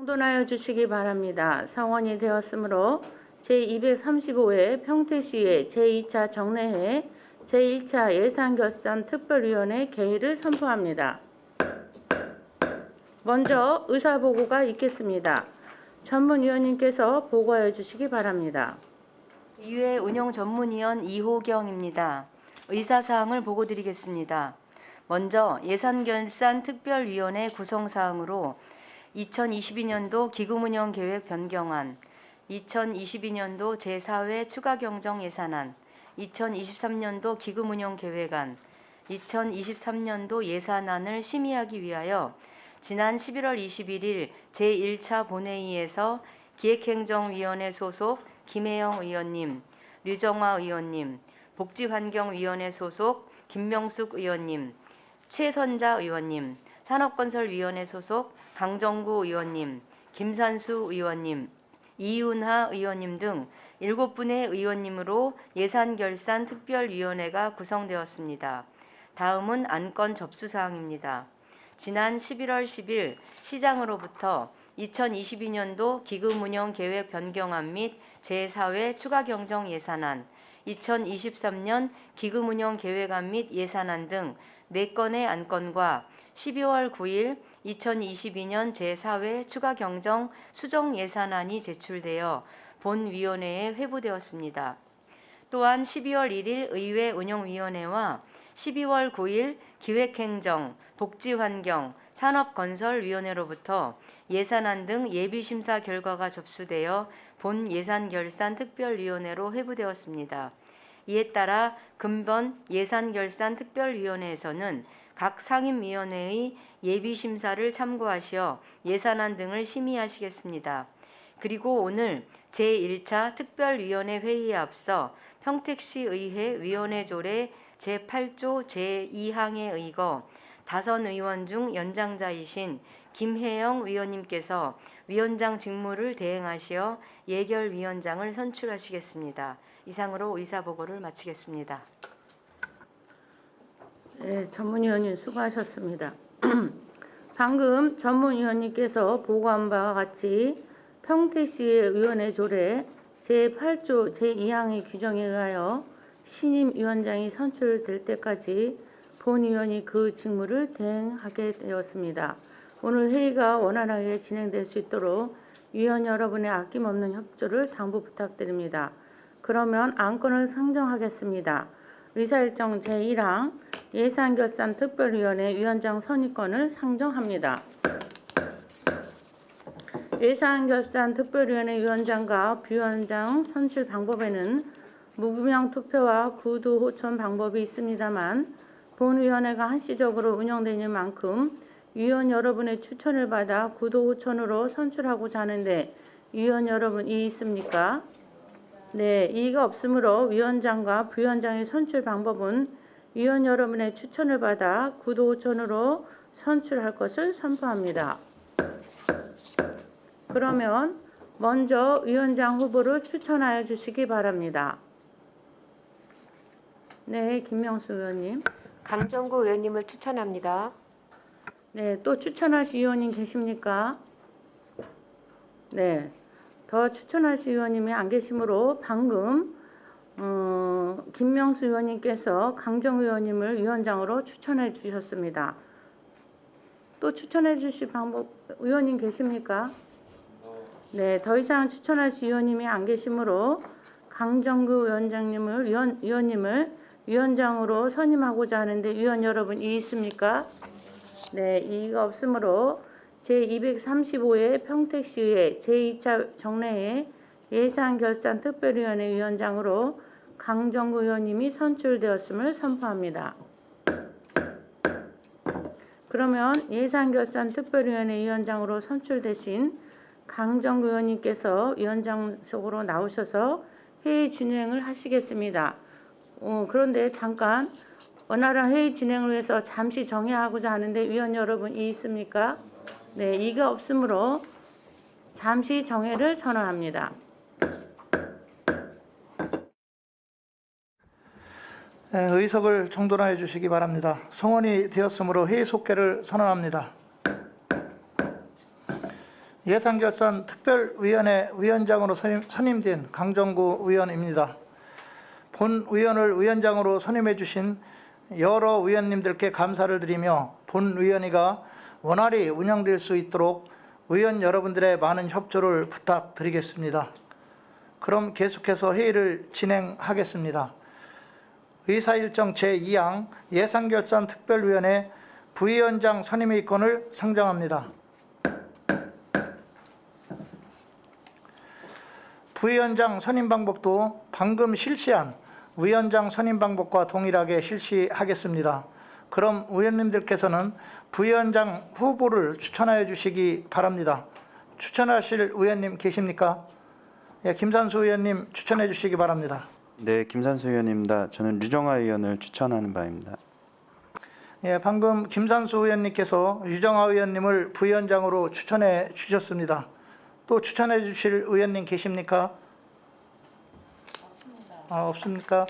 공돈하여 주시기 바랍니다. 상원이 되었으므로 제235회 평택시의 제2차 정례회 제1차 예산결산 특별위원회 개의를 선포합니다. 먼저 의사보고가 있겠습니다. 전문위원님께서 보고하여 주시기 바랍니다. 이회 운영전문위원 이호경입니다. 의사사항을 보고드리겠습니다. 먼저 예산결산특별위원회 구성사항으로 2022년도 기금운영계획 변경안, 2022년도 제4회 추가경정예산안, 2023년도 기금운영계획안, 2023년도 예산안을 심의하기 위하여 지난 11월 21일 제1차 본회의에서 기획행정위원회 소속 김혜영 의원님, 류정화 의원님, 복지환경위원회 소속 김명숙 의원님, 최선자 의원님, 산업건설위원회 소속 강정구 의원님, 김산수 의원님, 이윤하 의원님 등 7분의 의원님으로 예산결산특별위원회가 구성되었습니다. 다음은 안건 접수사항입니다. 지난 11월 10일 시장으로부터 2022년도 기금운영계획 변경안 및 제4회 추가경정예산안, 2023년 기금운영계획안 및 예산안 등 4건의 안건과 12월 9일 2022년 제4회 추가경정 수정예산안이 제출되어 본위원회에 회부되었습니다. 또한 12월 1일 의회 운영위원회와 12월 9일 기획행정, 복지환경, 산업건설위원회로부터 예산안 등 예비심사 결과가 접수되어 본 예산결산특별위원회로 회부되었습니다. 이에 따라 금번 예산결산특별위원회에서는 각 상임위원회의 예비심사를 참고하시어 예산안 등을 심의하시겠습니다. 그리고 오늘 제1차 특별위원회 회의에 앞서 평택시의회 위원회조례 제8조 제2항에 의거 다선 의원 중 연장자이신 김혜영 위원님께서 위원장 직무를 대행하시어 예결위원장을 선출하시겠습니다. 이상으로 의사보고를 마치겠습니다. 네, 전문위원님 수고하셨습니다. 방금 전문위원님께서 보고한 바와 같이 평택시의 위원회 조례 제8조 제2항의 규정에 의하여 신임 위원장이 선출될 때까지 본위원이 그 직무를 대행하게 되었습니다. 오늘 회의가 원활하게 진행될 수 있도록 위원 여러분의 아낌없는 협조를 당부 부탁드립니다. 그러면 안건을 상정하겠습니다. 의사일정 제1항 예산결산특별위원회 위원장 선임권을 상정합니다. 예산결산특별위원회 위원장과 부위원장 선출 방법에는 무기명 투표와 구두 호천 방법이 있습니다만 본위원회가 한시적으로 운영되는 만큼 위원 여러분의 추천을 받아 구두 호천으로 선출하고자 하는데 위원 여러분 이의 있습니까? 네, 이의가 없으므로 위원장과 부위원장의 선출 방법은 위원 여러분의 추천을 받아 구도 호천으로 선출할 것을 선포합니다. 그러면 먼저 위원장 후보를 추천하여 주시기 바랍니다. 네, 김명수 의원님. 강정구 의원님을 추천합니다. 네, 또 추천하실 의원님 계십니까? 네, 더 추천하실 의원님이 안 계시므로 방금 김명수 의원님께서 강정 의원님을 위원장으로 추천해 주셨습니다. 또 추천해 주실 방법 의원님 계십니까? 네, 더 이상 추천하실 의원님이 안 계시므로 강정구 위원님을 위원장으로 선임하고자 하는데 위원 여러분 이의 있습니까? 네, 이의가 없으므로 제235회 평택시의회 제2차 정례회 예산결산특별위원회 위원장으로 강정구 의원님이 선출되었음을 선포합니다. 그러면 예산결산특별위원회 위원장으로 선출되신 강정구 의원님께서 위원장석으로 나오셔서 회의 진행을 하시겠습니다. 그런데 잠깐 원활한 회의 진행을 위해서 잠시 정회하고자 하는데 위원 여러분 이의 있습니까? 네, 이의가 없으므로 잠시 정회를 선언합니다. 네, 의석을 정돈하여 주시기 바랍니다. 성원이 되었으므로 회의 속개를 선언합니다. 예산결산 특별위원회 위원장으로 선임된 강정구 의원입니다. 본 의원을 위원장으로 선임해 주신 여러 위원님들께 감사를 드리며 본 위원회가 원활히 운영될 수 있도록 의원 여러분들의 많은 협조를 부탁드리겠습니다. 그럼 계속해서 회의를 진행하겠습니다. 의사일정 제2항 예산결산 특별위원회 부위원장 선임의 건을 상정합니다. 부위원장 선임 방법도 방금 실시한 위원장 선임 방법과 동일하게 실시하겠습니다. 그럼 의원님들께서는 부위원장 후보를 추천하여 주시기 바랍니다. 추천하실 의원님 계십니까? 예, 김산수 의원님 추천해 주시기 바랍니다. 네, 김산수 의원입니다. 저는 류정화 의원을 추천하는 바입니다. 예, 방금 김산수 의원님께서 유정화 의원님을 부위원장으로 추천해 주셨습니다. 또 추천해 주실 의원님 계십니까? 없습니까?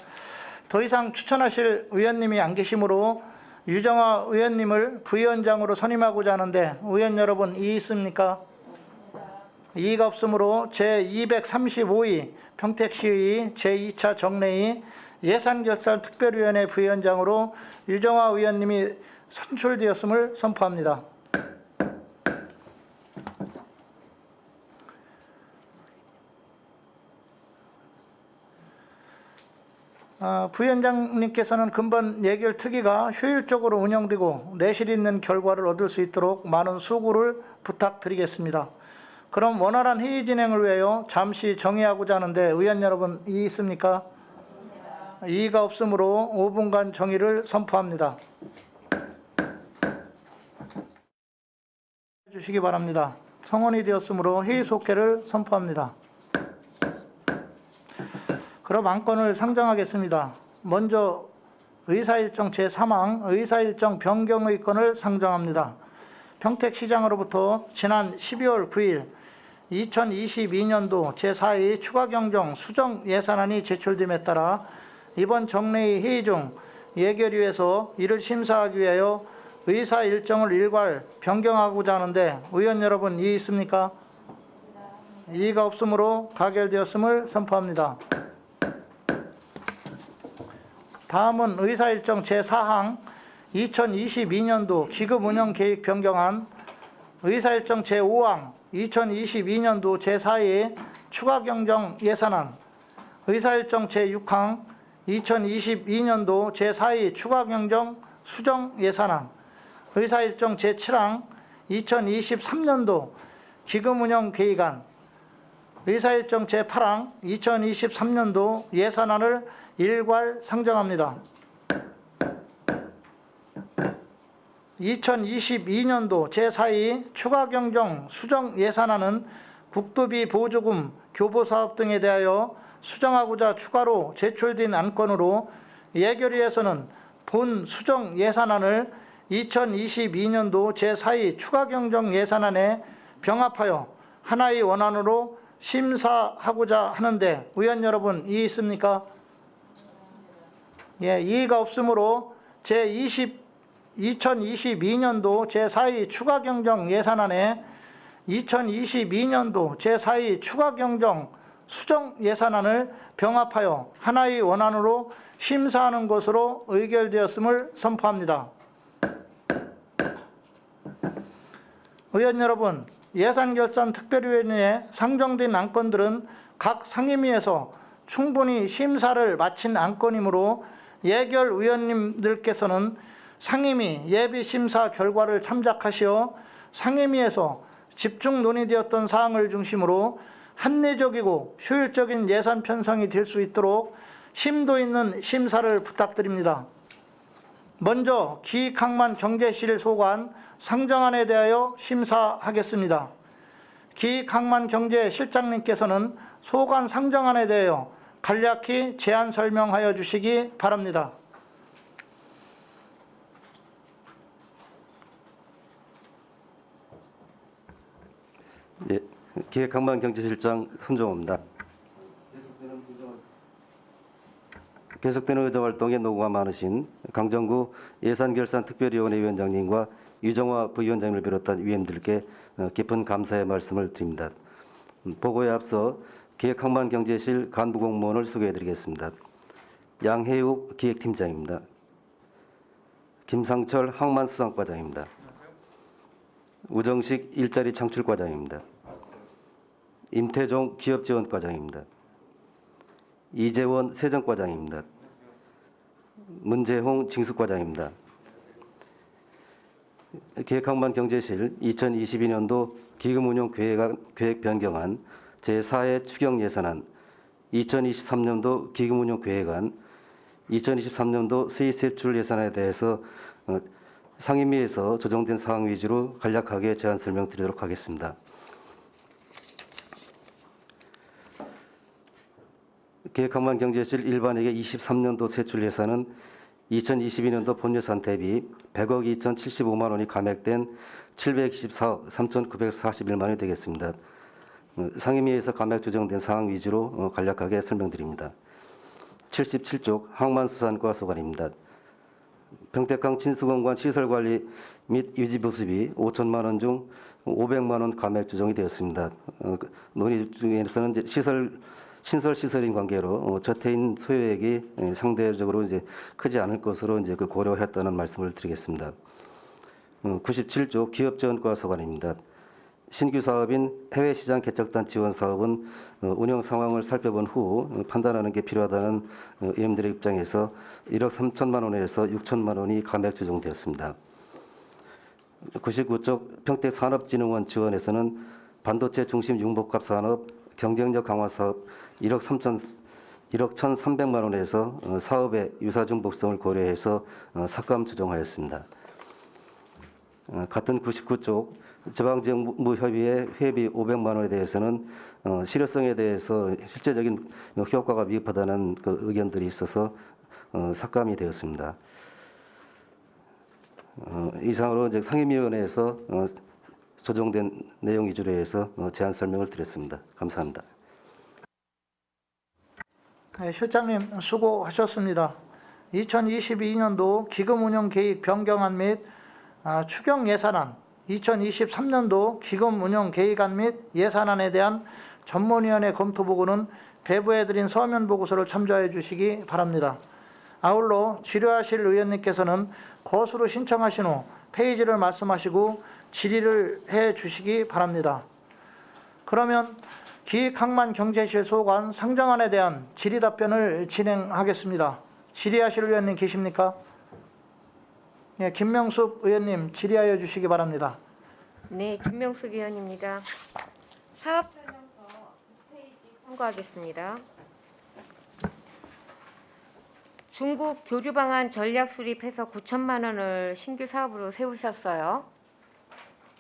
더 이상 추천하실 의원님이 안 계시므로 유정화 의원님을 부위원장으로 선임하고자 하는데 의원 여러분 이의 있습니까? 이의가 없으므로 제235위 평택시의 제2차 정례의 예산결산 특별위원회 부위원장으로 유정화 의원님이 선출되었음을 선포합니다. 부위원장님께서는 근본 예결 특위가 효율적으로 운영되고 내실 있는 결과를 얻을 수 있도록 많은 수고를 부탁드리겠습니다. 그럼 원활한 회의 진행을 위하여 잠시 정의하고자 하는데 의원 여러분 이의 있습니까? 이의가 없으므로 5분간 정의를 선포합니다. 주시기 바랍니다. 성원이 되었으므로 회의 속회를 선포합니다. 그럼 안건을 상정하겠습니다. 먼저 의사일정 제3항 의사일정 변경의 건을 상정합니다. 평택시장으로부터 지난 12월 9일 2022년도 제4회 추가경정 수정 예산안이 제출됨에 따라 이번 정례의 회의 중 예결위에서 이를 심사하기 위하여 의사일정을 일괄 변경하고자 하는데 의원 여러분 이의 있습니까? 이의가 없으므로 가결되었음을 선포합니다. 다음은 의사일정 제4항 2022년도 기금운영계획 변경안 의사일정 제5항 2022년도 제4회 추가경정 예산안 의사일정 제6항 2022년도 제4회 추가경정 수정 예산안 의사일정 제7항 2023년도 기금운영계획안 의사일정 제8항 2023년도 예산안을 일괄 상정합니다. 2022년도 제4회 추가경정 수정 예산안은 국도비 보조금, 교보사업 등에 대하여 수정하고자 추가로 제출된 안건으로 예결위에서는 본 수정 예산안을 2022년도 제4회 추가경정 예산안에 병합하여 하나의 원안으로 심사하고자 하는데 의원 여러분 이의 있습니까? 예, 이의가 없으므로 2022년도 제4회 추가경정 예산안에 2022년도 제4회 추가경정 수정 예산안을 병합하여 하나의 원안으로 심사하는 것으로 의결되었음을 선포합니다. 의원 여러분, 예산결산 특별위원회에 상정된 안건들은 각 상임위에서 충분히 심사를 마친 안건이므로 예결 의원님들께서는 상임위 예비심사 결과를 참작하시어 상임위에서 집중 논의되었던 사항을 중심으로 합리적이고 효율적인 예산 편성이 될 수 있도록 심도 있는 심사를 부탁드립니다. 먼저 기익항만 경제실 소관 상정안에 대하여 심사하겠습니다. 기익항만 경제실장님께서는 소관 상정안에 대하여 간략히 제안 설명하여 주시기 바랍니다. 예, 기획항만경제실장 손종호입니다. 계속되는 의정활동에 노고가 많으신 강정구 예산결산특별위원회 위원장님과 유정화 부위원장님을 비롯한 위원들께 깊은 감사의 말씀을 드립니다. 보고에 앞서 기획항만경제실 간부공무원을 소개해드리겠습니다. 양혜욱 기획팀장입니다. 김상철 항만수상과장입니다. 우정식 일자리 창출과장입니다. 임태종 기업지원과장입니다. 이재원 세정과장입니다. 문재홍 징수과장입니다. 기획항만경제실 2022년도 기금운용 계획 변경안 제4회 추경예산안, 2023년도 기금운용 계획안, 2023년도 세입세출 예산에 대해서 상임위에서 조정된 사항 위주로 간략하게 제안 설명드리도록 하겠습니다. 기획항만경제실 일반회계 23년도 세출 예산은 2022년도 본예산 대비 100억 2,075만 원이 감액된 724억 3,941만 원이 되겠습니다. 상임위에서 감액 조정된 사항 위주로 간략하게 설명드립니다. 77쪽 항만수산과 소관입니다. 평택항 진수공관 시설관리 및 유지보수비 5천만 원 중 500만 원 감액 조정이 되었습니다. 논의 중에서는 이제 신설 시설인 관계로 저태인 소요액이 상대적으로 이제 크지 않을 것으로 이제 고려했다는 말씀을 드리겠습니다. 97조 기업지원과 소관입니다. 신규 사업인 해외시장 개척단 지원 사업은 운영 상황을 살펴본 후 판단하는 게 필요하다는 의원들의 입장에서 1억 3천만 원에서 6천만 원이 감액 조정되었습니다. 99쪽 평택산업진흥원 지원에서는 반도체 중심 융복합 산업 경쟁력 강화 사업 1억 1,300만 원에서 사업의 유사중복성을 고려해서 삭감 조정하였습니다. 같은 99쪽 지방지역무협의회 회비 500만 원에 대해서는 실효성에 대해서 실제적인 효과가 미흡하다는 그 의견들이 있어서 삭감이 되었습니다. 이상으로 이제 상임위원회에서 조정된 내용 위주로 해서 제안 설명을 드렸습니다. 감사합니다. 네, 실장님 수고하셨습니다. 2022년도 기금운용 계획 변경안 및 추경 예산안, 2023년도 기금운용 계획안 및 예산안에 대한 전문위원회 검토 보고는 배부해드린 서면 보고서를 참조해 주시기 바랍니다. 아울러 질의하실 의원님께서는 거수로 신청하신 후 페이지를 말씀하시고 질의를 해 주시기 바랍니다. 그러면 기획항만경제실 소관 상정안에 대한 질의 답변을 진행하겠습니다. 질의하실 의원님 계십니까? 네, 김명숙 의원님 질의하여 주시기 바랍니다. 네, 김명숙 의원입니다. 사업설명서 페이지 참고하겠습니다. 중국 교류방안 전략 수립해서 9천만 원을 신규 사업으로 세우셨어요.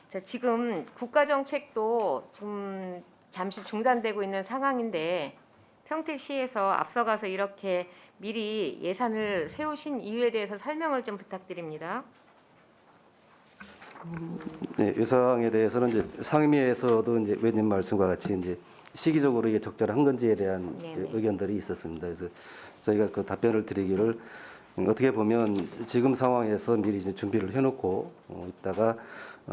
자, 지금 국가정책도 좀 잠시 중단되고 있는 상황인데 평택시에서 앞서가서 이렇게 미리 예산을 세우신 이유에 대해서 설명을 좀 부탁드립니다. 네, 이 사항에 대해서는 이제 상임위에서도 이제 의원님 말씀과 같이 이제 시기적으로 이게 적절한 건지에 대한 네네. 의견들이 있었습니다. 그래서 저희가 그 답변을 드리기를 어떻게 보면 지금 상황에서 미리 이제 준비를 해놓고 있다가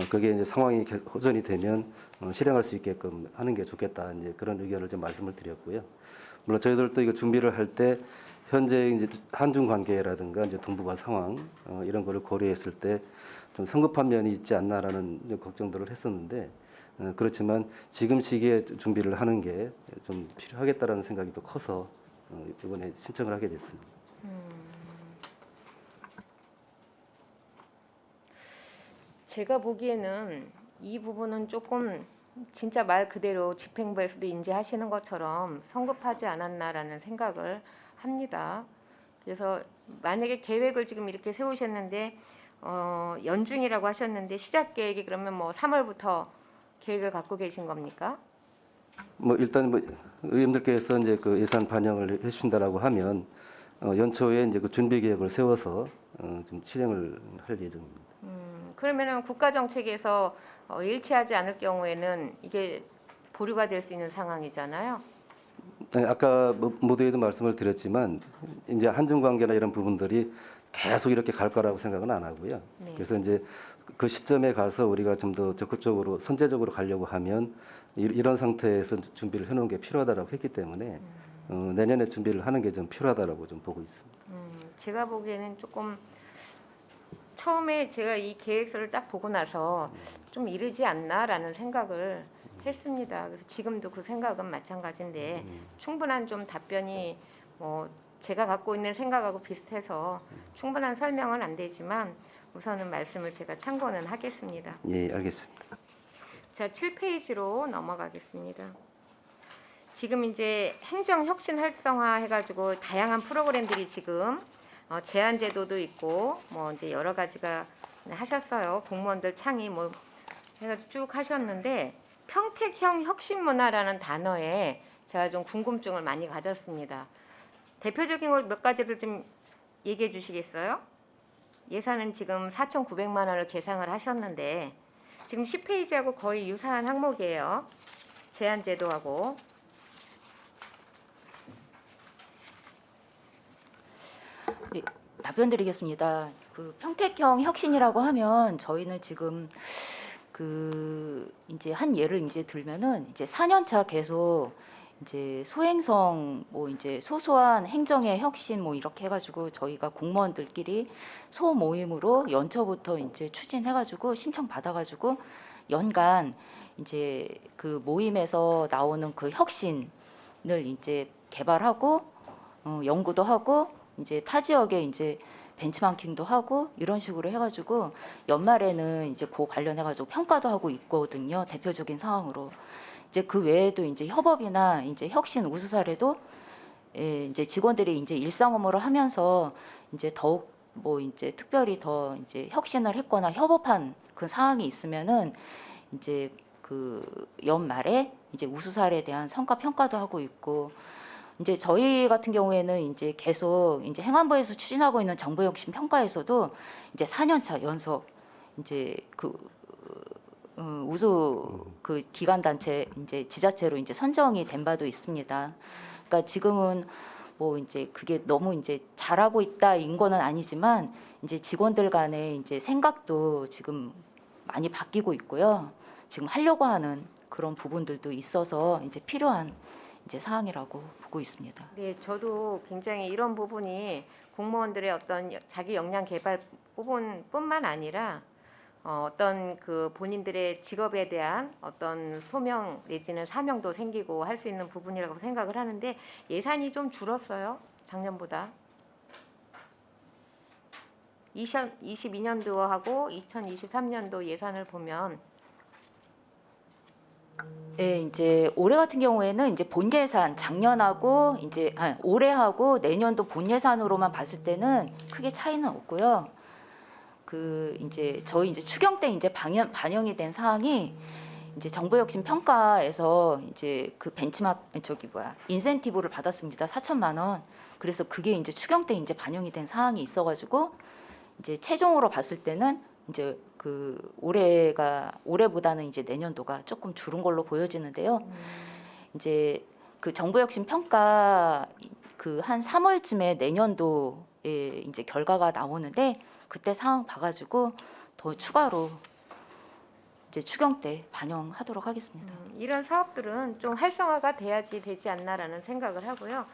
그게 이제 상황이 호전이 되면 실행할 수 있게끔 하는 게 좋겠다 이제 그런 의견을 좀 말씀을 드렸고요. 물론 저희들도 이거 준비를 할 때 현재 이제 한중 관계라든가 이제 동북아 상황 이런 거를 고려했을 때 좀 성급한 면이 있지 않나라는 걱정들을 했었는데 그렇지만 지금 시기에 준비를 하는 게 좀 필요하겠다라는 생각이 또 커서 이번에 신청을 하게 됐습니다. 제가 보기에는 이 부분은 조금 진짜 말 그대로 집행부에서도 인지하시는 것처럼 성급하지 않았나라는 생각을 합니다. 그래서 만약에 계획을 지금 이렇게 세우셨는데 연중이라고 하셨는데 시작 계획이 그러면 뭐 3월부터 계획을 갖고 계신 겁니까? 뭐 일단 뭐 의원들께서 이제 그 예산 반영을 해주신다라고 하면 연초에 이제 그 준비 계획을 세워서 좀 실행을 할 예정입니다. 그러면은 국가정책에서 일치하지 않을 경우에는 이게 보류가 될 수 있는 상황이잖아요. 아니, 아까 모두에도 말씀을 드렸지만 이제 한중 관계나 이런 부분들이 계속 이렇게 갈 거라고 생각은 안 하고요. 네. 그래서 이제 그 시점에 가서 우리가 좀 더 적극적으로 선제적으로 가려고 하면 이런 상태에서 준비를 해놓은 게 필요하다라고 했기 때문에 내년에 준비를 하는 게 좀 필요하다라고 좀 보고 있습니다. 제가 보기에는 조금 처음에 제가 이 계획서를 딱 보고 나서 좀 이르지 않나라는 생각을 했습니다. 그래서 지금도 그 생각은 마찬가지인데 충분한 좀 답변이 뭐 제가 갖고 있는 생각하고 비슷해서 충분한 설명은 안 되지만 우선은 말씀을 제가 참고는 하겠습니다. 예, 알겠습니다. 자, 7페이지로 넘어가겠습니다. 지금 이제 행정 혁신 활성화 해가지고 다양한 프로그램들이 지금 제한 제도도 있고 뭐 이제 여러 가지가 하셨어요. 공무원들 창의 뭐 해가지고 쭉 하셨는데 평택형 혁신 문화라는 단어에 제가 좀 궁금증을 많이 가졌습니다. 대표적인 것 몇 가지를 좀 얘기해 주시겠어요? 예산은 지금 4,900만 원을 계상을 하셨는데 지금 10페이지하고 거의 유사한 항목이에요. 제한 제도하고. 네, 답변드리겠습니다. 그 평택형 혁신이라고 하면 저희는 지금 그 이제 한 예를 이제 들면은 이제 4년차 계속 이제 소행성 뭐 이제 소소한 행정의 혁신 뭐 이렇게 해가지고 저희가 공무원들끼리 소모임으로 연초부터 이제 추진해가지고 신청 받아가지고 연간 이제 그 모임에서 나오는 그 혁신을 이제 개발하고 연구도 하고 이제 타 지역에 이제 벤치마킹도 하고 이런 식으로 해가지고 연말에는 이제 그 관련해가지고 평가도 하고 있거든요. 대표적인 상황으로. 이제 그 외에도 이제 협업이나 이제 혁신 우수 사례도 이제 직원들이 이제 일상 업무를 하면서 이제 더욱 뭐 이제 특별히 더 이제 혁신을 했거나 협업한 그 사항이 있으면은 이제 그 연말에 이제 우수 사례에 대한 성과 평가도 하고 있고 이제 저희 같은 경우에는 이제 계속 이제 행안부에서 추진하고 있는 정부 혁신 평가에서도 이제 4년차 연속 이제 그 우수 그 기관 단체 이제 지자체로 이제 선정이 된 바도 있습니다. 그러니까 지금은 뭐 이제 그게 너무 이제 잘하고 있다인 거는 아니지만 이제 직원들 간의 이제 생각도 지금 많이 바뀌고 있고요. 지금 하려고 하는 그런 부분들도 있어서 이제 필요한 이제 사항이라고 보고 있습니다. 네, 저도 굉장히 이런 부분이 공무원들의 어떤 자기 역량 개발 부분뿐만 아니라 어떤 그 본인들의 직업에 대한 어떤 소명 내지는 사명도 생기고 할 수 있는 부분이라고 생각을 하는데 예산이 좀 줄었어요. 작년보다. 2022년도하고 2023년도 예산을 보면 네, 이제 올해 같은 경우에는 이제 본 예산 작년하고 이제 올해하고 내년도 본 예산으로만 봤을 때는 크게 차이는 없고요. 그 이제 저희 이제 추경 때 이제 반영이 된 사항이 이제 정부혁신 평가에서 이제 그 벤치마크 인센티브를 받았습니다. 4천만 원. 그래서 그게 이제 추경 때 이제 반영이 된 사항이 있어가지고 이제 최종으로 봤을 때는 이제 그 올해보다는 이제 내년도가 조금 줄은 걸로 보여지는데요. 이제 그 정부혁신 평가 그 한 3월쯤에 내년도에 이제 결과가 나오는데 그때 상황 봐가지고 더 추가로 이제 추경 때 반영하도록 하겠습니다. 이런 사업들은 좀 활성화가 돼야지 되지 않나라는 생각을 하고요.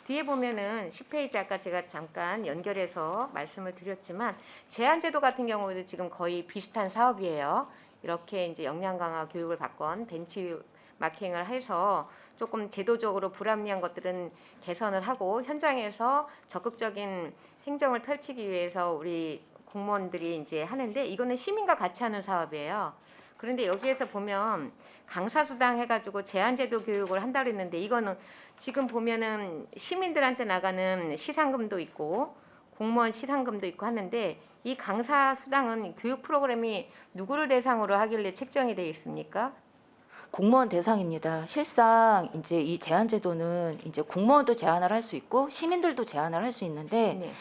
뒤에 보면은 10페이지 아까 제가 잠깐 연결해서 말씀을 드렸지만 제한제도 같은 경우도 지금 거의 비슷한 사업이에요. 이렇게 이제 역량 강화 교육을 받건 벤치 마킹을 해서 조금 제도적으로 불합리한 것들은 개선을 하고 현장에서 적극적인 행정을 펼치기 위해서 우리 공무원들이 이제 하는데 이거는 시민과 같이 하는 사업이에요. 그런데 여기에서 보면 강사수당 해가지고 제한제도 교육을 한다고 했는데 이거는 지금 보면은 시민들한테 나가는 시상금도 있고 공무원 시상금도 있고 하는데 이 강사수당은 교육 프로그램이 누구를 대상으로 하길래 책정이 되어 있습니까? 공무원 대상입니다. 실상 이제 이 제한제도는 이제 공무원도 제한을 할 수 있고 시민들도 제한을 할 수 있는데 네.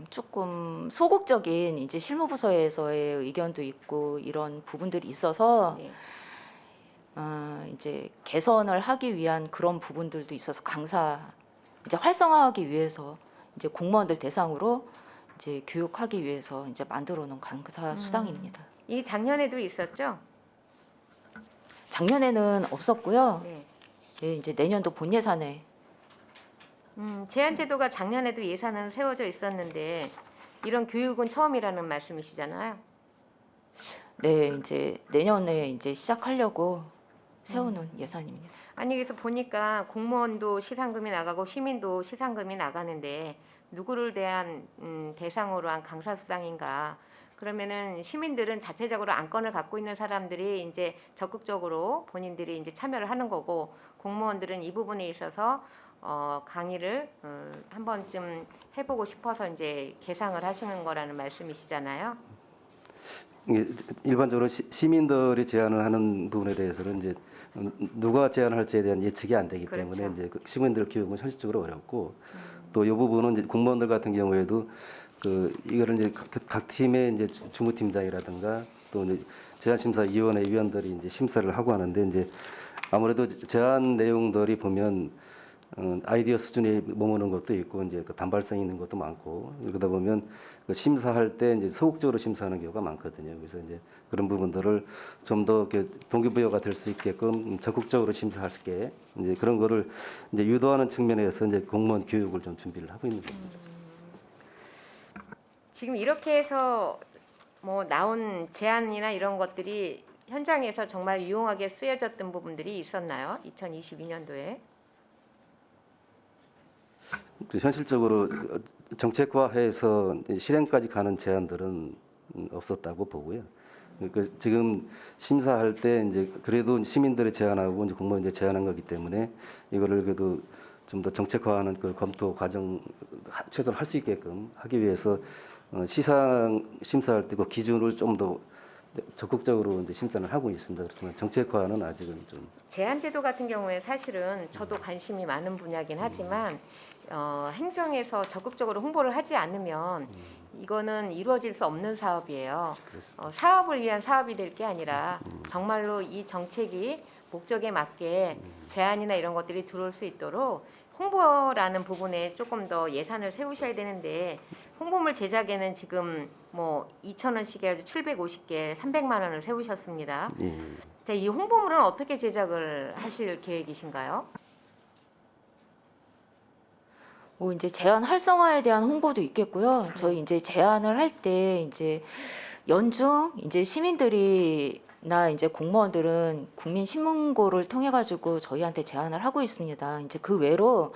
조금 소극적인 이제 실무부서에서의 의견도 있고 이런 부분들이 있어서 네. 이제 개선을 하기 위한 그런 부분들도 있어서 이제 활성화하기 위해서 이제 공무원들 대상으로 이제 교육하기 위해서 이제 만들어 놓은 강사 수당입니다. 이 작년에도 있었죠? 작년에는 없었고요. 네. 예, 이제 내년도 본 예산에 제한제도가 작년에도 예산은 세워져 있었는데 이런 교육은 처음이라는 말씀이시잖아요. 네, 이제 내년에 이제 시작하려고 세우는 예산입니다. 아니 그래서 보니까 공무원도 시상금이 나가고 시민도 시상금이 나가는데 누구를 대한 대상으로 한 강사 수당인가? 그러면은 시민들은 자체적으로 안건을 갖고 있는 사람들이 이제 적극적으로 본인들이 이제 참여를 하는 거고 공무원들은 이 부분에 있어서 강의를 한 번쯤 해보고 싶어서 이제 개상을 하시는 거라는 말씀이시잖아요. 이게 일반적으로 시민들이 제안을 하는 부분에 대해서는 이제 누가 제안할지에 대한 예측이 안 되기 때문에 그렇죠. 이제 그 시민들 교육은 현실적으로 어렵고 또 이 부분은 이제 공무원들 같은 경우에도 이거를 이제 각 팀의 이제 주무팀장이라든가 또 이제 제안심사위원회 위원들이 이제 심사를 하고 하는데 이제 아무래도 제안 내용들이 보면 아이디어 수준에 머무는 것도 있고 이제 그 단발성 있는 것도 많고 그러다 보면 그 심사할 때 이제 소극적으로 심사하는 경우가 많거든요. 그래서 이제 그런 부분들을 좀 더 동기부여가 될 수 있게끔 적극적으로 심사할 수 있게 이제 그런 거를 이제 유도하는 측면에서 이제 공무원 교육을 좀 준비를 하고 있는 겁니다. 지금 이렇게 해서 뭐 나온 제안이나 이런 것들이 현장에서 정말 유용하게 쓰여졌던 부분들이 있었나요? 2022년도에? 현실적으로 정책화해서 실행까지 가는 제안들은 없었다고 보고요. 그러니까 지금 심사할 때 이제 그래도 시민들이 제안하고 이제 공무원이 제안한 거기 때문에 이거를 그래도 좀 더 정책화하는 그 검토 과정 최소한 할 수 있게끔 하기 위해서 시상 심사할 때 그 기준을 좀 더 적극적으로 이제 심사를 하고 있습니다. 그렇지만 정책화는 아직은 좀 제한제도 같은 경우에 사실은 저도 관심이 많은 분야긴 하지만 행정에서 적극적으로 홍보를 하지 않으면 이거는 이루어질 수 없는 사업이에요. 사업을 위한 사업이 될 게 아니라 정말로 이 정책이 목적에 맞게 제안이나 이런 것들이 들어올 수 있도록 홍보라는 부분에 조금 더 예산을 세우셔야 되는데 홍보물 제작에는 지금 뭐 2,000원씩 해가지고 750개 300만 원을 세우셨습니다. 예. 자, 이 홍보물은 어떻게 제작을 하실 계획이신가요? 뭐 이제 제안 활성화에 대한 홍보도 있겠고요. 저희 이제 제안을 할 때 이제 연중 이제 시민들이나 이제 공무원들은 국민신문고를 통해 가지고 저희한테 제안을 하고 있습니다. 이제 그 외로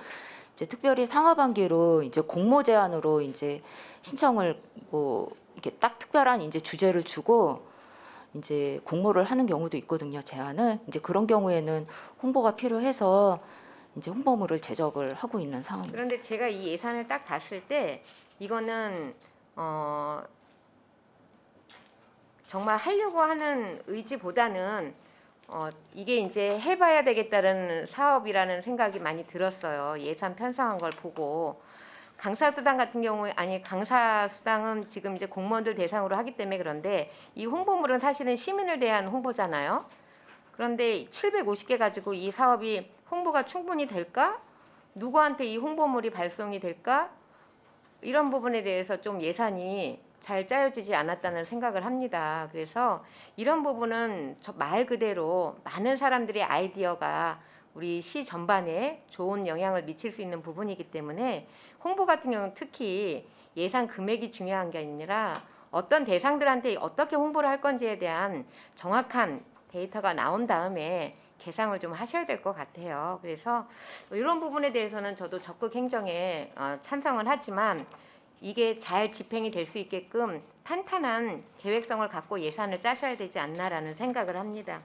이제 특별히 상하반기로 이제 공모 제안으로 이제 신청을 뭐 이렇게 딱 특별한 이제 주제를 주고 이제 공모를 하는 경우도 있거든요. 제안을 이제 그런 경우에는 홍보가 필요해서 이제 홍보물을 제작을 하고 있는 상황입니다. 그런데 제가 이 예산을 딱 봤을 때 이거는 정말 하려고 하는 의지보다는 이게 이제 해봐야 되겠다는 사업이라는 생각이 많이 들었어요. 예산 편성한 걸 보고 강사수당 같은 경우에 강사수당은 지금 이제 공무원들 대상으로 하기 때문에 그런데 이 홍보물은 사실은 시민을 대한 홍보잖아요. 그런데 750개 가지고 이 사업이 홍보가 충분히 될까? 누구한테 이 홍보물이 발송이 될까? 이런 부분에 대해서 좀 예산이 잘 짜여지지 않았다는 생각을 합니다. 그래서 이런 부분은 말 그대로 많은 사람들의 아이디어가 우리 시 전반에 좋은 영향을 미칠 수 있는 부분이기 때문에 홍보 같은 경우는 특히 예산 금액이 중요한 게 아니라 어떤 대상들한테 어떻게 홍보를 할 건지에 대한 정확한 데이터가 나온 다음에 계상을 좀 하셔야 될 것 같아요. 그래서 이런 부분에 대해서는 저도 적극 행정에 찬성을 하지만 이게 잘 집행이 될 수 있게끔 탄탄한 계획성을 갖고 예산을 짜셔야 되지 않나라는 생각을 합니다.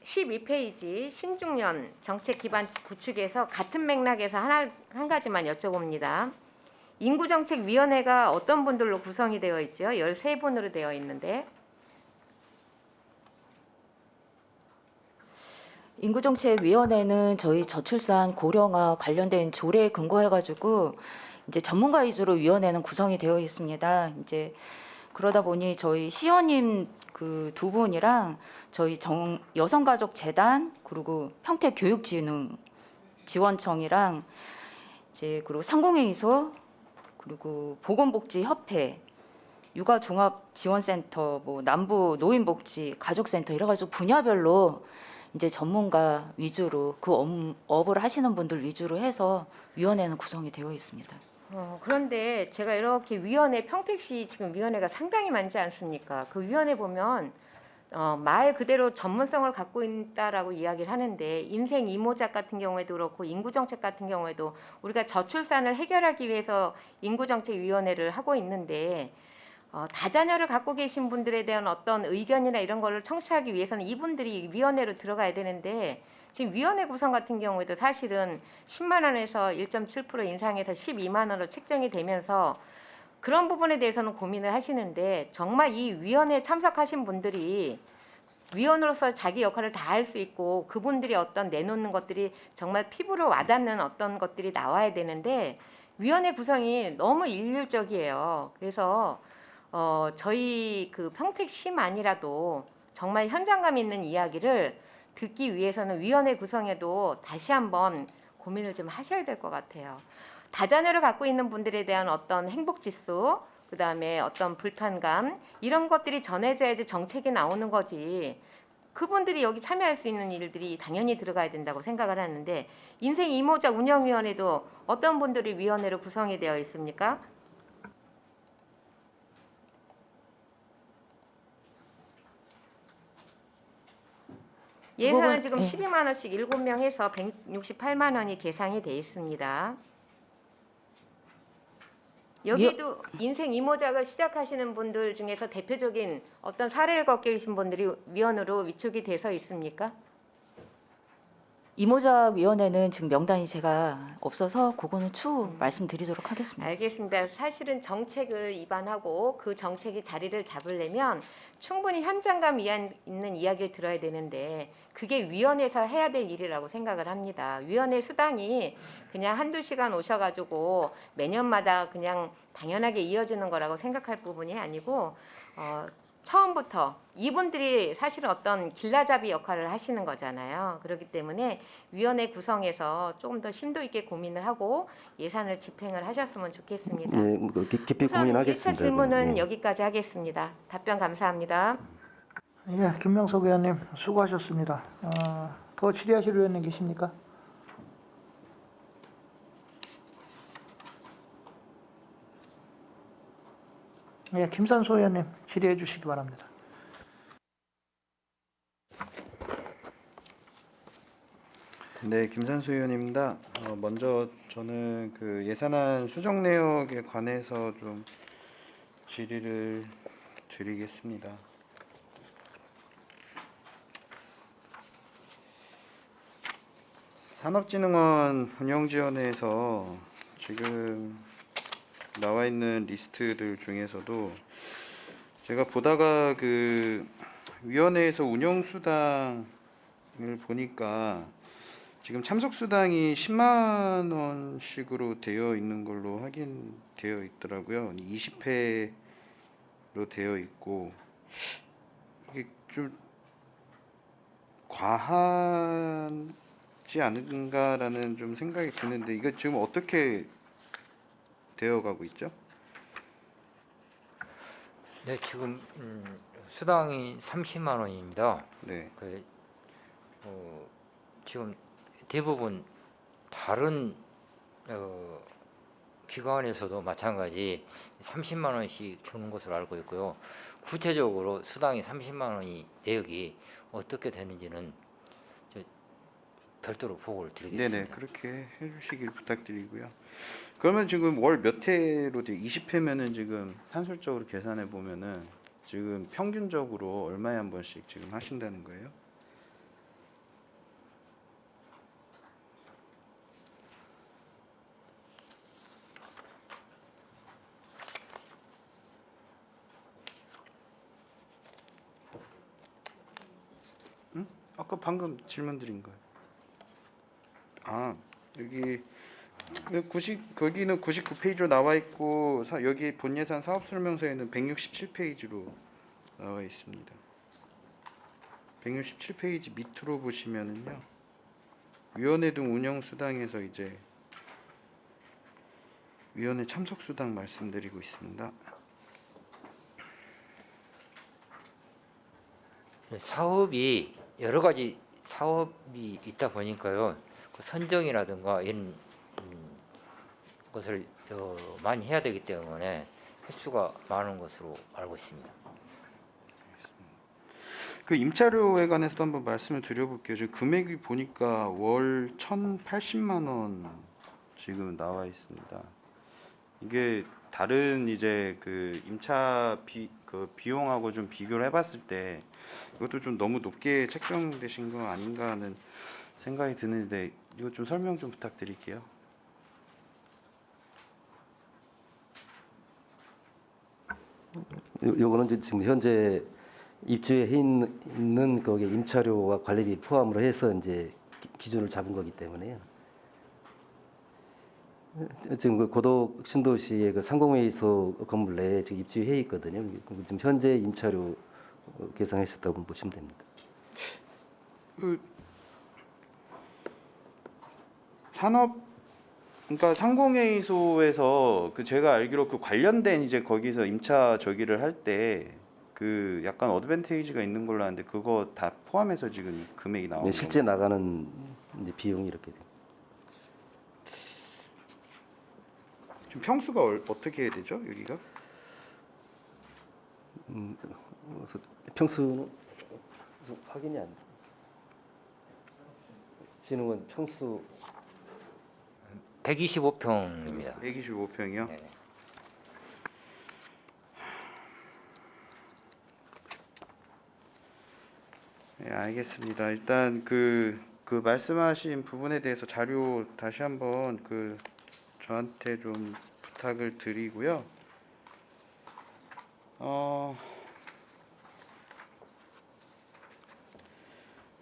12페이지 신중년 정책 기반 구축에서 같은 맥락에서 한 가지만 여쭤봅니다. 인구정책위원회가 어떤 분들로 구성이 되어 있죠? 13분으로 되어 있는데 인구정책위원회는 저희 저출산 고령화 관련된 조례에 근거해가지고 이제 전문가 위주로 위원회는 구성이 되어 있습니다. 이제 그러다 보니 저희 시의원님 그 두 분이랑 저희 여성가족재단 그리고 평택교육지원청이랑 이제 그리고 상공회의소, 그리고 보건복지협회, 육아종합지원센터, 뭐 남부 노인복지 가족센터 이래 가지고 분야별로 이제 전문가 위주로 그 업을 하시는 분들 위주로 해서 위원회는 구성이 되어 있습니다. 그런데 제가 이렇게 위원회 평택시 지금 위원회가 상당히 많지 않습니까? 그 위원회 보면 말 그대로 전문성을 갖고 있다라고 이야기를 하는데 인생 이모작 같은 경우에도 그렇고 인구정책 같은 경우에도 우리가 저출산을 해결하기 위해서 인구정책위원회를 하고 있는데 다자녀를 갖고 계신 분들에 대한 어떤 의견이나 이런 거를 청취하기 위해서는 이분들이 위원회로 들어가야 되는데 지금 위원회 구성 같은 경우에도 사실은 10만 원에서 1.7% 인상해서 12만 원으로 책정이 되면서 그런 부분에 대해서는 고민을 하시는데 정말 이 위원회에 참석하신 분들이 위원으로서 자기 역할을 다 할 수 있고 그분들이 어떤 내놓는 것들이 정말 피부로 와닿는 어떤 것들이 나와야 되는데 위원회 구성이 너무 일률적이에요. 그래서 저희 그 평택시만이라도 정말 현장감 있는 이야기를 듣기 위해서는 위원회 구성에도 다시 한번 고민을 좀 하셔야 될 것 같아요. 다자녀를 갖고 있는 분들에 대한 어떤 행복지수, 그다음에 어떤 불편감 이런 것들이 전해져야지 정책이 나오는 거지. 그분들이 여기 참여할 수 있는 일들이 당연히 들어가야 된다고 생각을 하는데 인생 이모작 운영위원회도 어떤 분들이 위원회로 구성이 되어 있습니까? 예산은 지금 12만 원씩 7명 해서 168만 원이 계상이 돼 있습니다. 여기도 인생 이모작을 시작하시는 분들 중에서 대표적인 어떤 사례를 갖고 계신 분들이 위원으로 위촉이 돼서 있습니까? 이모작 위원회는 지금 명단이 제가 없어서 그거는 추후 말씀드리도록 하겠습니다. 알겠습니다. 사실은 정책을 입안하고 그 정책이 자리를 잡으려면 충분히 현장감 있는 이야기를 들어야 되는데 그게 위원회에서 해야 될 일이라고 생각을 합니다. 위원회 수당이 그냥 한두 시간 오셔가지고 매년마다 그냥 당연하게 이어지는 거라고 생각할 부분이 아니고 처음부터 이분들이 사실은 어떤 길라잡이 역할을 하시는 거잖아요. 그렇기 때문에 위원회 구성에서 조금 더 심도 있게 고민을 하고 예산을 집행을 하셨으면 좋겠습니다. 예, 깊이 우선 고민하겠습니다. 1차 질문은 예. 여기까지 하겠습니다. 답변 감사합니다. 예, 김명석 의원님 수고하셨습니다. 더 질의하실 의원님 계십니까? 예, 김산소 의원님 질의해 주시기 바랍니다. 네, 김산수 의원입니다. 먼저 저는 그 예산안 수정 내역에 관해서 좀 질의를 드리겠습니다. 산업진흥원 운영지원에서 지금 나와 있는 리스트들 중에서도 제가 보다가 그 위원회에서 운영수당을 보니까 지금 참석수당이 10만 원씩으로 되어 있는 걸로 확인되어 있더라고요. 20회로 되어 있고 이게 좀 과하지 않은가라는 좀 생각이 드는데 이거 지금 어떻게 되어가고 있죠? 네, 지금 수당이 30만 원입니다. 네. 지금 대부분 다른 기관에서도 마찬가지 30만 원씩 주는 것으로 알고 있고요. 구체적으로 수당이 30만 원이 내역이 어떻게 되는지는 별도로 보고를 드리겠습니다. 네네, 그렇게 해주시길 부탁드리고요. 그러면 지금 월 몇 회로 20회면은 지금 산술적으로 계산해 보면은 지금 평균적으로 얼마에 한 번씩 지금 하신다는 거예요? 응? 아까 방금 질문 드린 거예요. 아, 여기 거기는 99페이지로 나와 있고 여기 본예산 사업설명서에는 167페이지로 나와 있습니다. 167페이지 밑으로 보시면은요. 위원회 등 운영 수당에서 이제 위원회 참석 수당 말씀드리고 있습니다. 사업이 여러 가지 사업이 있다 보니까요. 그 선정이라든가 이런 것을 많이 해야 되기 때문에 횟수가 많은 것으로 알고 있습니다. 그 임차료에 관해서도 한번 말씀을 드려볼게요. 지금 금액이 보니까 월 1,080만 원 지금 나와 있습니다. 이게 다른 이제 그 임차 그 비용하고 좀 비교를 해봤을 때 이것도 좀 너무 높게 책정되신 거 아닌가 하는 생각이 드는데 이거 좀 설명 좀 부탁드릴게요. 요거는 이제 지금 현재 입주해 있는 거기 임차료와 관리비 포함으로 해서 이제 기준을 잡은 거기 때문에요. 지금 그 고덕 신도시의 그 상공회의소 건물 내에 지금 입주해 있거든요. 지금 현재 임차료 계산하셨다고 보시면 됩니다. 그 그러니까 상공회의소에서 그 제가 알기로 그 관련된 이제 거기서 임차 저기를 할 때 그 약간 어드밴테이지가 있는 걸로 아는데 그거 다 포함해서 지금 금액이 나오는 네, 실제 나가는 이제 비용이 이렇게 돼요. 지금 평수가 어떻게 해야 되죠 여기가? 그래서 평수는 확인이 안 돼. 진흥은 평수 125평입니다. 125평이요? 네. 네, 알겠습니다. 일단 그 말씀하신 부분에 대해서 자료 다시 한번 그 저한테 좀 부탁을 드리고요.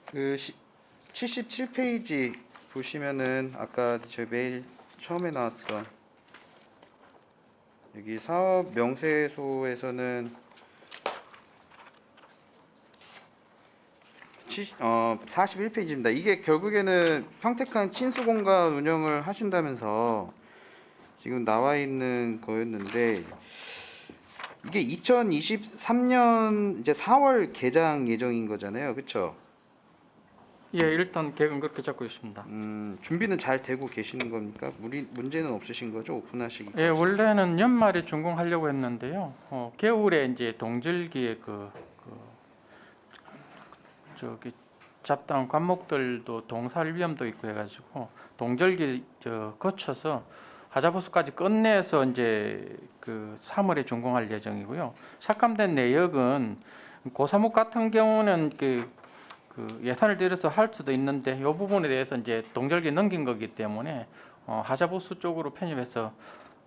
그 77페이지 보시면은 아까 제 메일 처음에 나왔던 여기 사업 명세소에서는 41페이지입니다. 이게 결국에는 평택한 친수 공간 운영을 하신다면서 지금 나와 있는 거였는데 이게 2023년 이제 4월 개장 예정인 거잖아요. 그렇죠? 예, 일단 계획은 그렇게 잡고 있습니다. 준비는 잘 되고 계시는 겁니까? 문제는 없으신 거죠? 오픈하시기. 예, 원래는 연말에 준공하려고 했는데요. 겨울에 이제 동절기에 저기 잡다한 관목들도 동살 위험도 있고 해가지고 동절기 거쳐서 하자보수까지 끝내서 이제 그 3월에 준공할 예정이고요. 삭감된 내역은 고사목 같은 경우는 그 예산을 들여서 할 수도 있는데 이 부분에 대해서 이제 동절기 넘긴 거기 때문에 하자보수 쪽으로 편입해서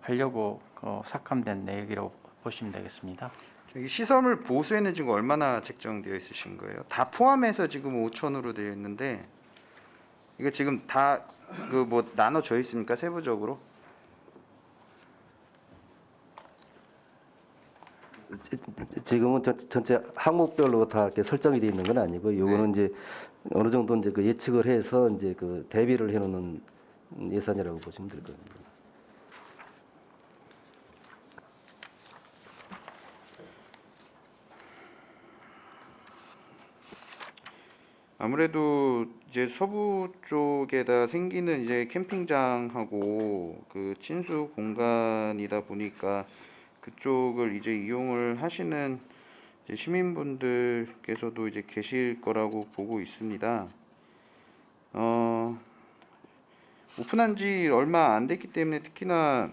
하려고 삭감된 내역이라고 보시면 되겠습니다. 저기 시설물 보수에는 지금 얼마나 책정되어 있으신 거예요? 다 포함해서 지금 5천으로 되어 있는데 이거 지금 다 그 뭐 나눠져 있습니까? 세부적으로? 지금은 전체 항목별로 다 이렇게 설정이 되어 있는 건 아니고 요거는 이제 어느 정도 이제 그 예측을 해서 이제 그 대비를 해놓는 예산이라고 보시면 될 겁니다. 아무래도 이제 서부 쪽에다 생기는 이제 캠핑장하고 그 친수 공간이다 보니까 그쪽을 이제 이용을 하시는 이제 시민분들께서도 이제 계실 거라고 보고 있습니다. 오픈한 지 얼마 안 됐기 때문에 특히나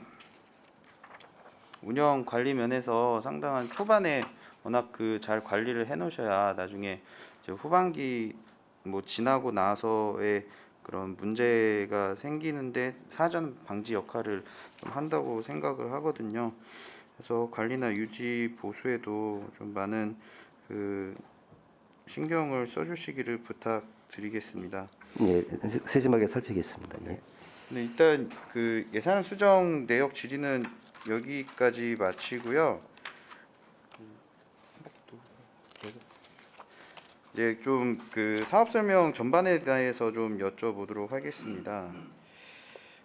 운영 관리 면에서 상당한 초반에 워낙 그 잘 관리를 해 놓으셔야 나중에 이제 후반기 뭐 지나고 나서의 그런 문제가 생기는데 사전 방지 역할을 좀 한다고 생각을 하거든요. 그래서 관리나 유지 보수에도 좀 많은 그 신경을 써주시기를 부탁드리겠습니다. 예, 세심하게 살피겠습니다. 예. 네, 일단 그 예산 수정 내역 질의는 여기까지 마치고요. 이제 좀 그 사업 설명 전반에 대해서 좀 여쭤보도록 하겠습니다.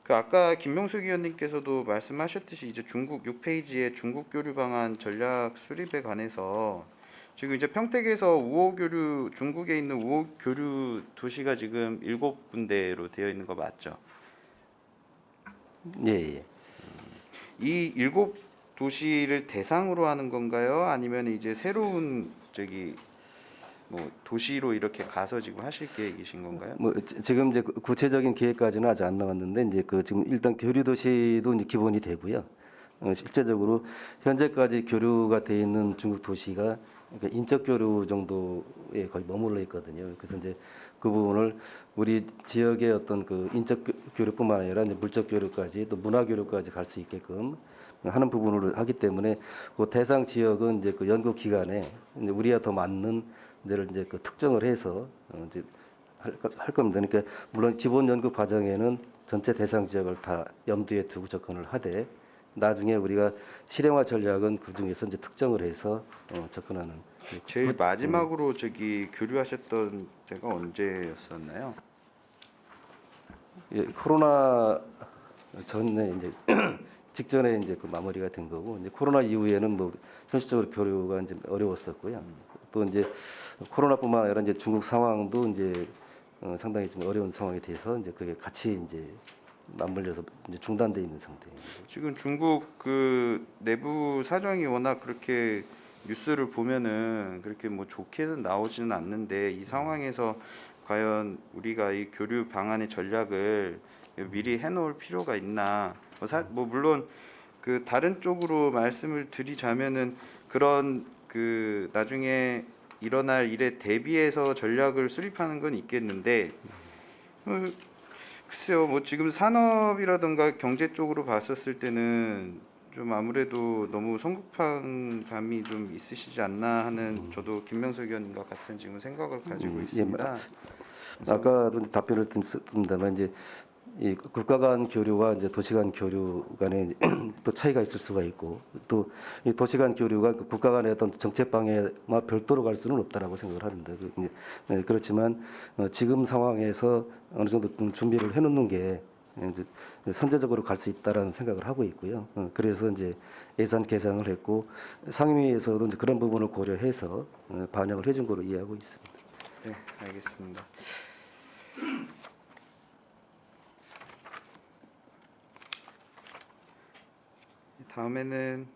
그 아까 김명숙 의원님께서도 말씀하셨듯이 이제 중국 6페이지에 중국 교류 방안 전략 수립에 관해서 지금 이제 평택에서 우호 교류 중국에 있는 우호 교류 도시가 지금 7군데로 되어 있는 거 맞죠? 예, 예. 이 7도시를 대상으로 하는 건가요? 아니면 이제 새로운 뭐 도시로 이렇게 가서 지금 하실 계획이신 건가요? 뭐 지금 이제 구체적인 계획까지는 아직 안 나왔는데 이제 그 지금 일단 교류 도시도 이제 기본이 되고요. 실제적으로 현재까지 교류가 돼 있는 중국 도시가 그러니까 인적 교류 정도에 거의 머물러 있거든요. 그래서 이제 그 부분을 우리 지역의 어떤 그 인적 교류뿐만 아니라 이제 물적 교류까지 또 문화 교류까지 갈 수 있게끔 하는 부분을 하기 때문에 그 대상 지역은 이제 그 연구 기간에 이제 우리와 더 맞는 데를 이제 그 특정을 해서 이제 할 겁니다. 그러니까 물론 기본 연구 과정에는 전체 대상 지역을 다 염두에 두고 접근을 하되 나중에 우리가 실용화 전략은 그 중에서 이제 특정을 해서 접근하는. 제일 마지막으로 교류하셨던 때가 언제였었나요? 예, 코로나 전에 이제 직전에 이제 그 마무리가 된 거고 이제 코로나 이후에는 뭐 현실적으로 교류가 이제 어려웠었고요. 또 이제 코로나뿐만 아니라 이제 중국 상황도 이제 상당히 좀 어려운 상황에 대해서 이제 그게 같이 이제 맞물려서 이제 중단돼 있는 상태입니다. 지금 중국 그 내부 사정이 워낙 그렇게 뉴스를 보면은 그렇게 뭐 좋게는 나오지는 않는데 이 상황에서 과연 우리가 이 교류 방안의 전략을 미리 해놓을 필요가 있나? 뭐 물론 그 다른 쪽으로 말씀을 드리자면은 그런 그 나중에 일어날 일에 대비해서 전략을 수립하는 건 있겠는데 글쎄요, 뭐 지금 산업이라든가 경제 쪽으로 봤었을 때는 좀 아무래도 너무 성급한 감이 좀 있으시지 않나 하는 저도 김명석 의원님과 같은 지금 생각을 가지고 있습니다. 아까도 답변을 드렸습니다만 이제 이 국가 간 교류와 이제 도시 간 교류 간에 또 차이가 있을 수가 있고 또 이 도시 간 교류가 국가 간의 어떤 정책 방해와 별도로 갈 수는 없다라고 생각을 합니다. 네, 그렇지만 지금 상황에서 어느 정도 좀 준비를 해놓는 게 이제 선제적으로 갈 수 있다라는 생각을 하고 있고요. 그래서 이제 예산 계상을 했고 상임위에서도 이제 그런 부분을 고려해서 반영을 해준 거로 이해하고 있습니다. 네, 알겠습니다. 다음에는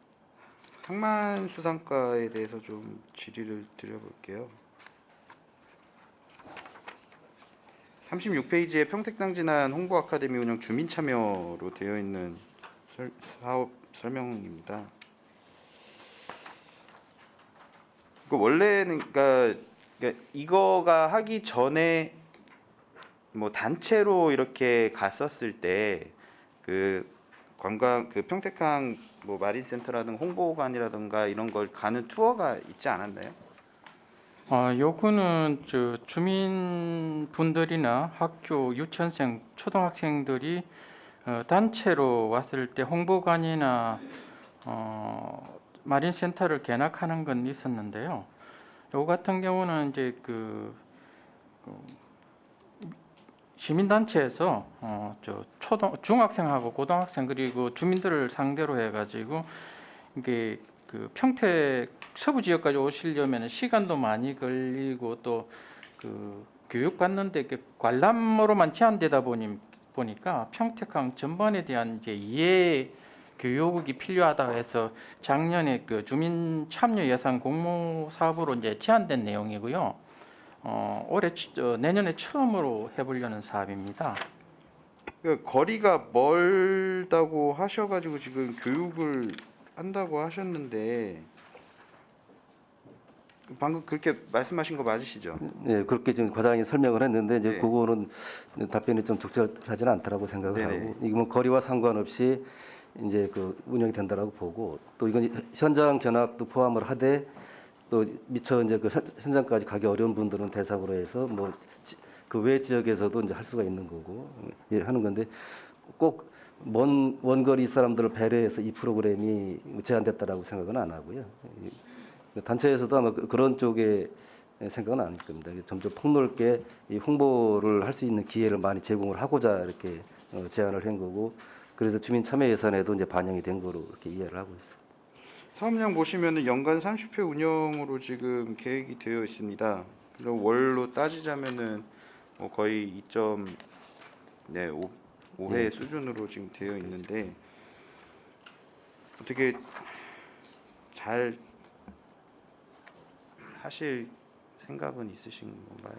항만수산과에 대해서 좀 질의를 드려볼게요. 36페이지에 평택당진안 홍보 아카데미 운영 주민 참여로 되어 있는 사업 설명입니다. 그 원래는 그러니까 이거가 하기 전에 뭐 단체로 이렇게 갔었을 때 그 관광 그 평택항 뭐 마린센터라든가 홍보관이라든가 이런 걸 가는 투어가 있지 않았나요? 요거는 저 주민분들이나 학교 유치원생, 초등학생들이 단체로 왔을 때 홍보관이나 마린센터를 견학하는 건 있었는데요. 요 같은 경우는 이제 시민단체에서 중학생하고 고등학생 그리고 주민들을 상대로 해가지고 이게 그 평택 서부 지역까지 오시려면 시간도 많이 걸리고 또 그 교육 받는데 관람으로만 제한되다 보니까 평택항 전반에 대한 이제 이해 교육이 필요하다고 해서 작년에 그 주민 참여 예산 공모 사업으로 이제 제한된 내용이고요. 내년에 처음으로 해보려는 사업입니다. 그러니까 거리가 멀다고 하셔가지고 지금 교육을 한다고 하셨는데 방금 그렇게 말씀하신 거 맞으시죠? 네, 그렇게 지금 과장이 설명을 했는데 이제 네. 그거는 답변이 좀 적절하지는 않다라고 생각을 네네. 하고 이건 거리와 상관없이 이제 그 운영이 된다라고 보고 또 이건 현장 견학도 포함을 하되 또 미처 이제 그 현장까지 가기 어려운 분들은 대상으로 해서 뭐 그 외 지역에서도 이제 할 수가 있는 거고 하는 건데 꼭 먼 원거리 사람들을 배려해서 이 프로그램이 제한됐다라고 생각은 안 하고요. 단체에서도 아마 그런 쪽에 생각은 아닐 겁니다. 점점 폭넓게 이 홍보를 할 수 있는 기회를 많이 제공을 하고자 이렇게 제안을 한 거고, 그래서 주민 참여 예산에도 이제 반영이 된 거로 이렇게 이해를 하고 있습니다. 사업량 보시면은 연간 30회 운영으로 지금 계획이 되어 있습니다. 그럼 월로 따지자면은 거의 2.5회 수준으로 지금 되어 있는데 어떻게 잘 하실 생각은 있으신 건가요?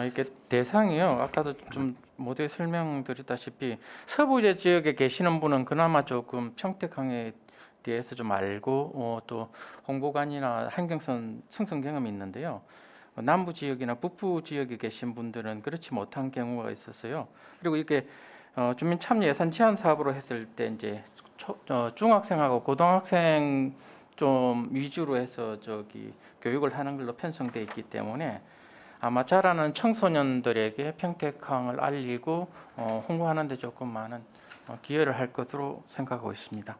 이게 대상이요. 아까도 좀 모두에 설명드렸다시피 서부제 지역에 계시는 분은 그나마 조금 평택항에 대해서 좀 알고 또 홍보관이나 한경선 승선 경험이 있는데요. 남부 지역이나 북부 지역에 계신 분들은 그렇지 못한 경우가 있었어요. 그리고 이게 주민 참여 예산 제한 사업으로 했을 때 이제 중학생하고 고등학생 좀 위주로 해서 교육을 하는 걸로 편성돼 있기 때문에 아마 자라는 청소년들에게 평택항을 알리고 홍보하는 데 조금 많은 기여를 할 것으로 생각하고 있습니다.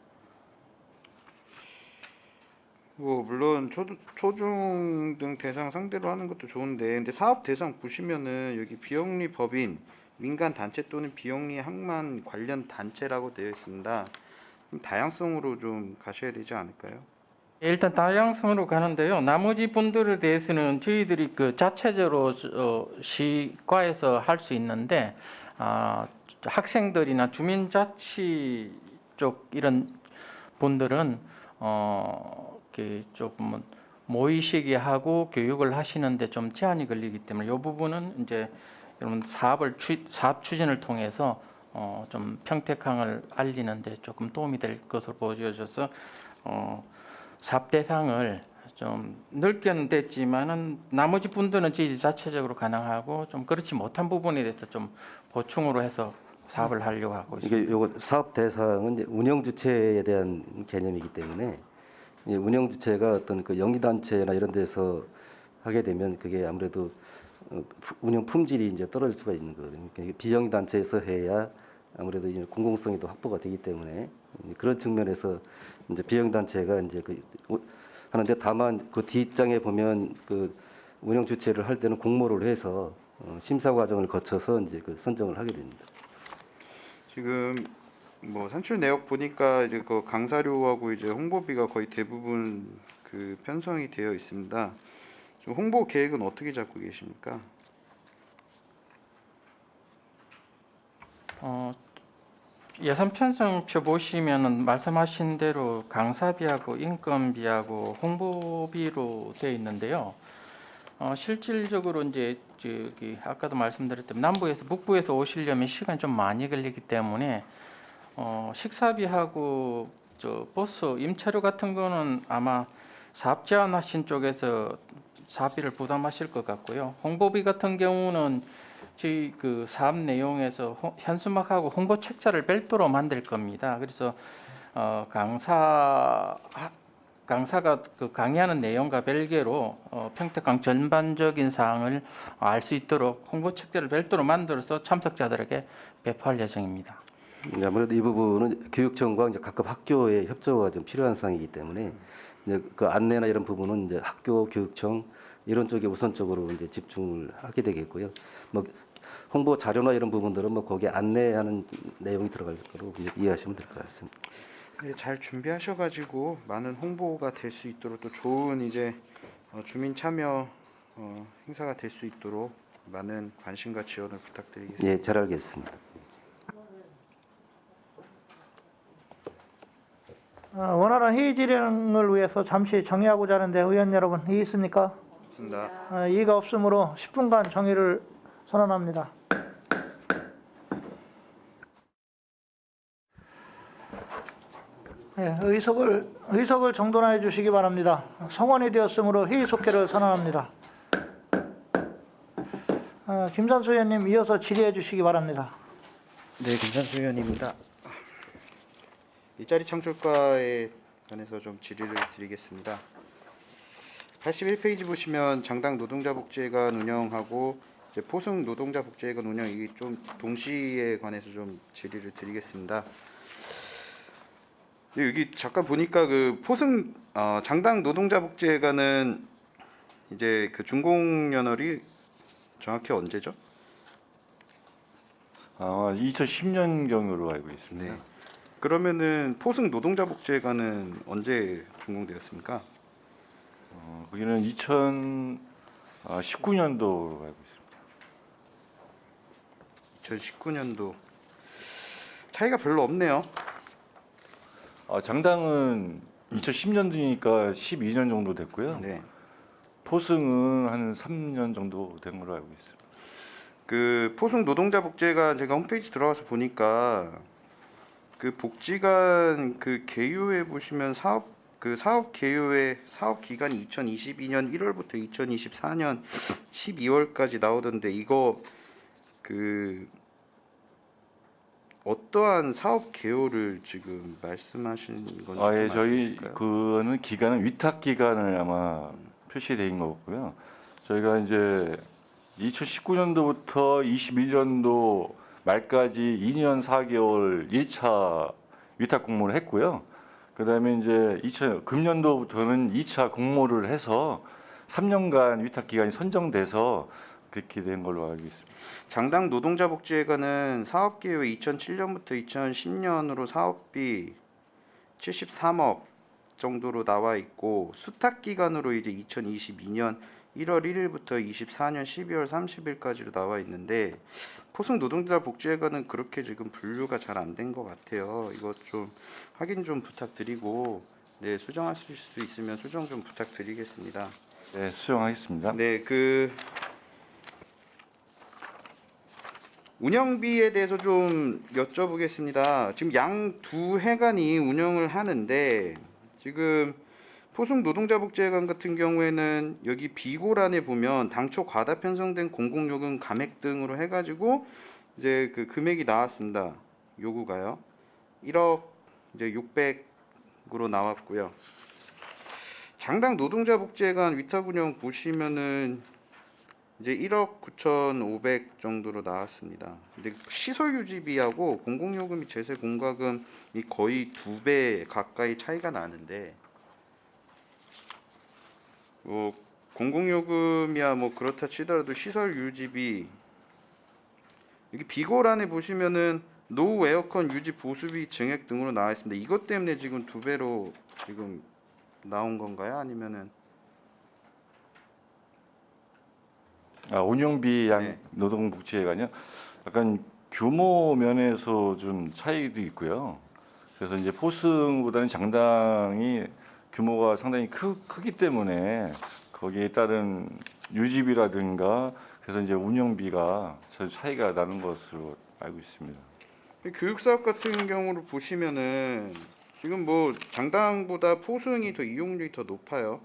물론 초중 등 대상 상대로 하는 것도 좋은데, 근데 사업 대상 보시면은 여기 비영리 법인, 민간 단체 또는 비영리 항만 관련 단체라고 되어 있습니다. 다양성으로 좀 가셔야 되지 않을까요? 일단 다양성으로 가는데요. 나머지 분들에 대해서는 저희들이 그 자체적으로 시과에서 할 수 있는데 학생들이나 주민자치 쪽 이런 분들은 조금 모이시게 하고 교육을 하시는데 좀 제한이 걸리기 때문에 이 부분은 이제 이런 사업 추진을 통해서 좀 평택항을 알리는데 조금 도움이 될 것으로 보여져서 사업 대상을 좀 넓게는 됐지만은 나머지 분들은 저희 자체적으로 가능하고 좀 그렇지 못한 부분에 대해서 좀 보충으로 해서 사업을 하려고 하고 있습니다. 이게 요거 사업 대상은 이제 운영 주체에 대한 개념이기 때문에 이 운영 주체가 어떤 그 영리 단체나 이런 데서 하게 되면 그게 아무래도 운영 품질이 이제 떨어질 수가 있는 거거든요. 그러니까 비영리 단체에서 해야 아무래도 이제 공공성이 또 확보가 되기 때문에 그런 측면에서 이제 비영리 단체가 이제 하는데, 다만 그 뒷장에 보면 그 운영 주체를 할 때는 공모를 해서 심사 과정을 거쳐서 이제 그 선정을 하게 됩니다. 지금 산출 내역 보니까 이제 그 강사료하고 이제 홍보비가 거의 대부분 그 편성이 되어 있습니다. 지금 홍보 계획은 어떻게 잡고 계십니까? 예산 편성표 보시면은 말씀하신 대로 강사비하고 인건비하고 홍보비로 되어 있는데요. 실질적으로 이제 아까도 말씀드렸던 남부에서 북부에서 오시려면 시간이 좀 많이 걸리기 때문에 식사비하고 버스 임차료 같은 거는 아마 사업 제안하신 쪽에서 사비를 부담하실 것 같고요. 홍보비 같은 경우는 저희 그 사업 내용에서 현수막하고 홍보 책자를 별도로 만들 겁니다. 그래서 강사가 그 강의하는 내용과 별개로 평택항 전반적인 사항을 알 수 있도록 홍보 책자를 별도로 만들어서 참석자들에게 배포할 예정입니다. 아무래도 이 부분은 교육청과 이제 각급 학교의 협조가 좀 필요한 사항이기 때문에 이제 그 안내나 이런 부분은 이제 학교, 교육청 이런 쪽에 우선적으로 이제 집중을 하게 되겠고요. 홍보 자료나 이런 부분들은 거기에 안내하는 내용이 들어갈 거로 이해하시면 될 것 같습니다. 네, 잘 준비하셔가지고 많은 홍보가 될 수 있도록 또 좋은 이제 주민 참여 행사가 될 수 있도록 많은 관심과 지원을 부탁드리겠습니다. 예, 잘 알겠습니다. 원활한 회의 진행을 위해서 잠시 정의하고자 하는데 의원 여러분 이의 있습니까? 좋습니다. 이의가 없으므로 10분간 정의를 선언합니다. 네, 의석을 정돈해 주시기 바랍니다. 성원이 되었으므로 회의 속회를 선언합니다. 김산수 의원님 이어서 질의해 주시기 바랍니다. 네, 김산수 의원입니다. 일자리 창출과에 관해서 좀 질의를 드리겠습니다. 81페이지 보시면 장당 노동자복지회관 운영하고 이제 포승 노동자복지회관 운영 이게 좀 동시에 관해서 좀 질의를 드리겠습니다. 여기 잠깐 보니까 그 포승 장당 노동자복지회관은 이제 그 준공연월이 정확히 언제죠? 아마 2010년경으로 알고 있습니다. 네. 그러면은 포승 노동자 복지회관은 언제 준공되었습니까? 거기는 2019년도로 알고 있습니다. 2019년도 차이가 별로 없네요. 장당은 2010년도니까 12년 정도 됐고요. 네. 포승은 한 3년 정도 된 걸로 알고 있습니다. 그 포승 노동자 복지회관 제가 홈페이지 들어가서 보니까 그 복지관 그 개요에 보시면 사업 개요의 사업 기간이 2022년 1월부터 2024년 12월까지 나오던데 이거 그 어떠한 사업 개요를 지금 말씀하신 건지 예, 좀 저희 알 수 있을까요? 그거는 기간은 위탁 기간을 아마 표시되어 있는 거고요. 저희가 이제 2019년도부터 21년도 말까지 2년 4개월 1차 위탁 공모를 했고요. 그다음에 이제 금년도부터는 2차 공모를 해서 3년간 위탁 기간이 선정돼서 그렇게 된 걸로 알고 있습니다. 장당 노동자 복지회관은 사업 계획 2007년부터 2010년으로 사업비 73억 정도로 나와 있고 수탁 기간으로 이제 2022년 1월 1일부터 24년 12월 30일까지로 나와 있는데 포승 노동자 복지회관은 그렇게 지금 분류가 잘 안 된 것 같아요. 이거 좀 확인 좀 부탁드리고 네, 수정하실 수 있으면 수정 좀 부탁드리겠습니다. 네, 수정하겠습니다. 네, 그 운영비에 대해서 좀 여쭤보겠습니다. 지금 양 두 회관이 운영을 하는데 지금 포승 노동자 복지회관 같은 경우에는 여기 비고란에 보면 당초 과다 편성된 공공요금 감액 등으로 해가지고 이제 그 금액이 나왔습니다. 요구가요. 1억 이제 600으로 나왔고요. 장당 노동자 복지회관 위탁 운영 보시면은 이제 1억 9,500 정도로 나왔습니다. 근데 시설 유지비하고 공공요금 및 제세 공과금이 거의 2배 가까이 차이가 나는데 뭐 공공요금이야 뭐 그렇다 치더라도 시설 유지비 여기 비고란에 보시면은 노후 에어컨 유지 보수비 증액 등으로 나와 있습니다. 이것 때문에 지금 2배로 지금 나온 건가요? 아니면은 운영비 양 네. 노동복지회관요. 약간 규모 면에서 좀 차이도 있고요. 그래서 이제 포승보다는 장당이 규모가 상당히 크기 때문에 거기에 따른 유지비라든가 그래서 이제 운영비가 차이가 나는 것으로 알고 있습니다. 교육사업 같은 경우를 보시면은 지금 뭐 장당보다 포승이 더 이용률이 더 높아요.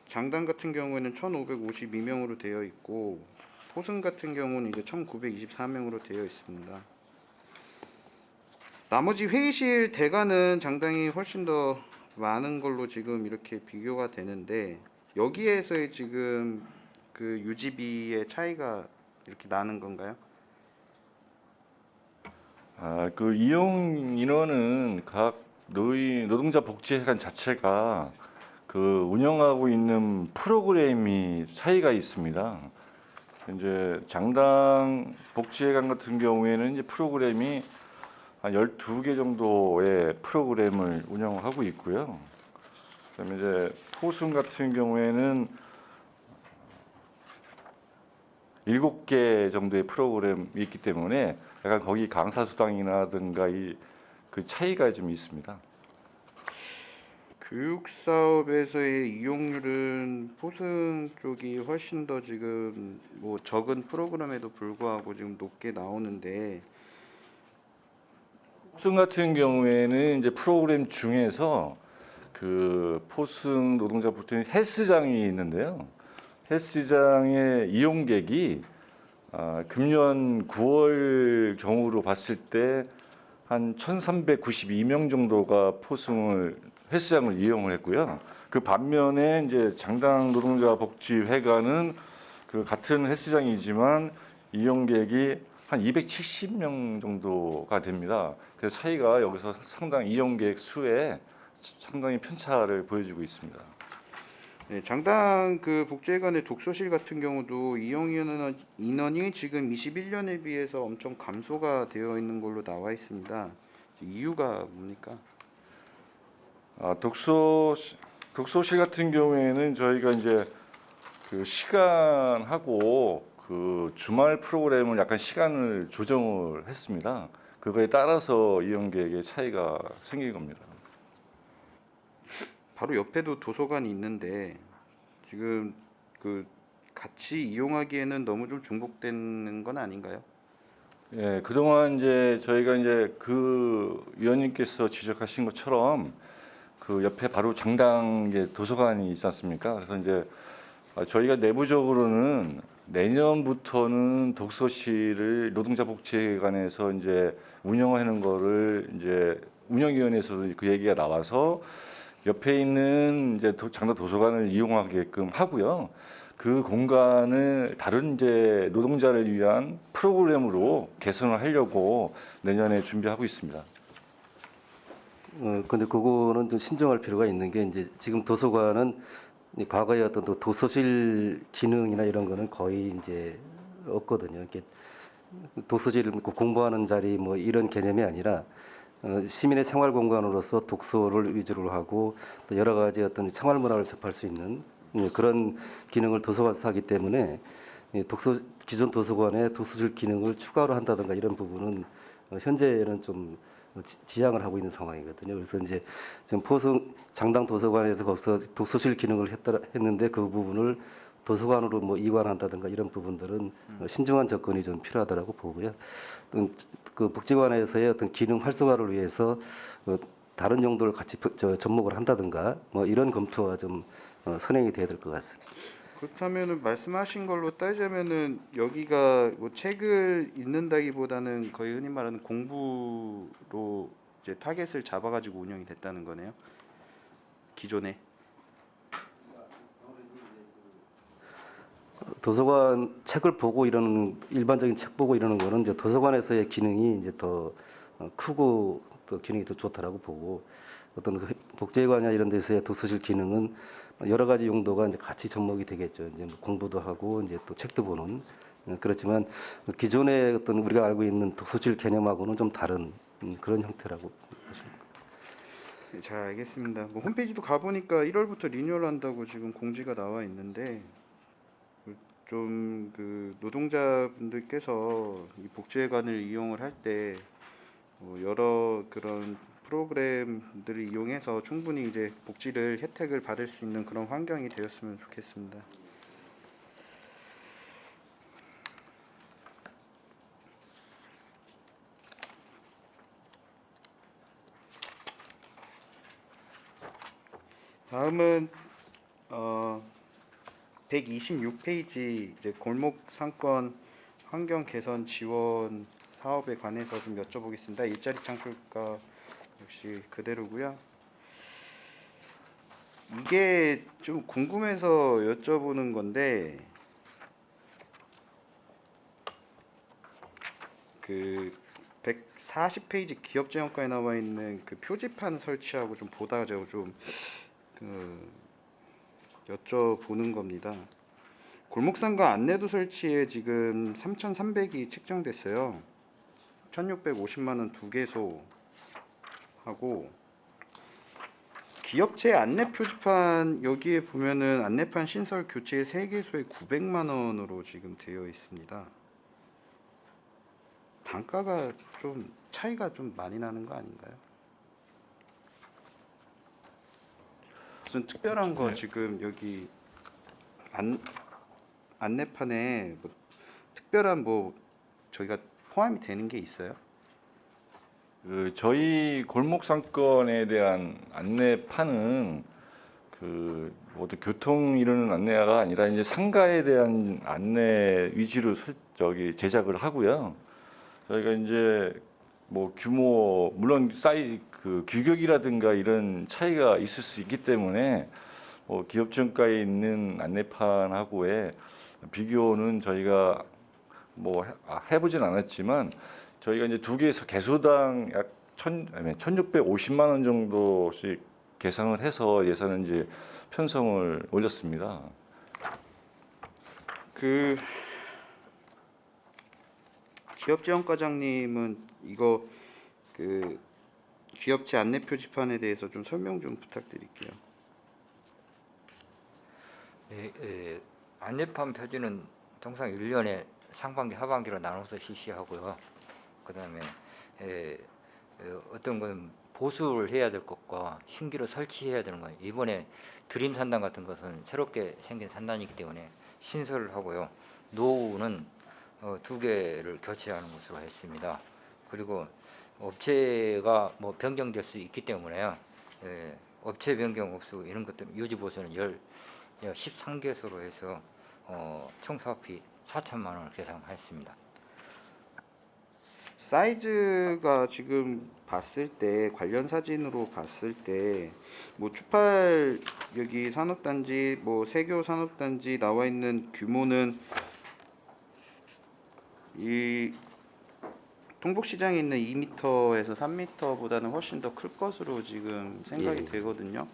장당 같은 경우에는 1,552명으로 되어 있고 포승 같은 경우는 이제 1,924명으로 되어 있습니다. 나머지 회의실 대관은 장당이 훨씬 더 많은 걸로 지금 이렇게 비교가 되는데 여기에서의 지금 그 유지비의 차이가 이렇게 나는 건가요? 그 이용 인원은 각 노동자 복지회관 자체가 그 운영하고 있는 프로그램이 차이가 있습니다. 이제 장당 복지회관 같은 경우에는 이제 프로그램이 한 12개 정도의 프로그램을 운영하고 있고요. 그다음에 이제 포승 같은 경우에는 7개 정도의 프로그램이 있기 때문에 약간 거기 강사 수당이라든가 그 차이가 좀 있습니다. 교육 사업에서의 이용률은 포승 쪽이 훨씬 더 지금 뭐 적은 프로그램에도 불구하고 지금 높게 나오는데 포승 같은 경우에는 이제 프로그램 중에서 그 포승 노동자 보통 헬스장이 있는데요. 헬스장의 이용객이 금년 9월 경우로 봤을 때 한 1,392명 정도가 헬스장을 이용을 했고요. 그 반면에 이제 장당 노동자 복지회관은 그 같은 헬스장이지만 이용객이 한 270명 정도가 됩니다. 그래서 차이가 여기서 상당히 이용객 수에 상당히 편차를 보여주고 있습니다. 네, 장당 그 복지회관의 독서실 같은 경우도 이용 인원이 지금 21년에 비해서 엄청 감소가 되어 있는 걸로 나와 있습니다. 이유가 뭡니까? 독서실 같은 경우에는 저희가 이제 그 시간하고 그 주말 프로그램을 약간 시간을 조정을 했습니다. 그거에 따라서 이용객의 차이가 생긴 겁니다. 바로 옆에도 도서관이 있는데 지금 그 같이 이용하기에는 너무 좀 중복되는 건 아닌가요? 예, 그동안 이제 저희가 이제 그 위원님께서 지적하신 것처럼 그 옆에 바로 장당 이제 도서관이 있지 않습니까? 그래서 이제 저희가 내부적으로는 내년부터는 독서실을 노동자 복지회관에서 이제 운영하는 거를 이제 운영위원회에서도 그 얘기가 나와서 옆에 있는 이제 장당 도서관을 이용하게끔 하고요. 그 공간을 다른 이제 노동자를 위한 프로그램으로 개선을 하려고 내년에 준비하고 있습니다. 근데 그거는 좀 신중할 필요가 있는 게 이제 지금 도서관은 이 과거에 어떤 도서실 기능이나 이런 거는 거의 이제 없거든요. 이렇게 도서실 공부하는 자리 뭐 이런 개념이 아니라 시민의 생활 공간으로서 독서를 위주로 하고 또 여러 가지 어떤 생활 문화를 접할 수 있는 그런 기능을 도서관에서 하기 때문에 기존 도서관에 독서실 기능을 추가로 한다든가 이런 부분은 현재는 좀 지양을 하고 있는 상황이거든요. 그래서 이제 지금 포승 장당 도서관에서 거기서 독서실 기능을 했는데 그 부분을 도서관으로 뭐 이관한다든가 이런 부분들은 신중한 접근이 좀 필요하다라고 보고요. 그 복지관에서의 어떤 기능 활성화를 위해서 다른 용도를 같이 접목을 한다든가 뭐 이런 검토가 좀 선행이 돼야 될 것 같습니다. 그렇다면은 말씀하신 걸로 따지자면은 여기가 뭐 책을 읽는다기보다는 거의 흔히 말하는 공부로 이제 타겟을 잡아가지고 운영이 됐다는 거네요. 기존에. 도서관 책을 보고 이러는 일반적인 책 보고 이러는 거는 이제 도서관에서의 기능이 이제 더 크고 또 기능이 더 좋다라고 보고 어떤 그 복지회관이나 이런 데서의 독서실 기능은 여러 가지 용도가 이제 같이 접목이 되겠죠. 이제 뭐 공부도 하고 이제 또 책도 보는 그렇지만 기존의 어떤 우리가 알고 있는 독서실 개념하고는 좀 다른 그런 형태라고 보십니다. 네, 잘 알겠습니다. 뭐 홈페이지도 가보니까 1월부터 리뉴얼 한다고 지금 공지가 나와 있는데 좀 그 노동자분들께서 이 복지회관을 이용을 할 때 여러 그런 프로그램들을 이용해서 충분히 이제 복지를 혜택을 받을 수 있는 그런 환경이 되었으면 좋겠습니다. 다음은 126페이지 이제 골목 상권 환경 개선 지원 사업에 관해서 좀 여쭤보겠습니다. 일자리 창출과 역시 그대로고요. 이게 좀 궁금해서 여쭤보는 건데 그 140페이지 기업재원과에 나와 있는 그 표지판 설치하고 좀 보다가 제가 좀 여쭤보는 겁니다. 골목상가 안내도 설치에 지금 3,300이 책정됐어요. 1,650만 원 2개소 하고 기업체 안내 표지판 여기에 보면은 안내판 신설 교체 3개소에 900만 원으로 지금 되어 있습니다. 단가가 좀 차이가 좀 많이 나는 거 아닌가요? 무슨 특별한 거 지금 여기 안내판에 뭐 특별한 뭐 저희가 포함이 되는 게 있어요? 저희 골목 상권에 대한 안내판은 그 모두 교통 이루는 안내가 아니라 이제 상가에 대한 안내 위주로 제작을 하고요. 저희가 이제 뭐 규모 물론 그 규격이라든가 이런 차이가 있을 수 있기 때문에 기업정가에 있는 안내판하고의 비교는 저희가 뭐 해보진 않았지만 저희가 이제 두 개에서 개소당 약 1,650만 원 정도씩 계산을 해서 예산을 이제 편성을 올렸습니다. 그 기업지원과장님은 이거 그 기업체 안내 표지판에 대해서 좀 설명 좀 부탁드릴게요. 안내판 표지는 통상 1년에 상반기, 하반기로 나눠서 실시하고요. 그다음에 어떤 건 보수를 해야 될 것과 신규로 설치해야 되는 거. 이번에 드림 산단 같은 것은 새롭게 생긴 산단이기 때문에 신설을 하고요. 노후는 2개를 교체하는 것으로 했습니다. 그리고 업체가 뭐 변경될 수 있기 때문에요. 업체 변경 없고 이런 것들 유지 보수는 13개소로 해서 총 사업비 4천만 원을 계산했습니다. 사이즈가 지금 봤을 때 관련 사진으로 봤을 때 뭐 추팔 여기 산업단지 뭐 세교 산업단지 나와 있는 규모는 이 동북시장에 있는 2m에서 3m보다는 훨씬 더 클 것으로 지금 생각이 예. 되거든요.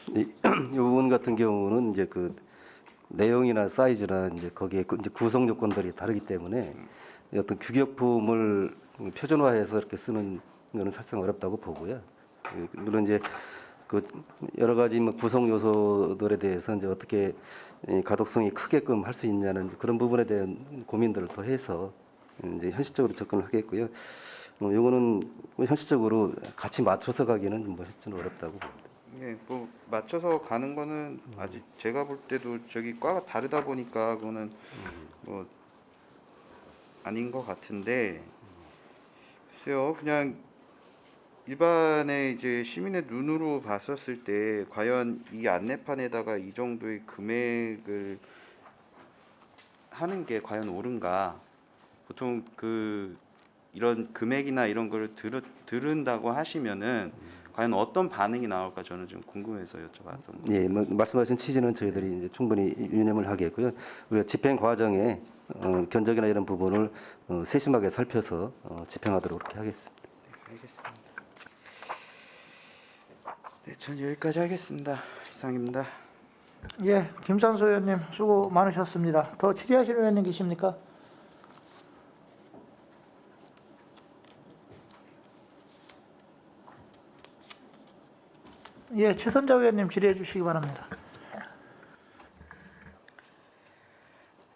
이 부분 같은 경우는 이제 그 내용이나 사이즈나 이제 거기에 이제 구성 요건들이 다르기 때문에 어떤 규격품을 표준화해서 이렇게 쓰는 거는 사실상 어렵다고 보고요. 물론 이제 그 여러 가지 뭐 구성 요소들에 대해서 이제 어떻게 가독성이 크게끔 할 수 있냐는 그런 부분에 대한 고민들을 더 해서 이제 현실적으로 접근을 하겠고요. 요거는 현실적으로 같이 맞춰서 가기는 뭐 좀 어렵다고 봅니다. 예, 뭐 맞춰서 가는 거는 아직 제가 볼 때도 저기 과가 다르다 보니까 그거는 뭐 아닌 것 같은데 글쎄요, 그냥 일반의 이제 시민의 눈으로 봤었을 때 과연 이 안내판에다가 이 정도의 금액을 하는 게 과연 옳은가? 보통 그 이런 금액이나 이런 걸 들은다고 하시면은 과연 어떤 반응이 나올까 저는 좀 궁금해서 여쭤봤던 거예요. 예, 뭐 말씀하신 취지는 저희들이 이제 충분히 유념을 하겠고요. 우리가 집행 과정에 견적이나 이런 부분을 세심하게 살펴서 집행하도록 그렇게 하겠습니다. 네, 알겠습니다. 네, 전 여기까지 하겠습니다. 이상입니다. 예, 김산소 의원님 수고 많으셨습니다. 더 질의하실 의원님 계십니까? 예, 최선자 의원님 질의해 주시기 바랍니다.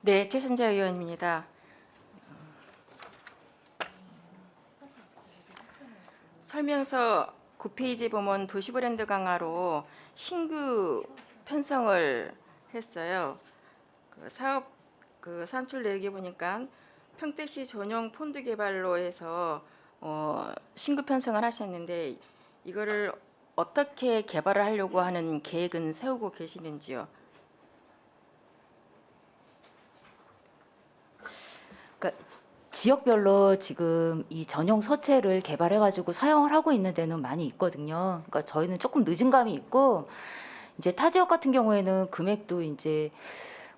네, 최선자 의원입니다. 설명서 9페이지 보면 도시브랜드 강화로 신규 편성을 했어요. 그 사업 그 산출 내역에 보니까 평택시 전용 폰드 개발로 해서 신규 편성을 하셨는데 이거를 어떻게 개발을 하려고 하는 계획은 세우고 계시는지요? 그러니까 지역별로 지금 이 전용 서체를 개발해가지고 사용을 하고 있는 데는 많이 있거든요. 그러니까 저희는 조금 늦은 감이 있고 이제 타 지역 같은 경우에는 금액도 이제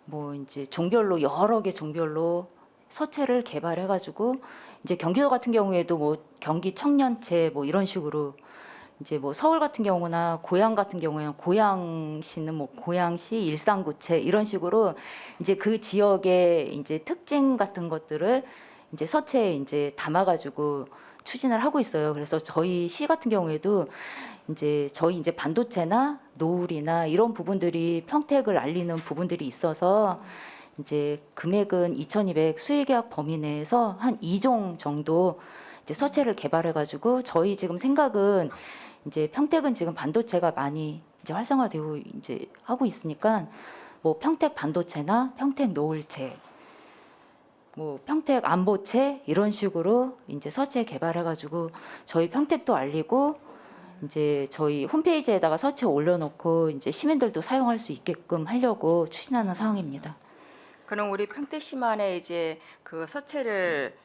뭐 이제 종별로 여러 개 종별로 서체를 개발해가지고 이제 경기도 같은 경우에도 뭐 경기 청년체 뭐 이런 식으로 이제 뭐 서울 같은 경우나 고양 같은 경우에는 고양시는 뭐 고양시 일산구체 이런 식으로 이제 그 지역의 이제 특징 같은 것들을 이제 서체에 이제 담아가지고 추진을 하고 있어요. 그래서 저희 시 같은 경우에도 이제 저희 이제 반도체나 노을이나 이런 부분들이 평택을 알리는 부분들이 있어서 이제 금액은 2,200 수의계약 범위 내에서 한 2종 정도 이제 서체를 개발해가지고 저희 지금 생각은 이제 평택은 지금 반도체가 많이 이제 활성화되고 이제 하고 있으니까 뭐 평택 반도체나 평택 노을체, 뭐 평택 안보체 이런 식으로 이제 서체 개발해가지고 저희 평택도 알리고 이제 저희 홈페이지에다가 서체 올려놓고 이제 시민들도 사용할 수 있게끔 하려고 추진하는 상황입니다. 그럼 우리 평택시만의 이제 그 서체를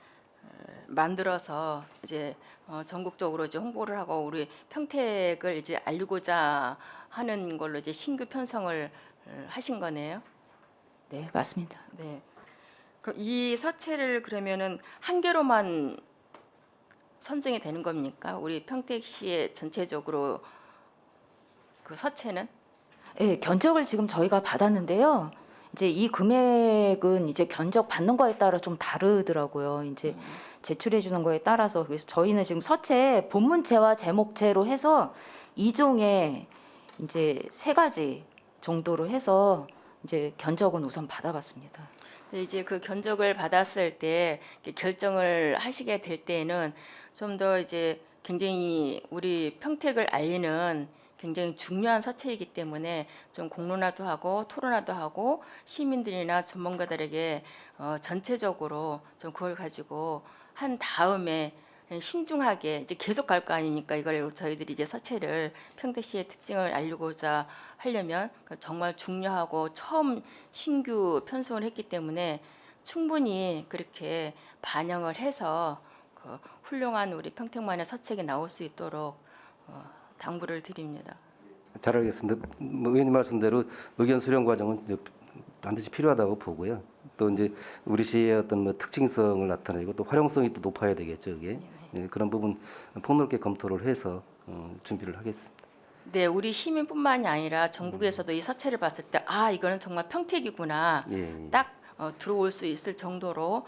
만들어서 이제 전국적으로 이제 홍보를 하고 우리 평택을 이제 알리고자 하는 걸로 이제 신규 편성을 하신 거네요. 네, 맞습니다. 네. 그럼 이 서체를 그러면은 한 개로만 선정이 되는 겁니까? 우리 평택시의 전체적으로 그 서체는? 예, 견적을 지금 저희가 받았는데요. 이제 이 금액은 이제 견적 받는 거에 따라 좀 다르더라고요. 이제 제출해 주는 거에 따라서. 그래서 저희는 지금 서체 본문체와 제목체로 해서 2종에 이제 3가지 정도로 해서 이제 견적은 우선 받아봤습니다. 근데 이제 그 견적을 받았을 때 이렇게 결정을 하시게 될 때에는 좀 더 이제 굉장히 우리 평택을 알리는 굉장히 중요한 서체이기 때문에 좀 공론화도 하고 토론화도 하고 시민들이나 전문가들에게 전체적으로 좀 그걸 가지고 한 다음에 신중하게 이제 계속 갈 거 아닙니까? 이걸 저희들이 이제 서체를 평택시의 특징을 알리고자 하려면 정말 중요하고 처음 신규 편성을 했기 때문에 충분히 그렇게 반영을 해서 그 훌륭한 우리 평택만의 서책이 나올 수 있도록 당부를 드립니다. 잘 알겠습니다. 뭐 의원님 말씀대로 의견 수렴 과정은 이제 반드시 필요하다고 보고요. 또 이제 우리 시의 어떤 뭐 특징성을 나타내고 또 활용성이 또 높아야 되겠죠. 이게 네, 그런 부분 폭넓게 검토를 해서 준비를 하겠습니다. 네, 우리 시민뿐만이 아니라 전국에서도 이 서체를 봤을 때 아 이거는 정말 평택이구나 예, 예. 딱 들어올 수 있을 정도로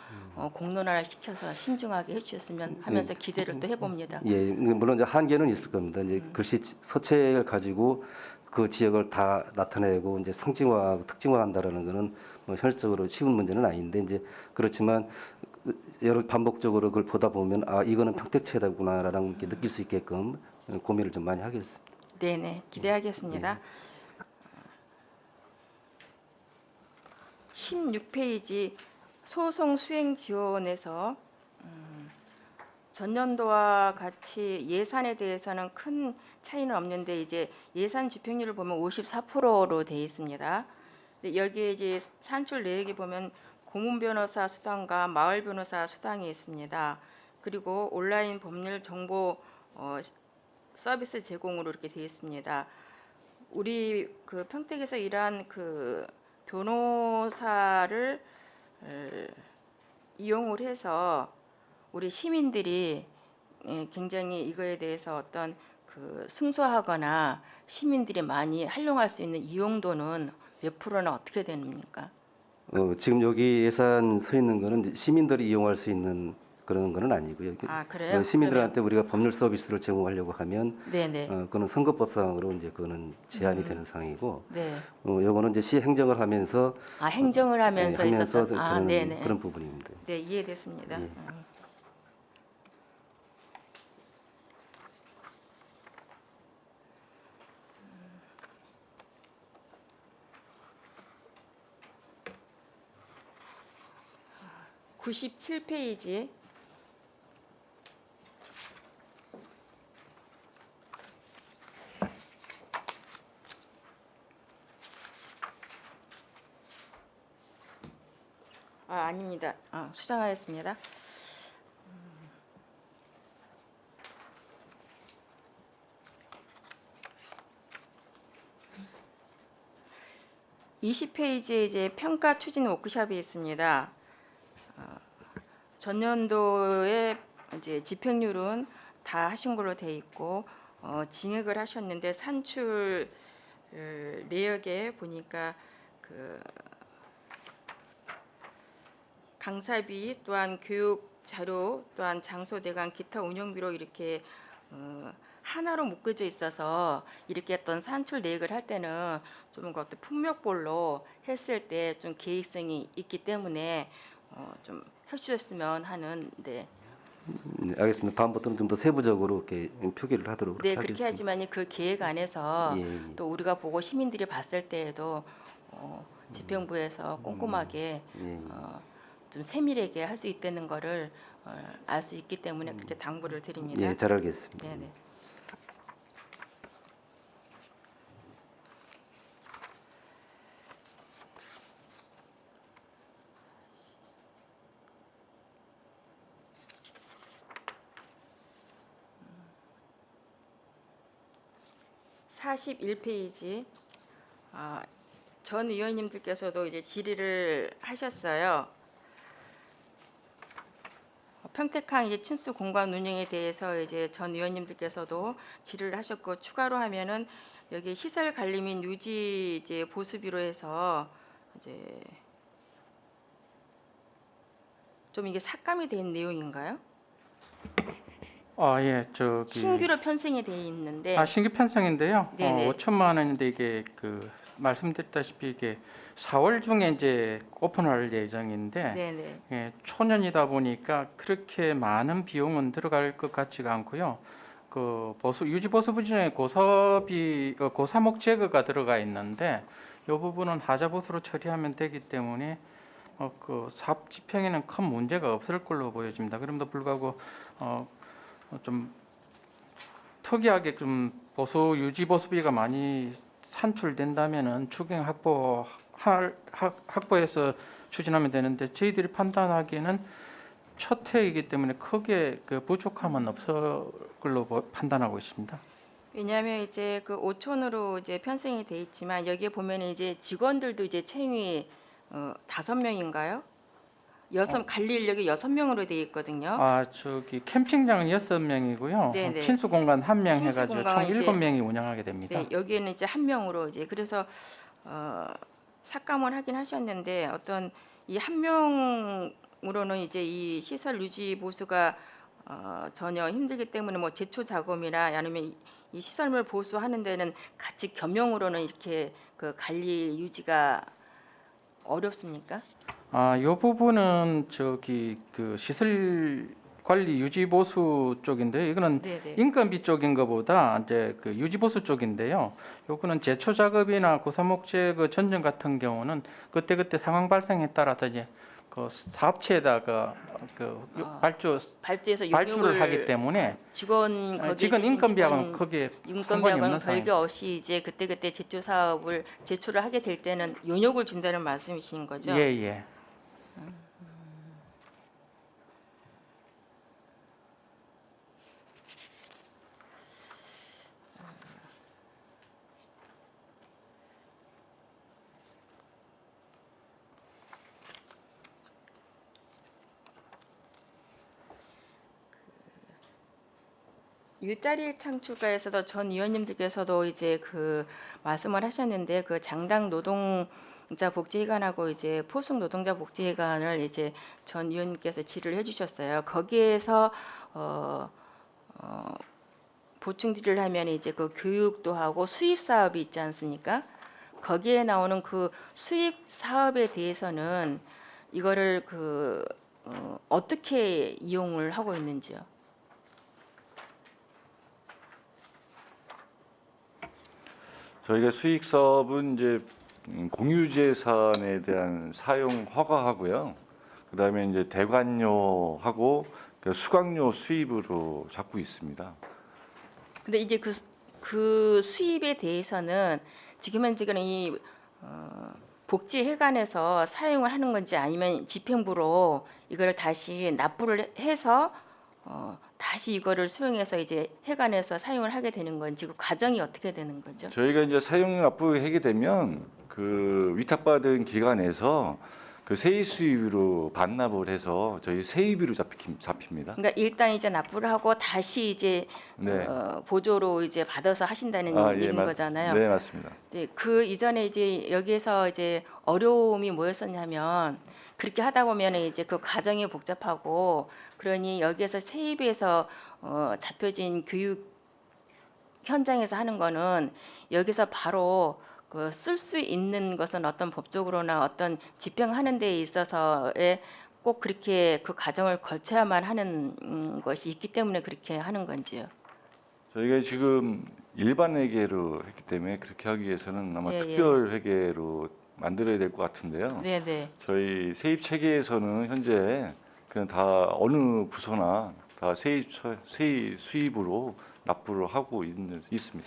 공론화를 시켜서 신중하게 해주셨으면 하면서 기대를 또 해봅니다. 예, 물론 이제 한계는 있을 겁니다. 이제 글씨 서체를 가지고 그 지역을 다 나타내고 이제 상징화, 특징화한다라는 거는 뭐 현실적으로 쉬운 문제는 아닌데 이제 그렇지만 여러 반복적으로 그걸 보다 보면 아 이거는 평택체다구나라는 게 느낄 수 있게끔 고민을 좀 많이 하겠습니다. 네네, 기대하겠습니다. 16페이지 소송 수행 지원에서 전년도와 같이 예산에 대해서는 큰 차이는 없는데 이제 예산 집행률을 보면 54%로 되어 있습니다. 근데 여기에 이제 산출 내역에 보면 고문 변호사 수당과 마을 변호사 수당이 있습니다. 그리고 온라인 법률 정보 서비스 제공으로 이렇게 되어 있습니다. 우리 그 평택에서 일한 그 변호사를 이용을 해서 우리 시민들이 굉장히 이거에 대해서 어떤 그 승소하거나 시민들이 많이 활용할 수 있는 이용도는 몇 프로나 어떻게 됩니까? 지금 여기 예산 서 있는 거는 이제 시민들이 이용할 수 있는 그런 거는 아니고요. 아 그래요? 시민들한테 우리가 법률 서비스를 제공하려고 하면 네네. 그거는 선거법상으로 이제 그거는 제한이 되는 상황이고, 네. 요거는 이제 시 행정을 하면서 아 행정을 하면서 있었던 그런, 네네. 그런 부분입니다. 네 이해됐습니다. 예. 97페이지 아닙니다. 수정하였습니다. 20페이지에 이제 평가 추진 워크숍이 있습니다. 전년도에 이제 집행률은 다 하신 걸로 돼 있고 진행을 하셨는데 산출 내역에 보니까 그 강사비 또한 교육 자료 또한 장소 대관 기타 운영비로 이렇게 하나로 묶여져 있어서 이렇게 어떤 산출 내역을 할 때는 좀 어떤 품목별로 했을 때 좀 계획성이 있기 때문에 좀 해주셨으면 하는 네. 네, 알겠습니다. 다음부터는 좀 더 세부적으로 이렇게 표기를 하도록 네 하겠습니다. 그렇게 하지만 그 계획 안에서 예, 예. 또 우리가 보고 시민들이 봤을 때에도 집행부에서 꼼꼼하게 예. 좀 세밀하게 할 수 있다는 거를 알 수 있기 때문에 그렇게 당부를 드립니다. 예, 잘 알겠습니다. 네네. 음. 41페이지 전 의원님들께서도 이제 질의를 하셨어요. 평택항 이제 친수 공간 운영에 대해서 이제 전 의원님들께서도 질의를 하셨고 추가로 하면은 여기 시설 관리 및 유지 이제 보수비로 해서 이제 좀 이게 삭감이 된 내용인가요? 아, 예, 저기 신규로 편성이 돼 있는데 신규 편성인데요. 네네. 5천만 원인데 이게 그 말씀드렸다시피 이게 4월 중에 이제 오픈할 예정인데 네네. 예, 초년이다 보니까 그렇게 많은 비용은 들어갈 것 같지가 않고요. 그 유지 보수 부진에 고사비 고사목 제거가 들어가 있는데 이 부분은 하자 보수로 처리하면 되기 때문에 그 사업 집행에는 큰 문제가 없을 걸로 보여집니다. 그럼에도 불구하고 좀 특이하게 좀 유지 보수비가 많이 산출된다면은 추경 확보해서 추진하면 되는데 저희들이 판단하기에는 첫 해이기 때문에 크게 그 부족함은 없을 걸로 판단하고 있습니다. 왜냐하면 이제 그 5촌으로 이제 편성이 돼 있지만 여기에 보면 이제 직원들도 이제 채용이 5명인가요? 관리 인력이 6명으로 돼 있거든요. 저기 캠핑장은 6명이고요. 네네. 친수 공간 1명 친수 해가지고 총 공간 이제 7명이 운영하게 됩니다. 네, 여기에는 이제 1명으로 이제 그래서 삭감을 하긴 하셨는데 어떤 이 1명으로는 이제 이 시설 유지 보수가 전혀 힘들기 때문에 뭐 제초 작업이나 아니면 이 시설물 보수하는 데는 같이 겸용으로는 이렇게 그 관리 유지가 어렵습니까? 이 부분은 저기 그 시설 관리 유지 보수 쪽인데 이거는 네네. 인건비 쪽인 것보다 이제 그 유지 보수 쪽인데요. 요거는 제초 작업이나 고사목재 그 전정 같은 경우는 그때 상황 발생에 따라서 이제 그 사업체에다가 그 발주해서 발주를 하기 때문에 직원 인건비하고는 크게 상관이 인건비하고는 없는 별개 상황입니다. 없이 이제 그때 제초 사업을 제초를 하게 될 때는 용역을 준다는 말씀이신 거죠? 예. 일자리 창출과에서도 전 의원님들께서도 이제 그 말씀을 하셨는데 그 장당 노동자 복지회관하고 이제 포승 노동자 복지회관을 이제 전 의원님께서 질의를 해주셨어요. 거기에서 보충 질의를 하면 이제 그 교육도 하고 수입 사업이 있지 않습니까? 거기에 나오는 그 수입 사업에 대해서는 이거를 어떻게 이용을 하고 있는지요? 저희가 수익 사업은 이제 공유재산에 대한 사용 허가하고요. 그다음에 이제 대관료하고 수강료 수입으로 잡고 있습니다. 근데 이제 그 수입에 대해서는 지금 현재는 이 복지회관에서 사용을 하는 건지 아니면 집행부로 이걸 다시 납부를 해서 다시 이거를 수용해서 이제 회관에서 사용을 하게 되는 건지 그 과정이 어떻게 되는 거죠? 저희가 이제 사용 납부하게 되면 그 위탁받은 기관에서 그 세입 수입으로 반납을 해서 저희 세입으로 잡힙니다. 그러니까 일단 이제 납부를 하고 다시 이제 네. 보조로 이제 받아서 하신다는 얘기인 거잖아요. 네, 맞습니다. 네, 그 이전에 이제 여기에서 이제 어려움이 뭐였었냐면 그렇게 하다 보면 이제 그 과정이 복잡하고 그러니 여기에서 세입에서 잡혀진 교육 현장에서 하는 거는 여기서 바로 그 쓸 수 있는 것은 어떤 법적으로나 어떤 집행하는 데 있어서의 꼭 그렇게 그 과정을 거쳐야만 하는 것이 있기 때문에 그렇게 하는 건지요. 저희가 지금 일반 회계로 했기 때문에 그렇게 하기 위해서는 아마 예, 특별 회계로 만들어야 될 것 같은데요. 네네. 저희 세입 체계에서는 현재 그냥 다 어느 부서나 다 세입 수입으로 납부를 하고 있습니다.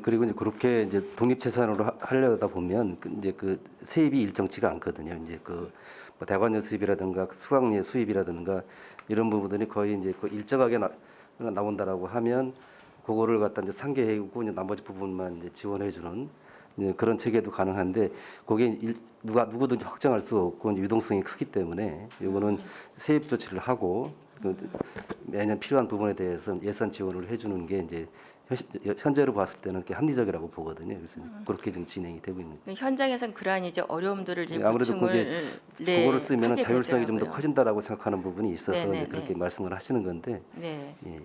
그리고 이제 그렇게 이제 독립재산으로 하려다 보면 이제 그 세입이 일정치가 않거든요. 이제 그 뭐 대관료 수입이라든가 수강료 수입이라든가 이런 부분들이 거의 이제 그 일정하게 나온다라고 하면 그거를 갖다 이제 상계해고 이제 나머지 부분만 이제 지원해주는 그런 체계도 가능한데 거기에 누구든지 확정할 수 없고 유동성이 크기 때문에 이거는 세입 조치를 하고 매년 필요한 부분에 대해서 예산 지원을 해주는 게 이제 현재로 봤을 때는 꽤 합리적이라고 보거든요. 그래서 그렇게 지금 진행이 되고 있는 거예요. 현장에서는 그러한 이제 어려움들을 지금 아무래도 보충을 그거를 쓰면 하게 자율성이 좀 더 되더라고요. 커진다라고 생각하는 부분이 있어서 네네네. 이제 그렇게 말씀을 하시는 건데. 네. 예.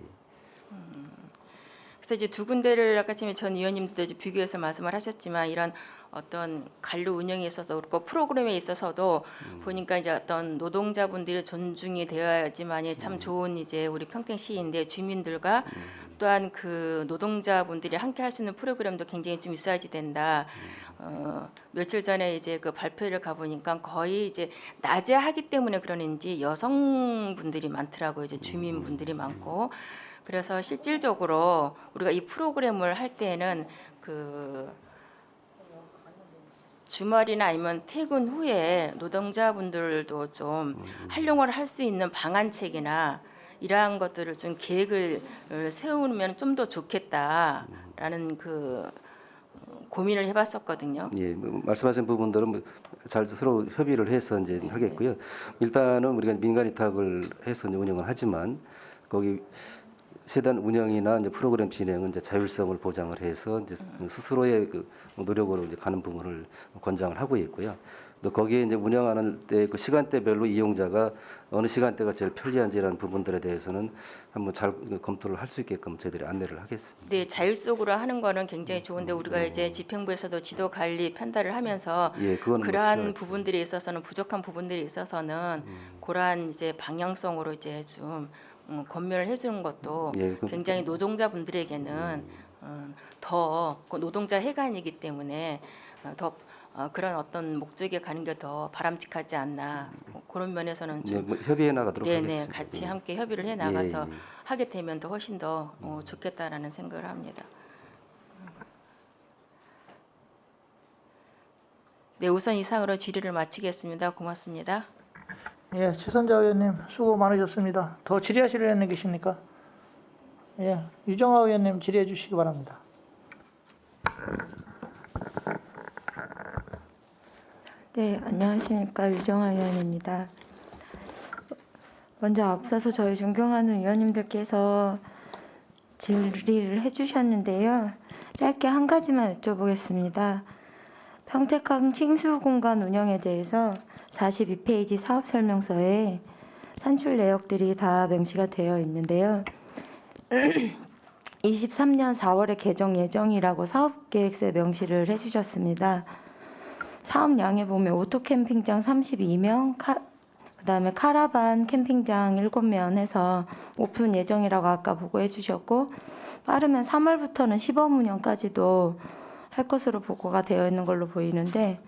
그래서 이제 두 군데를 아까 전 의원님도 이제 비교해서 말씀을 하셨지만 이런 어떤 관료 운영에 있어서 그렇고 프로그램에 있어서도 보니까 이제 어떤 노동자분들의 존중이 되어야지만이 참 좋은 이제 우리 평택시인데 주민들과 또한 그 노동자분들이 함께 할 수 있는 프로그램도 굉장히 좀 있어야지 된다. 며칠 전에 이제 그 발표를 가보니까 거의 이제 낮에 하기 때문에 그러는지 여성분들이 많더라고요. 이제 주민분들이 많고. 그래서 실질적으로 우리가 이 프로그램을 할 때에는 그 주말이나 아니면 퇴근 후에 노동자분들도 좀 활용을 할 수 있는 방안책이나 이러한 것들을 좀 계획을 세우면 좀 더 좋겠다라는 그 고민을 해봤었거든요. 예, 말씀하신 부분들은 잘 서로 협의를 해서 이제 하겠고요. 일단은 우리가 민간 위탁을 해서 이제 운영을 하지만 거기 세단 운영이나 이제 프로그램 진행은 이제 자율성을 보장을 해서 이제 스스로의 그 노력으로 이제 가는 부분을 권장을 하고 있고요. 또 거기에 이제 운영하는 때 그 시간대별로 이용자가 어느 시간대가 제일 편리한지라는 부분들에 대해서는 한번 잘 검토를 할 수 있게끔 저희들이 안내를 하겠습니다. 네, 자율적으로 하는 거는 굉장히 좋은데 우리가 이제 집행부에서도 지도 관리 편달을 하면서 예, 그거는 그러한 필요하죠. 부분들이 있어서는 부족한 부분들이 있어서는 그러한 이제 방향성으로 이제 좀 권면을 해주는 것도 예, 굉장히 노동자분들에게는 더 그 노동자 해관이기 때문에 더 그런 어떤 목적에 가는 게 더 바람직하지 않나 그런 면에서는 예, 좀 뭐 협의해 나가도록 네네 하겠습니다. 같이 예. 함께 협의를 해 나가서 예, 예. 하게 되면 더 훨씬 더 좋겠다라는 생각을 합니다. 네, 우선 이상으로 질의를 마치겠습니다. 고맙습니다. 예, 최선자 의원님 수고 많으셨습니다. 더 질의하실 의원님 계십니까? 예, 유정아 의원님 질의해 주시기 바랍니다. 네, 안녕하십니까. 유정아 의원입니다. 먼저 앞서서 저희 존경하는 의원님들께서 질의를 해주셨는데요. 짧게 한 가지만 여쭤보겠습니다. 평택항 칭수공간 운영에 대해서 42페이지 사업설명서에 산출 내역들이 다 명시가 되어 있는데요. 23년 4월에 개정 예정이라고 사업계획서에 명시를 해주셨습니다. 사업량에 보면 오토캠핑장 32명, 그다음에 카라반 캠핑장 7면 해서 오픈 예정이라고 아까 보고해 주셨고 빠르면 3월부터는 시범 운영까지도 할 것으로 보고가 되어 있는 걸로 보이는데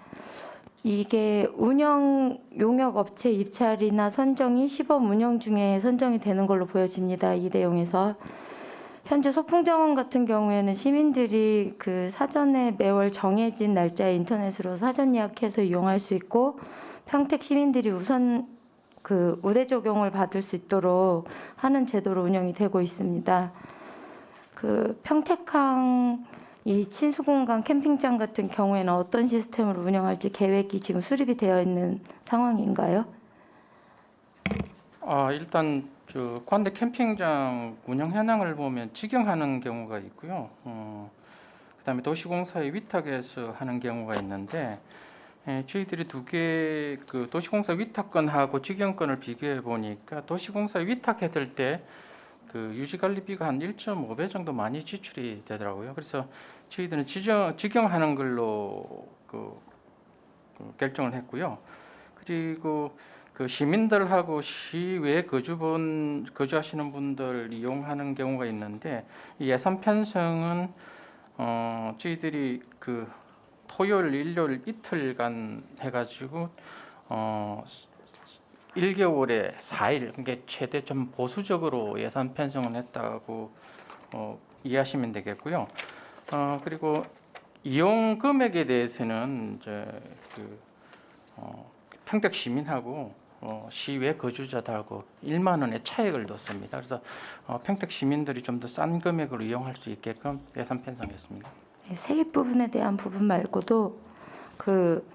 이게 운영 용역 업체 입찰이나 선정이 시범 운영 중에 선정이 되는 걸로 보여집니다. 이 내용에서 현재 소풍정원 같은 경우에는 시민들이 그 사전에 매월 정해진 날짜에 인터넷으로 사전 예약해서 이용할 수 있고 평택 시민들이 우선 그 우대 적용을 받을 수 있도록 하는 제도로 운영이 되고 있습니다. 그 평택항 이 친수공간 캠핑장 같은 경우에는 어떤 시스템으로 운영할지 계획이 지금 수립이 되어 있는 상황인가요? 일단 관내 캠핑장 운영 현황을 보면 직영하는 경우가 있고요. 그다음에 도시공사의 위탁에서 하는 경우가 있는데 저희들이 두 개 그 도시공사 위탁건하고 직영건을 비교해 보니까 도시공사 위탁했을 때 그 유지관리비가 한 1.5배 정도 많이 지출이 되더라고요. 그래서 저희들은 직영하는 걸로 결정을 했고요. 그리고 그 시민들하고 시외 거주하시는 분들 이용하는 경우가 있는데 이 예산 편성은 저희들이 그 토요일, 일요일 이틀간 해가지고 1개월에 4일, 그러니까 최대 좀 보수적으로 예산 편성을 했다고 이해하시면 되겠고요. 그리고 이용 금액에 대해서는 이제 평택 시민하고 시외 거주자들하고 1만 원의 차익을 뒀습니다. 그래서 평택 시민들이 좀 더 싼 금액으로 이용할 수 있게끔 예산 편성했습니다. 세입 부분에 대한 부분 말고도 그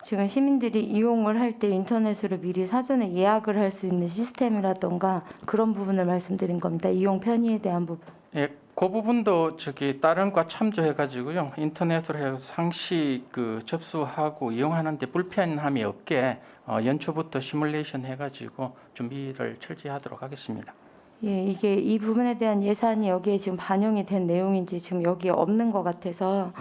지금 시민들이 이용을 할 때 인터넷으로 미리 사전에 예약을 할 수 있는 시스템이라던가 그런 부분을 말씀드린 겁니다. 이용 편의에 대한 부분. 예, 그 부분도 다른 과 참조해가지고요. 인터넷으로 해서 상시 접수하고 이용하는데 불편함이 없게 연초부터 시뮬레이션 해가지고 준비를 철저하도록 하겠습니다. 예, 이게 이 부분에 대한 예산이 여기에 지금 반영이 된 내용인지 지금 여기에 없는 것 같아서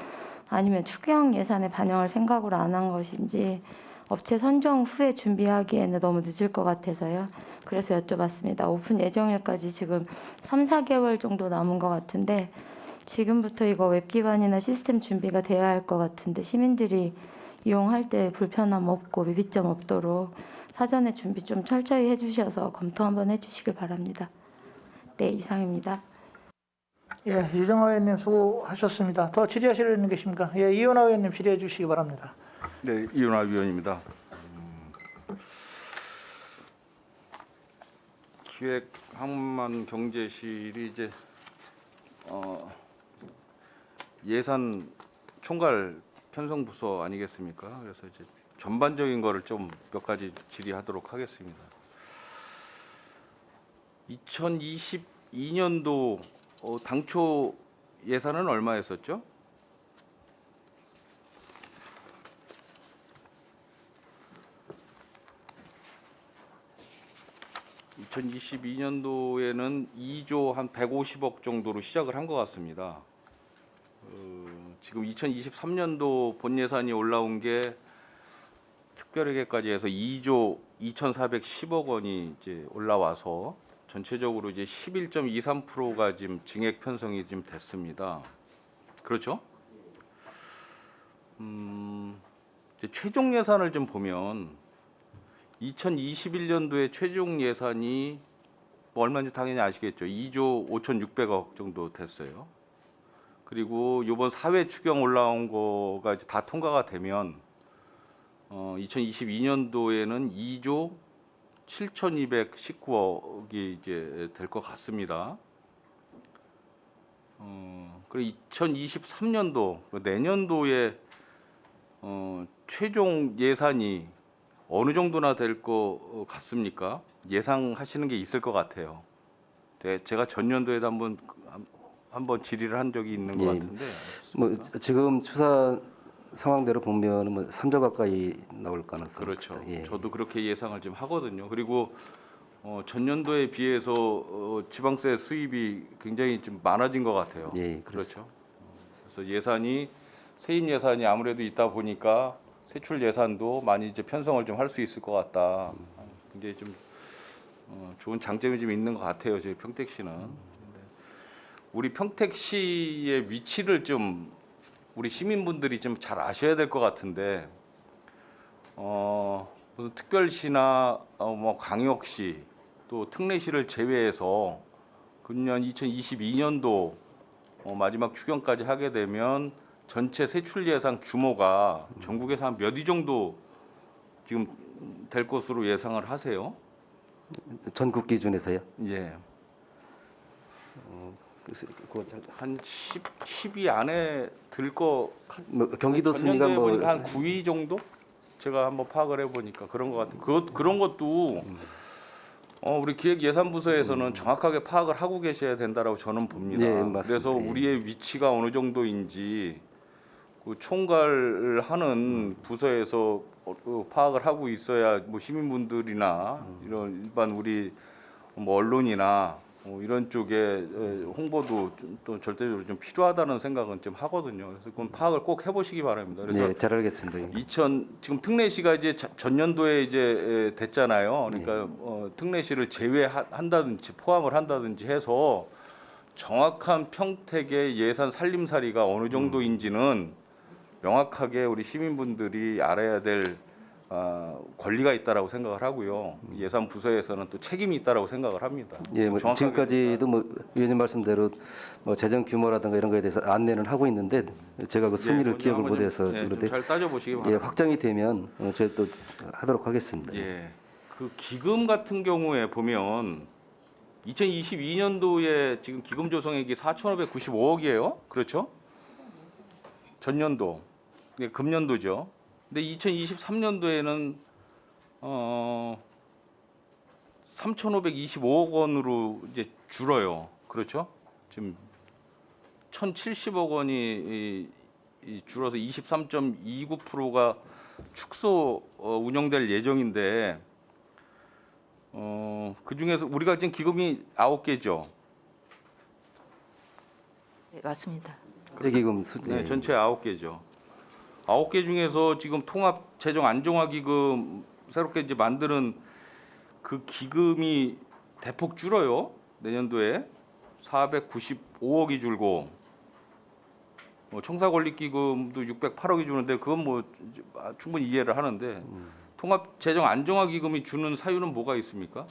아니면 추경 예산에 반영할 생각으로 안 한 것인지 업체 선정 후에 준비하기에는 너무 늦을 것 같아서요. 그래서 여쭤봤습니다. 오픈 예정일까지 지금 3, 4개월 정도 남은 것 같은데 지금부터 이거 웹 기반이나 시스템 준비가 돼야 할 것 같은데 시민들이 이용할 때 불편함 없고 미비점 없도록 사전에 준비 좀 철저히 해주셔서 검토 한번 해주시길 바랍니다. 네, 이상입니다. 예, 이정화 의원님 수고하셨습니다. 더 질의하실 의원님 계십니까? 예, 이현아 의원님 질의해 주시기 바랍니다. 네, 이윤아 위원입니다. 기획항만경제실이 이제 예산 총괄 편성 부서 아니겠습니까? 그래서 이제 전반적인 거를 좀 몇 가지 질의하도록 하겠습니다. 2022년도 당초 예산은 얼마였었죠? 2022년도에는 2조 한 150억 정도로 시작을 한 것 같습니다. 지금 2023년도 본 예산이 올라온 게 특별회계까지 해서 2조 2,410억 원이 이제 올라와서 전체적으로 이제 11.23%가 지금 증액 편성이 지금 됐습니다. 그렇죠? 이제 최종 예산을 좀 보면 2021년도에 최종 예산이 뭐 얼마인지 당연히 아시겠죠. 2조 5,600억 정도 됐어요. 그리고 이번 사회 추경 올라온 거가 이제 다 통과가 되면 2022년도에는 2조 7,219억이 이제 될 것 같습니다. 그리고 2023년도 내년도에 최종 예산이 어느 정도나 될 것 같습니까? 예상하시는 게 있을 것 같아요. 네, 제가 전년도에도 한번 질의를 한 적이 있는 것 예, 같은데. 뭐 지금 추산 상황대로 보면 뭐 3조 가까이 나올 가능성. 그렇죠. 예. 저도 그렇게 예상을 좀 하거든요. 그리고 전년도에 비해서 지방세 수입이 굉장히 좀 많아진 것 같아요. 예, 그렇죠. 그래서 예산이 세입 예산이 아무래도 있다 보니까 세출 예산도 많이 이제 편성을 좀 할 수 있을 것 같다. 굉장히 좀 좋은 장점이 좀 있는 것 같아요. 저희 평택시는. 우리 평택시의 위치를 좀 우리 시민분들이 좀 잘 아셔야 될 것 같은데 무슨 특별시나 뭐 광역시 또 특례시를 제외해서 금년 2022년도 마지막 추경까지 하게 되면 전체 세출 예산 규모가 전국에서 한 몇 위 정도 지금 될 것으로 예상을 하세요? 전국 기준에서요? 예. 한 10위 안에 들 거 뭐 경기도 순위가 전년도에 뭐 보니까 한 9위 정도? 제가 한번 파악을 해보니까 그런 것 같아요. 그런 것도 우리 기획예산부서에서는 정확하게 파악을 하고 계셔야 된다라고 저는 봅니다. 예, 맞습니다. 그래서 예. 우리의 위치가 어느 정도인지 그 총괄을 하는 부서에서 파악을 하고 있어야 뭐 시민분들이나 이런 일반 우리 뭐 언론이나 이런 쪽에 홍보도 또 절대적으로 좀 필요하다는 생각은 좀 하거든요. 그래서 그건 파악을 꼭 해보시기 바랍니다. 그래서 네, 잘 알겠습니다. 지금 특례시가 이제 전년도에 이제 됐잖아요. 그러니까 특례시를 제외한다든지 포함을 한다든지 해서 정확한 평택의 예산 살림살이가 어느 정도인지는 명확하게 우리 시민분들이 알아야 될 권리가 있다라고 생각을 하고요. 예산 부서에서는 또 책임이 있다라고 생각을 합니다. 예, 뭐 정확하게 지금까지도 뭐 위원님 말씀대로 뭐 재정 규모라든가 이런 거에 대해서 안내는 하고 있는데 제가 그 순위를 뭐 기억을 한번 못해서 좀 그런데 잘 따져보시기 예, 바랍니다. 확정이 되면 저희 또 하도록 하겠습니다. 예, 그 기금 같은 경우에 보면 2022년도에 지금 기금 조성액이 4,595억이에요. 그렇죠? 전년도, 예, 금년도죠. 근데 2023년도에는 3,525억 원으로 이제 줄어요. 그렇죠? 지금 1,070억 원이 줄어서 23.29%가 축소 운영될 예정인데 그 중에서 우리가 지금 기금이 9개죠. 네, 맞습니다. 기금 네, 전체 9개죠. 9개 중에서 지금 통합 재정 안정화 기금 새롭게 이제 만드는 그 기금이 대폭 줄어요. 내년도에 495억이 줄고 청사 권리 기금도 608억이 주는데 그건 뭐 충분히 이해를 하는데 통합 재정 안정화 기금이 주는 사유는 뭐가 있습니까?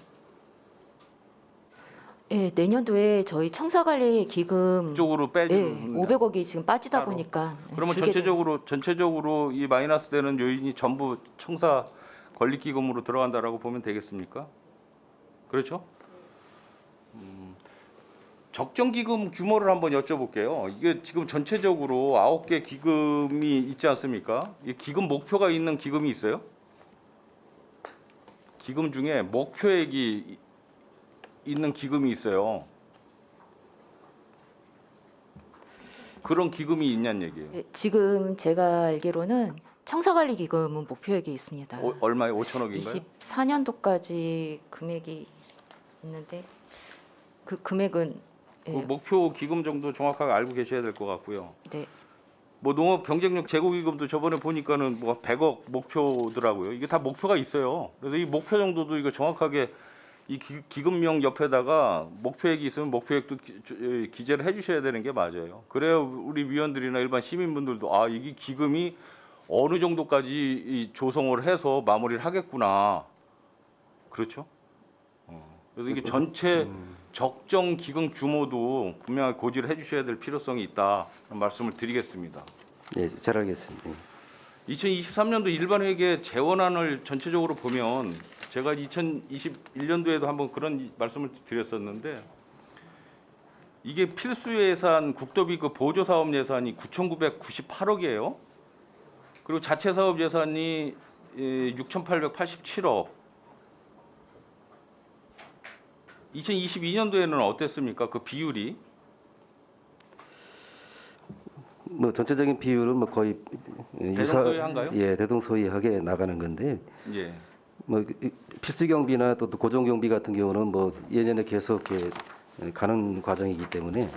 예, 내년도에 저희 청사관리 기금 쪽으로 예, 빼주는 500억이 지금 빠지다 따로. 보니까 그러면 줄게 전체적으로 이 마이너스 되는 요인이 전부 청사 권리 기금으로 들어간다라고 보면 되겠습니까? 그렇죠? 적정 기금 규모를 한번 여쭤볼게요. 이게 지금 전체적으로 9개 기금이 있지 않습니까? 이 기금 목표가 있는 기금이 있어요? 기금 중에 목표액이 있는 기금이 있어요. 그런 기금이 있냐는 얘기예요. 예, 지금 제가 알기로는 청사관리 기금은 목표액이 있습니다. 얼마에 5천억인가요? 24년도까지 금액이 있는데 그 금액은 그 예, 목표 기금 정도 정확하게 알고 계셔야 될 것 같고요. 네. 뭐 농업 경쟁력 제고 기금도 저번에 보니까는 뭐 100억 목표더라고요. 이게 다 목표가 있어요. 그래서 이 목표 정도도 이거 정확하게 이 기금명 옆에다가 목표액이 있으면 목표액도 기재를 해주셔야 되는 게 맞아요. 그래야 우리 위원들이나 일반 시민분들도 아 이게 기금이 어느 정도까지 이 조성을 해서 마무리를 하겠구나. 그렇죠? 그래서 이게 전체 적정 기금 규모도 분명하게 고지를 해주셔야 될 필요성이 있다 말씀을 드리겠습니다. 네, 잘 알겠습니다. 2023년도 일반회계 재원안을 전체적으로 보면 제가 2021년도에도 한번 그런 말씀을 드렸었는데 이게 필수 예산 국도비 그 보조 사업 예산이 9,998억이에요. 그리고 자체 사업 예산이 6,887억. 2022년도에는 어땠습니까? 그 비율이? 뭐 전체적인 비율은 뭐 거의 대동소이한가요? 예, 대동소이하게 나가는 건데 예. 뭐 필수 경비나 또 고정 경비 같은 경우는 뭐 예전에 계속 이렇게 가는 과정이기 때문에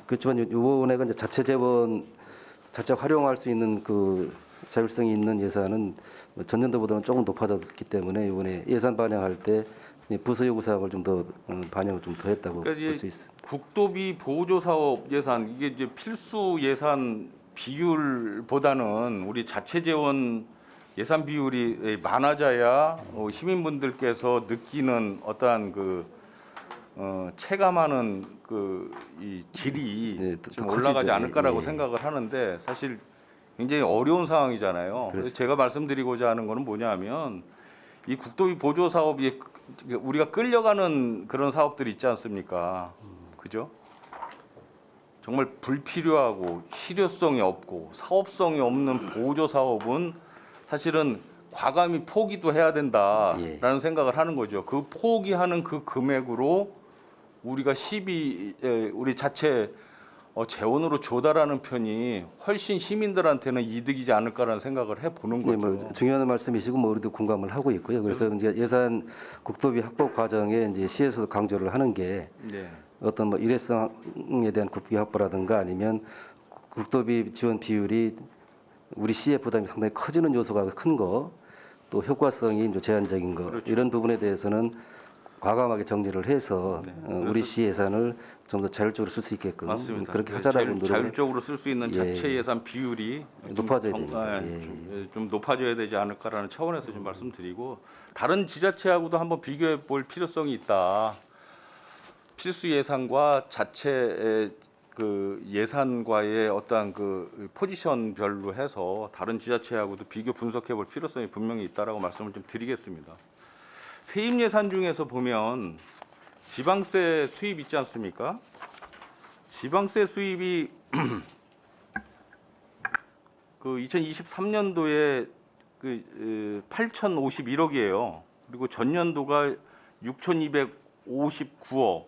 그렇지만 이번에가 이제 자체 재원 자체 활용할 수 있는 그 자율성이 있는 예산은 전년도보다는 조금 높아졌기 때문에 이번에 예산 반영할 때 부서 요구 사항을 좀 더 반영을 좀 더 했다고 볼 수 있습니다. 국도비 보조 사업 예산 이게 이제 필수 예산 비율보다는 우리 자체 재원 예산 비율이 많아져야 시민분들께서 느끼는 어떠한 그 체감하는 그 이 질이 네, 좀 더 올라가지 커지죠. 않을까라고 예. 생각을 하는데 사실 굉장히 어려운 상황이잖아요. 그래서 제가 말씀드리고자 하는 거는 뭐냐면 이 국도비 보조 사업이 우리가 끌려가는 그런 사업들이 있지 않습니까? 그죠? 정말 불필요하고 실효성이 없고 사업성이 없는 보조 사업은 사실은 과감히 포기도 해야 된다라는 생각을 하는 거죠. 그 포기하는 그 금액으로 우리가 우리 자체 재원으로 조달하는 편이 훨씬 시민들한테는 이득이지 않을까라는 생각을 해보는 거죠. 네, 뭐 중요한 말씀이시고 뭐 우리도 공감을 하고 있고요. 그래서 이제 예산 국도비 확보 과정에 이제 시에서도 강조를 하는 게 네. 어떤 뭐 일회성에 대한 국비 확보라든가 아니면 국도비 지원 비율이 우리 시의 부담이 상당히 커지는 요소가 큰 거, 또 효과성이 이제 제한적인 거 그렇죠. 이런 부분에 대해서는 과감하게 정리를 해서 네. 우리 시 예산을 좀 더 자율적으로 쓸 수 있게끔 맞습니다. 그렇게 하자라고 노력을 자율적으로 쓸 수 있는 예. 자체 예산 비율이 높아져야 됩니다. 좀 높아져야 되지 않을까라는 차원에서 좀 말씀드리고 다른 지자체하고도 한번 비교해 볼 필요성이 있다. 필수 예산과 자체 그 예산과의 어떠한 그 포지션별로 해서 다른 지자체하고도 비교 분석해 볼 필요성이 분명히 있다라고 말씀을 좀 드리겠습니다. 세입 예산 중에서 보면 지방세 수입 있지 않습니까? 지방세 수입이 그 그 2023년도에 8,051억이에요. 그리고 전년도가 6,259억.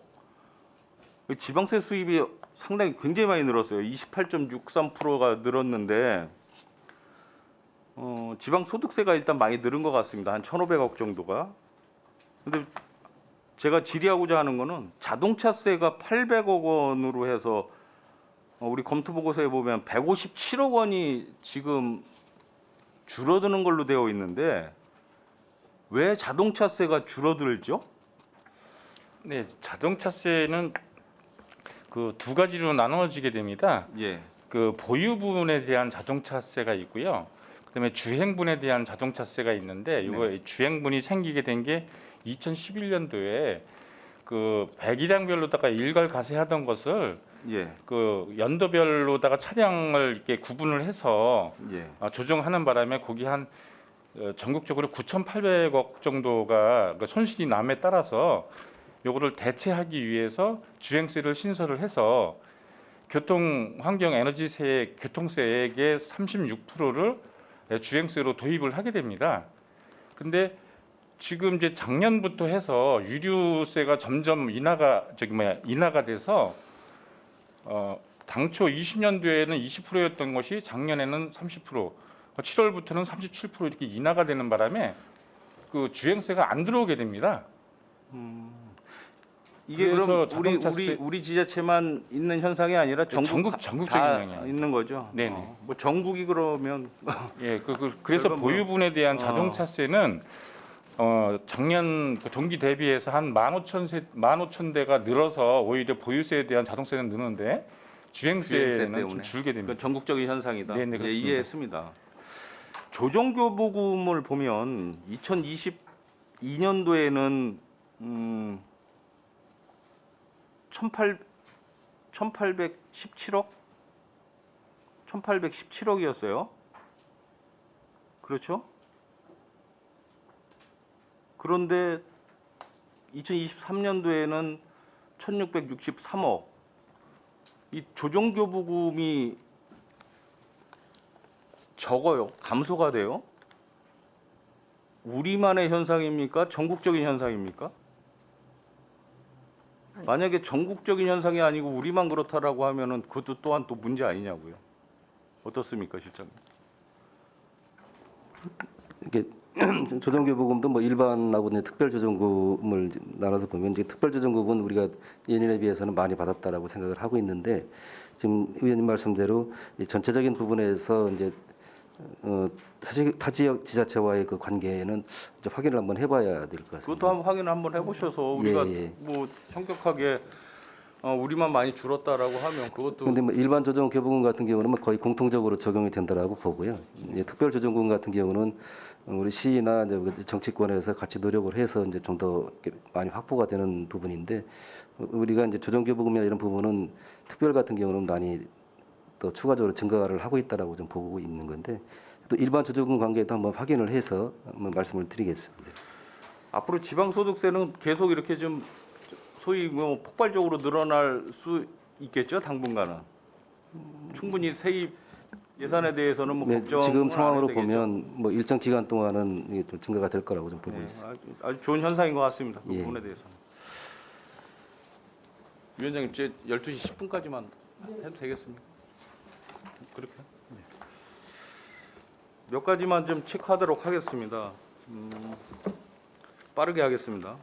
지방세 수입이 상당히 굉장히 많이 늘었어요. 28.63%가 늘었는데 지방 소득세가 일단 많이 늘은 것 같습니다. 한 1,500억 정도가. 근데 제가 질의하고자 하는 거는 자동차세가 800억 원으로 해서 우리 검토 보고서에 보면 157억 원이 지금 줄어드는 걸로 되어 있는데 왜 자동차세가 줄어들죠? 네, 자동차세는 그 두 가지로 나누어지게 됩니다. 예. 그 보유분에 대한 자동차세가 있고요. 그다음에 주행분에 대한 자동차세가 있는데 이거 주행분이 생기게 된 게 2011년도에 그 배기량별로다가 일괄 과세하던 것을 예. 그 연도별로다가 차량을 이렇게 구분을 해서 예. 조정하는 바람에 거기 한 전국적으로 9,800억 정도가 그 손실이 남에 따라서 요거를 대체하기 위해서 주행세를 신설을 해서 교통 환경 에너지세 교통세액의 36%를 주행세로 도입을 하게 됩니다. 근데 지금 이제 작년부터 해서 유류세가 점점 인하가 돼서 당초 20년도에는 20%였던 것이 작년에는 30%, 7월부터는 37% 이렇게 인하가 되는 바람에 그 주행세가 안 들어오게 됩니다. 이게 그럼 우리 지자체만 있는 현상이 아니라 전국적인 다 영향이죠. 있는 거죠. 네네. 뭐 전국이 그러면 예, 그래서 보유분에 대한 자동차세는 작년 그 동기 대비해서 한 15,000대가 늘어서 오히려 보유세에 대한 자동세는 느는데 주행세는 좀 줄게 됩니다. 전국적인 현상이다. 네네, 그렇습니다. 이해했습니다. 조정교부금을 보면 2022년도에는 1,817억? 1,817억이었어요. 그렇죠? 그런데 2023년도에는 1,663억. 이 조정교부금이 적어요. 감소가 돼요. 우리만의 현상입니까? 전국적인 현상입니까? 만약에 전국적인 현상이 아니고 우리만 그렇다라고 하면은 그것도 또한 또 문제 아니냐고요. 어떻습니까, 실장님? 이게 조정교부금도 뭐 일반하고 이제 특별조정금을 나눠서 보면 이제 특별조정금은 우리가 예년에 비해서는 많이 받았다라고 생각을 하고 있는데 지금 의원님 말씀대로 이 전체적인 부분에서 이제 타 지역 지자체와의 그 관계는 이제 확인을 한번 해봐야 될 것 같습니다. 그것도 한번 확인을 한번 해보셔서 우리가 예. 뭐 현격하게 우리만 많이 줄었다라고 하면 그것도. 그런데 뭐 일반 조정교부금 같은 경우는 뭐 거의 공통적으로 적용이 된다라고 보고요. 특별조정금 같은 경우는 우리 시나 이제 정치권에서 같이 노력을 해서 이제 좀 더 많이 확보가 되는 부분인데 우리가 이제 조정교부금이나 이런 부분은 특별 같은 경우는 많이 또 추가적으로 증가를 하고 있다라고 좀 보고 있는 건데 또 일반 조정금 관계도 한번 확인을 해서 한번 말씀을 드리겠습니다. 앞으로 지방소득세는 계속 이렇게 좀 소위 뭐 폭발적으로 늘어날 수 있겠죠, 당분간은. 충분히 세입 예산에 대해서는 뭐 걱정. 지금 상황으로 보면 뭐 일정 기간 동안은 이게 좀 증가가 될 거라고 좀 보고 있습니다. 아주 좋은 현상인 것 같습니다. 그 예. 부분에 대해서는. 위원장님, 이제 12시 10분까지만 해도 되겠습니까? 그렇게? 몇 가지만 좀 체크하도록 하겠습니다. 빠르게 하겠습니다.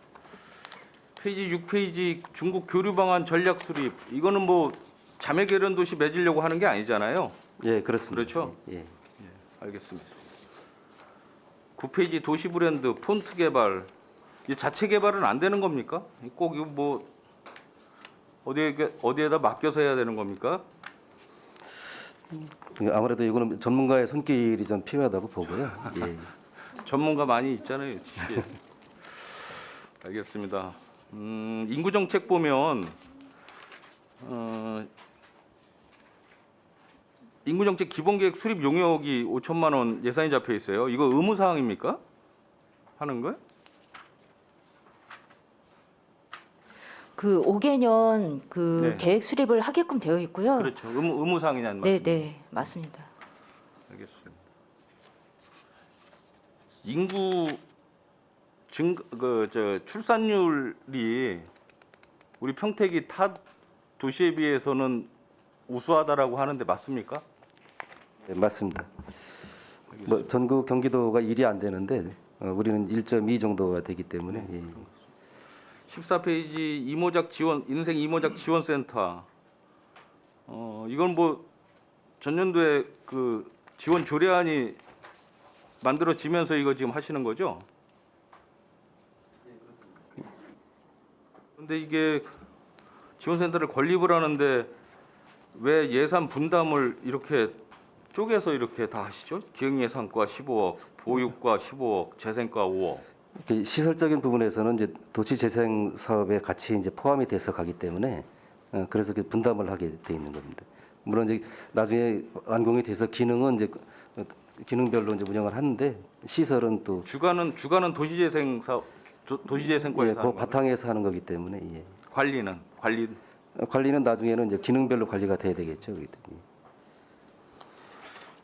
페이지 6페이지 중국 교류 방안 전략 수립. 이거는 뭐 자매 결연 도시 맺으려고 하는 게 아니잖아요. 예, 그렇습니다. 그렇죠? 예. 알겠습니다. 9페이지 도시 브랜드 폰트 개발. 이 자체 개발은 안 되는 겁니까? 꼭 이거 뭐 어디에다 맡겨서 해야 되는 겁니까? 아무래도 이거는 전문가의 손길이 좀 필요하다고 보고요. 예. 전문가 많이 있잖아요. 예. 알겠습니다. 인구 정책 보면 인구 정책 기본 계획 수립 용역이 5천만 원 예산이 잡혀 있어요. 이거 의무 사항입니까? 하는 거요? 그 5개년 그 네. 계획 수립을 하게끔 되어 있고요. 그렇죠. 의무 사항이냐는 말씀. 네, 맞습니다. 알겠습니다. 인구 출산율이 우리 평택이 타 도시에 비해서는 우수하다라고 하는데 맞습니까? 네, 맞습니다. 뭐 전국 경기도가 1이 안 되는데 우리는 1.2 정도가 되기 때문에 예. 14페이지 이모작 지원 인생 이모작 지원센터. 이건 뭐 전년도에 그 지원 조례안이 만들어지면서 이거 지금 하시는 거죠? 근데 이게 지원센터를 건립을 하는데 왜 예산 분담을 이렇게 쪼개서 이렇게 다 하시죠? 기획예산과 15억, 보육과 15억, 재생과 5억. 시설적인 부분에서는 이제 도시재생 사업에 같이 이제 포함이 돼서 가기 때문에 그래서 그 분담을 하게 돼 있는 겁니다. 물론 이제 나중에 완공이 돼서 기능은 이제 기능별로 이제 운영을 하는데 시설은 또 주관은 도시재생 사업 도시재생과에서 예, 그 바탕에서 하는 거기 때문에 예. 관리는 나중에는 이제 기능별로 관리가 돼야 되겠죠.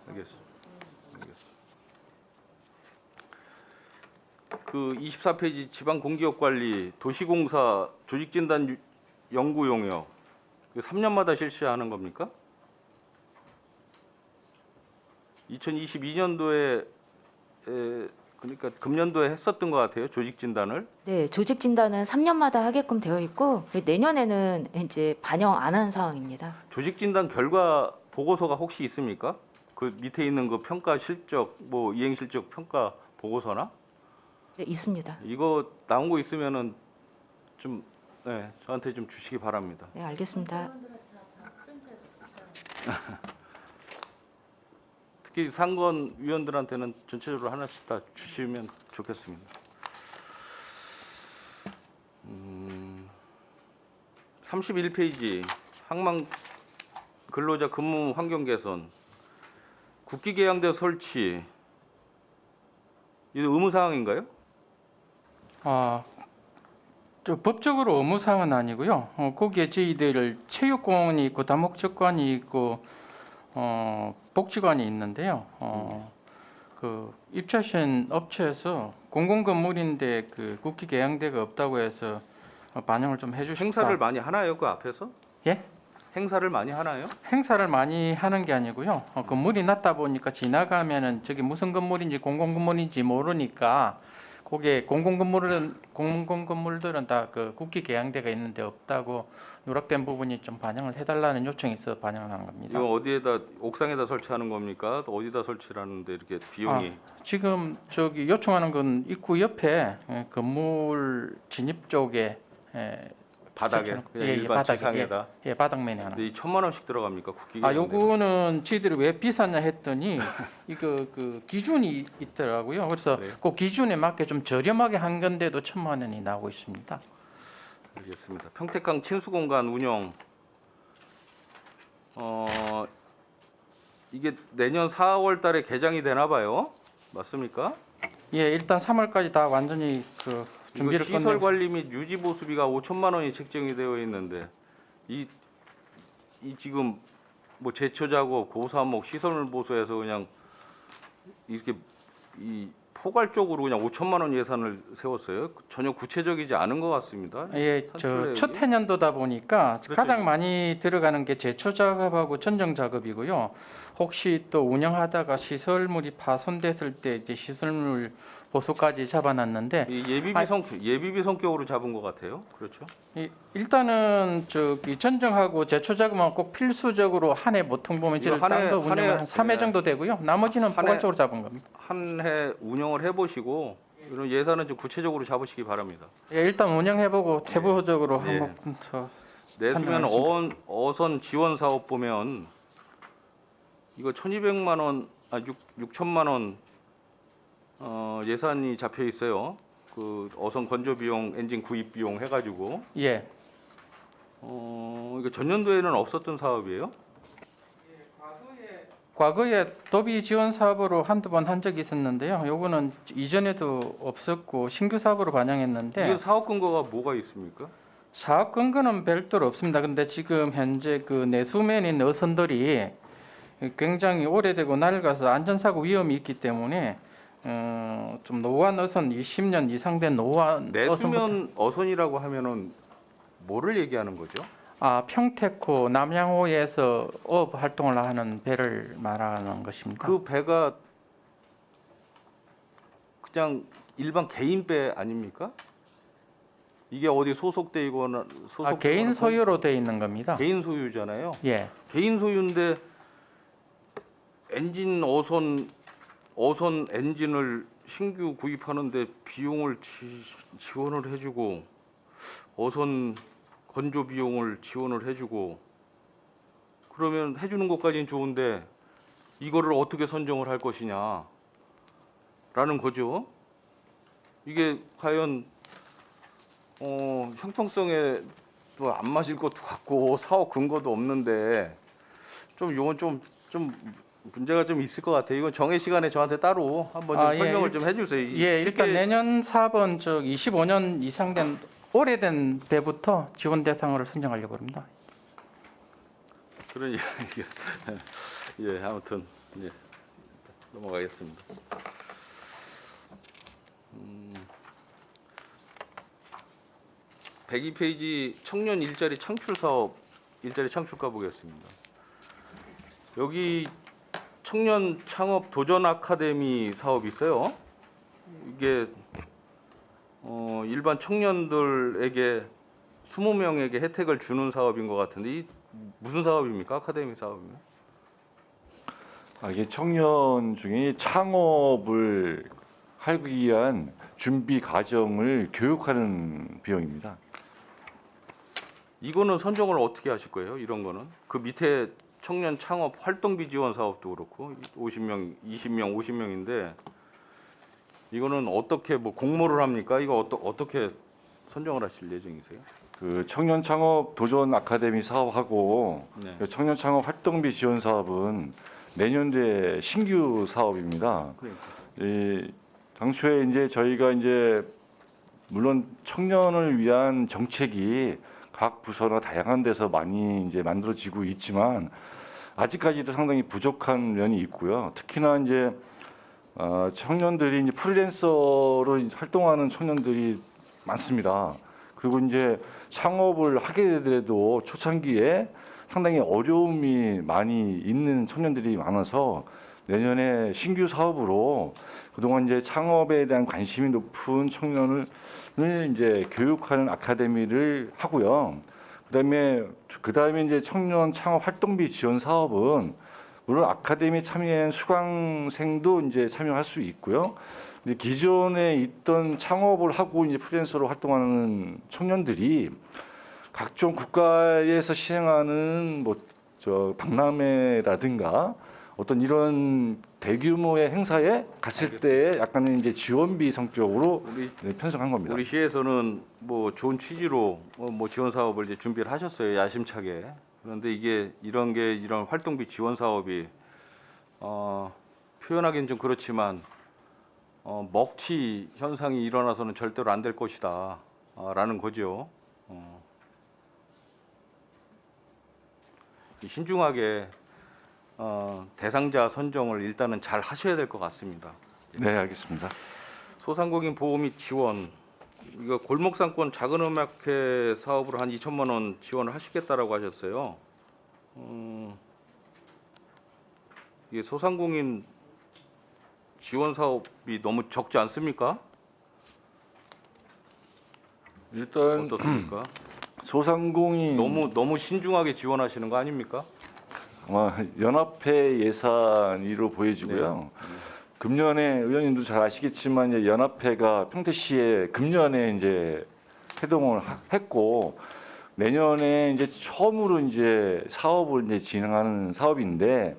알겠습니다. 그 24페이지 지방 공기업 관리 도시공사 조직진단 연구 용역 3년마다 실시하는 겁니까? 2022년도에 그러니까 금년도에 했었던 것 같아요. 조직 진단을. 네, 조직 진단은 3년마다 하게끔 되어 있고 내년에는 이제 반영 안 한 상황입니다. 조직 진단 결과 보고서가 혹시 있습니까? 그 밑에 있는 그 평가 실적 뭐 이행 실적 평가 보고서나? 네, 있습니다. 이거 나온 거 있으면은 좀 네, 저한테 좀 주시기 바랍니다. 네, 알겠습니다. 특히 상권 위원들한테는 전체적으로 하나씩 다 주시면 좋겠습니다. 31페이지 항만 근로자 근무 환경 개선 국기계양대 설치 이거 의무 사항인가요? 법적으로 의무 사항은 아니고요. 거기에 저희들 체육공원이 있고 다목적관이 있고 복지관이 있는데요. 그 입주하신 업체에서 공공건물인데 그 국기계양대가 없다고 해서 반영을 좀 해주시고 행사를 많이 하나요? 그 앞에서? 예? 행사를 많이 하나요? 행사를 많이 하는 게 아니고요. 건물이 낮다 보니까 지나가면은 저기 무슨 건물인지 공공건물인지 모르니까 거기에 공공건물들은 다 그 국기계양대가 있는데 없다고 누락된 부분이 좀 반영을 해달라는 요청이 있어서 반영을 한 겁니다. 이거 어디에다 옥상에다 설치하는 겁니까? 또 어디다 설치하는데 이렇게 비용이? 지금 저기 요청하는 건 입구 옆에 건물 진입 쪽에 바닥에 그냥 일반 바닥에, 지상에다. 예, 바닥면에 하나. 근데 이 1,000만 원씩 들어갑니까? 국기. 요거는 저희들이 왜 비싸냐 했더니 이거 그 기준이 있더라고요. 그래서 네. 그 기준에 맞게 좀 저렴하게 한 건데도 1,000만 원이 나오고 있습니다. 알겠습니다. 평택강 친수공간 운영 이게 내년 4월 달에 개장이 되나 봐요. 맞습니까? 예, 일단 3월까지 다 완전히 그 준비를 시설 끝내고 관리 및 유지 보수비가 5천만 원이 책정이 되어 있는데 이 지금 뭐 제초 작업, 고사목, 시설 보수해서 그냥 이렇게 이 포괄적으로 그냥 5천만 원 예산을 세웠어요. 전혀 구체적이지 않은 것 같습니다. 예, 산출 첫 내역이. 해년도다 보니까 그렇죠. 가장 많이 들어가는 게 제초 작업하고 천정 작업이고요. 혹시 또 운영하다가 시설물이 파손됐을 때 이제 시설물 보수까지 잡아놨는데 이 예비비 성격으로 잡은 것 같아요. 그렇죠? 일단은 저기 전정하고 제초 작업만 꼭 필수적으로 한 해 보통 보면 이거 저희 한 해- 딴거 한 해- 운영을 한 3회 정도 되고요. 나머지는 한 해- 포괄적으로 잡은 겁니다. 한 해 운영을 해보시고 이런 예산은 좀 구체적으로 잡으시기 바랍니다. 예, 일단 운영해보고 세부적으로 예. 한번 더 내수면 참여하겠습니다. 어선 지원 사업 보면 이거 1,200만 원, 6천만 원 예산이 잡혀 있어요. 그 어선 건조 비용, 엔진 구입 비용 해가지고 예. 이거 전년도에는 없었던 사업이에요? 과거에 도비 지원 사업으로 한두 번 한 적이 있었는데요. 요거는 이전에도 없었고 신규 사업으로 반영했는데 이게 사업 근거가 뭐가 있습니까? 사업 근거는 별도로 없습니다. 근데 지금 현재 그 내수면에 있는 어선들이 굉장히 오래되고 낡아서 안전사고 위험이 있기 때문에 좀 노후한 어선 20년 이상 된 노후한 내수면 어선이라고 하면은 뭐를 얘기하는 거죠? 평택호 남양호에서 어업 활동을 하는 배를 말하는 것입니다. 그 배가 그냥 일반 개인 배 아닙니까? 이게 어디 소속돼 있거나 개인 소유로 돼 있는 겁니다. 개인 소유잖아요. 예. 개인 소유인데 엔진 어선 엔진을 신규 구입하는데 비용을 지원을 해주고 어선 건조 비용을 지원을 해주고 그러면 해주는 것까지는 좋은데 이거를 어떻게 선정을 할 것이냐라는 거죠. 이게 과연 형평성에 또 안 맞을 것도 같고 사업 근거도 없는데 좀 이건 좀 문제가 좀 있을 것 같아요. 이건 정해 시간에 저한테 따로 한번 좀 설명을 좀 해주세요. 일단 내년 사업은 25년 이상 된 오래된 배부터 지원 대상으로 선정하려고 합니다. 그러니 예, 아무튼 예, 넘어가겠습니다. 102페이지 청년 일자리 창출 사업 일자리 창출가 보겠습니다. 여기 청년 창업 도전 아카데미 사업이 있어요. 이게 일반 청년들에게 20명에게 혜택을 주는 사업인 것 같은데 이 무슨 사업입니까? 아카데미 사업이면? 이게 청년 중에 창업을 하기 위한 준비 과정을 교육하는 비용입니다. 이거는 선정을 어떻게 하실 거예요? 이런 거는 그 밑에 청년 창업 활동비 지원 사업도 그렇고 50명, 20명, 50명인데 이거는 어떻게 뭐 공모를 합니까? 이거 어떻게 선정을 하실 예정이세요? 그 청년 창업 도전 아카데미 사업하고 네. 그 청년 창업 활동비 지원 사업은 내년도에 신규 사업입니다. 그러니까. 당초에 이제 저희가 이제 물론 청년을 위한 정책이 각 부서나 다양한 데서 많이 이제 만들어지고 있지만 아직까지도 상당히 부족한 면이 있고요. 특히나 이제 청년들이 이제 프리랜서로 활동하는 청년들이 많습니다. 그리고 이제 창업을 하게 되더라도 초창기에 상당히 어려움이 많이 있는 청년들이 많아서 내년에 신규 사업으로 그동안 이제 창업에 대한 관심이 높은 청년을 이제 교육하는 아카데미를 하고요. 그다음에 이제 청년 창업 활동비 지원 사업은 물론 아카데미 참여한 수강생도 이제 참여할 수 있고요. 근데 기존에 있던 창업을 하고 이제 프리랜서로 활동하는 청년들이 각종 국가에서 시행하는 박람회라든가 어떤 이런 대규모의 행사에 갔을 때 약간은 이제 지원비 성격으로 편성한 겁니다. 우리 시에서는 뭐 좋은 취지로 뭐 지원 사업을 이제 준비를 하셨어요, 야심차게. 그런데 이게 이런 활동비 지원 사업이 표현하기는 좀 그렇지만 먹튀 현상이 일어나서는 절대로 안 될 것이다 라는 거죠. 신중하게 대상자 선정을 일단은 잘 하셔야 될 것 같습니다. 네, 알겠습니다. 소상공인 보호 및 지원, 이거 골목상권 작은 음악회 사업으로 한 2천만 원 지원을 하시겠다라고 하셨어요. 이게 소상공인 지원 사업이 너무 적지 않습니까? 일단 어떻습니까? 소상공인 너무 신중하게 지원하시는 거 아닙니까? 연합회 예산으로 보여지고요. 금년에 의원님도 잘 아시겠지만 이제 연합회가 평택시에 금년에 이제 해동을 했고 내년에 이제 처음으로 이제 사업을 이제 진행하는 사업인데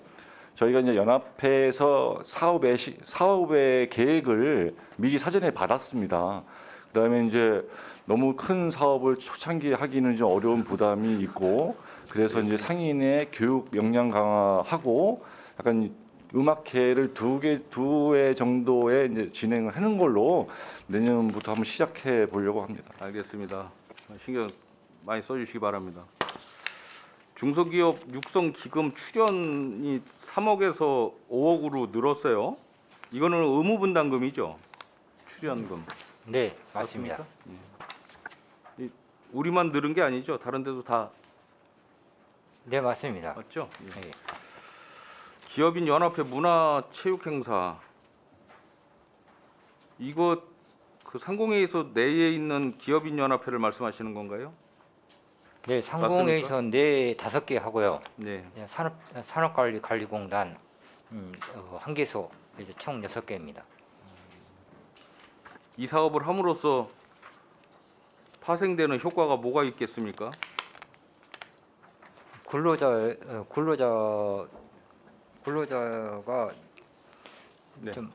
저희가 이제 연합회에서 사업의 계획을 미리 사전에 받았습니다. 그다음에 이제 너무 큰 사업을 초창기에 하기는 좀 어려운 부담이 있고 그래서 이제 상인의 교육 역량 강화하고 약간 음악회를 두 회 정도의 이제 진행을 하는 걸로 내년부터 한번 시작해 보려고 합니다. 알겠습니다. 신경 많이 써주시기 바랍니다. 중소기업 육성 기금 출연이 3억에서 5억으로 늘었어요. 이거는 의무분담금이죠. 출연금. 네, 맞습니다. 이 우리만 늘은 게 아니죠. 다른 데도 다 네, 맞습니다. 맞죠? 예. 네. 기업인 연합회 문화체육행사 이거 그 상공회에서 내에 있는 기업인 연합회를 말씀하시는 건가요? 네, 상공회에서 네 5개 하고요. 네. 네, 산업관리공단 한 개소 이제 총 6개입니다. 이 사업을 함으로써 파생되는 효과가 뭐가 있겠습니까? 근로자가 네. 좀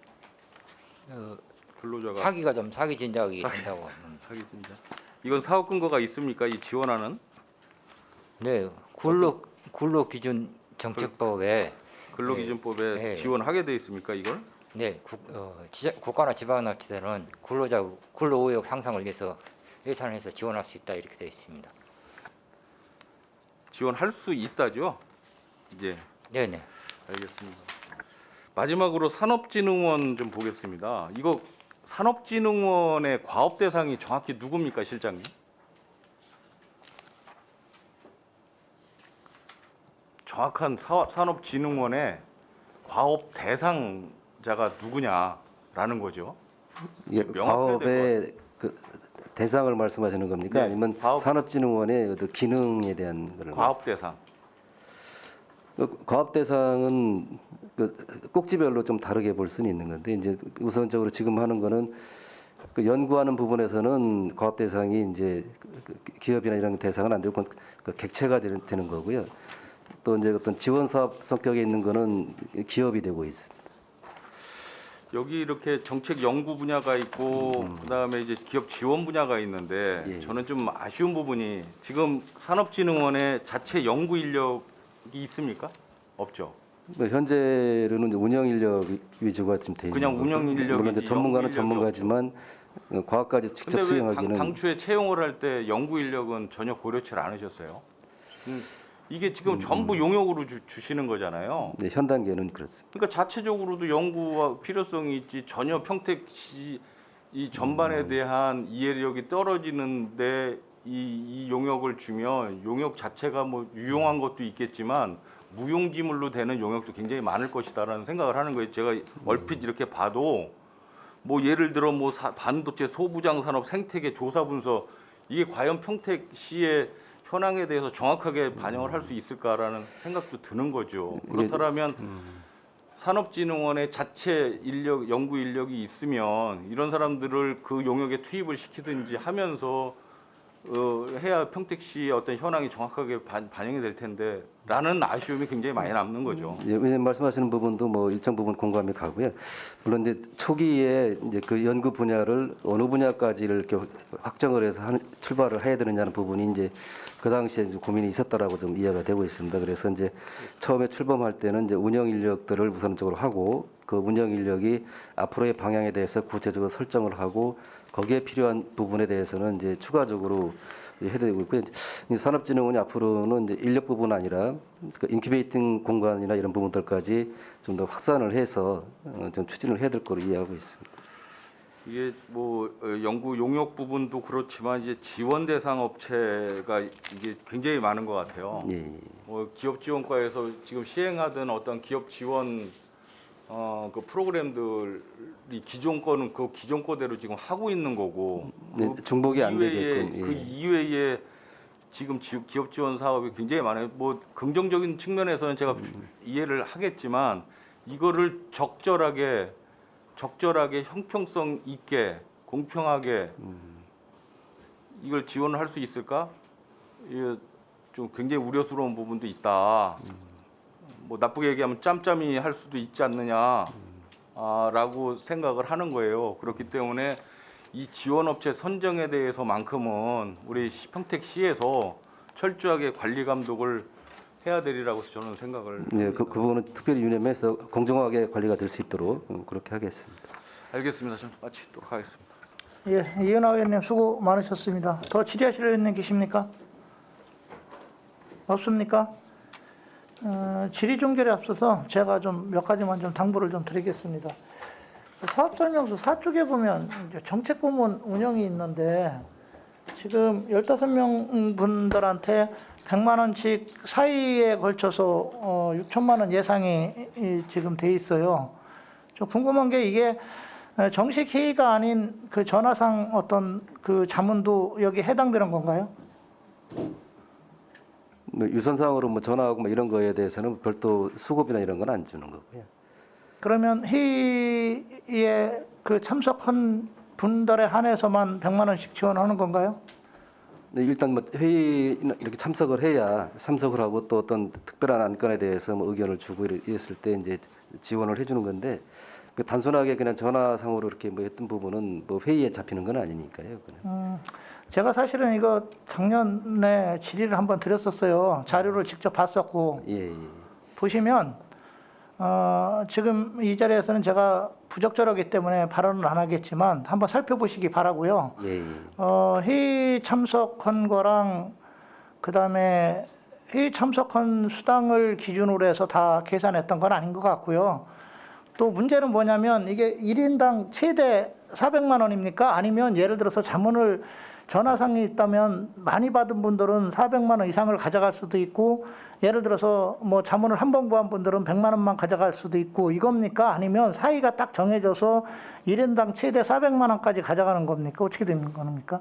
근로자가 사기 진작이 된다고. 사기 진작. 이건 사업 근거가 있습니까? 이 지원하는? 네, 근로기준 정책법에 근로기준법에 네. 지원하게 돼 있습니까? 이걸? 네, 국가나 지방자치단은 근로의욕 향상을 위해서 예산에서 지원할 수 있다 이렇게 되어 있습니다. 지원할 수 있다죠? 예, 네, 네. 알겠습니다. 마지막으로 산업진흥원 좀 보겠습니다. 이거 산업진흥원의 과업 대상이 정확히 누굽니까, 실장님? 정확한 산업진흥원의 과업 대상자가 누구냐라는 거죠. 이게 명확해야 될 과업의 그 대상을 말씀하시는 겁니까? 네, 아니면 산업진흥원의 그 기능에 대한 거를 과업 대상. 과업 대상은 그 꼭지별로 좀 다르게 볼 수는 있는 건데 이제 우선적으로 지금 하는 거는 그 연구하는 부분에서는 과업 대상이 이제 기업이나 이런 대상은 안 되고 그 객체가 되는 거고요. 또 이제 어떤 지원 사업 성격에 있는 거는 기업이 되고 있습니다. 여기 이렇게 정책 연구 분야가 있고 그다음에 이제 기업 지원 분야가 있는데 예. 저는 좀 아쉬운 부분이 지금 산업진흥원에 자체 연구 인력이 있습니까? 없죠. 뭐 현재로는 이제 운영 인력 위주가 좀 돼 있는 그냥 거고, 운영 인력이지 물론 이제 전문가는 연구 인력이 전문가지만 과학까지 직접 근데 왜 수행하기는 당초에 채용을 할 때 연구 인력은 전혀 고려치를 않으셨어요? 이게 지금 전부 용역으로 주시는 거잖아요. 네, 현 단계는 그렇습니다. 그러니까 자체적으로도 연구와 필요성이 있지 전혀 평택시 이 전반에 대한 이해력이 떨어지는데 이 용역을 주면 용역 자체가 뭐 유용한 것도 있겠지만 무용지물로 되는 용역도 굉장히 많을 것이다라는 생각을 하는 거예요. 제가 얼핏 이렇게 봐도 뭐 예를 들어 뭐 반도체 소부장 산업 생태계 조사 분석 이게 과연 평택시의 현황에 대해서 정확하게 반영을 할 수 있을까라는 생각도 드는 거죠. 그렇다면 산업진흥원의 자체 인력, 연구 인력이 있으면 이런 사람들을 그 용역에 투입을 시키든지 하면서 해야 평택시의 어떤 현황이 정확하게 반영이 될 텐데라는 아쉬움이 굉장히 많이 남는 거죠. 예, 왜냐면 말씀하시는 부분도 뭐 일정 부분 공감이 가고요. 물론 이제 초기에 이제 그 연구 분야를 어느 분야까지를 이렇게 확정을 해서 출발을 해야 되느냐는 부분이 이제 그 당시에 이제 고민이 있었다라고 좀 이해가 되고 있습니다. 그래서 이제 처음에 출범할 때는 이제 운영 인력들을 우선적으로 하고 그 운영 인력이 앞으로의 방향에 대해서 구체적으로 설정을 하고 거기에 필요한 부분에 대해서는 이제 추가적으로 해드리고 있고요. 산업진흥원이 앞으로는 이제 인력 부분 아니라 그 인큐베이팅 공간이나 이런 부분들까지 좀 더 확산을 해서 좀 추진을 해야 될 거로 이해하고 있습니다. 이게 뭐 연구 용역 부분도 그렇지만 이제 지원 대상 업체가 이게 굉장히 많은 것 같아요. 예. 뭐 기업 지원과에서 지금 시행하던 어떤 기업 지원 그 프로그램들이 기존 거는 그 기존 거대로 지금 하고 있는 거고 네, 중복이 안 되게끔. 예. 그 이외에 지금 기업 지원 사업이 굉장히 많아요. 뭐 긍정적인 측면에서는 제가 이해를 하겠지만 이거를 적절하게 형평성 있게 공평하게 이걸 지원을 할 수 있을까? 이게 좀 굉장히 우려스러운 부분도 있다. 뭐 나쁘게 얘기하면 짬짬이 할 수도 있지 않느냐라고 생각을 하는 거예요. 그렇기 때문에 이 지원업체 선정에 대해서만큼은 우리 평택시에서 철저하게 관리 감독을 해야 되리라고 저는 생각을 네, 그 부분은 특별히 유념해서 공정하게 관리가 될 수 있도록 그렇게 하겠습니다. 알겠습니다. 좀 마치도록 하겠습니다. 예, 이은하 의원님 수고 많으셨습니다. 더 질의하실 의원님 계십니까? 없습니까? 질의 종결에 앞서서 제가 좀 몇 가지만 좀 당부를 좀 드리겠습니다. 사업설명서 4쪽에 보면 이제 정책부문 운영이 있는데 지금 15명 분들한테 100만 원씩 사이에 걸쳐서 6천만 원 예상이 지금 돼 있어요. 좀 궁금한 게 이게 정식 회의가 아닌 그 전화상 어떤 그 자문도 여기 해당되는 건가요? 뭐 유선상으로 뭐 전화하고 뭐 이런 거에 대해서는 별도 수급이나 이런 건 안 주는 거고요. 그러면 회의에 그 참석한 분들에 한해서만 100만 원씩 지원하는 건가요? 네, 일단 뭐 회의 이렇게 참석을 해야 참석을 하고 또 어떤 특별한 안건에 대해서 뭐 의견을 주고 이랬을 때 이제 지원을 해주는 건데 그 단순하게 그냥 전화상으로 이렇게 뭐 했던 부분은 뭐 회의에 잡히는 건 아니니까요. 제가 사실은 이거 작년에 질의를 한번 드렸었어요. 자료를 직접 봤었고 예, 예. 보시면 지금 이 자리에서는 제가 부적절하기 때문에 발언은 안 하겠지만 한번 살펴보시기 바라고요. 예, 예. 회의 참석한 거랑 그다음에 회의 참석한 수당을 기준으로 해서 다 계산했던 건 아닌 것 같고요. 또 문제는 뭐냐면 이게 1인당 최대 400만 원입니까? 아니면 예를 들어서 자문을 전화상이 있다면 많이 받은 분들은 400만 원 이상을 가져갈 수도 있고 예를 들어서 뭐 자문을 한 번 구한 분들은 100만 원만 가져갈 수도 있고 이겁니까? 아니면 사이가 딱 정해져서 1인당 최대 400만 원까지 가져가는 겁니까? 어떻게 되는 겁니까?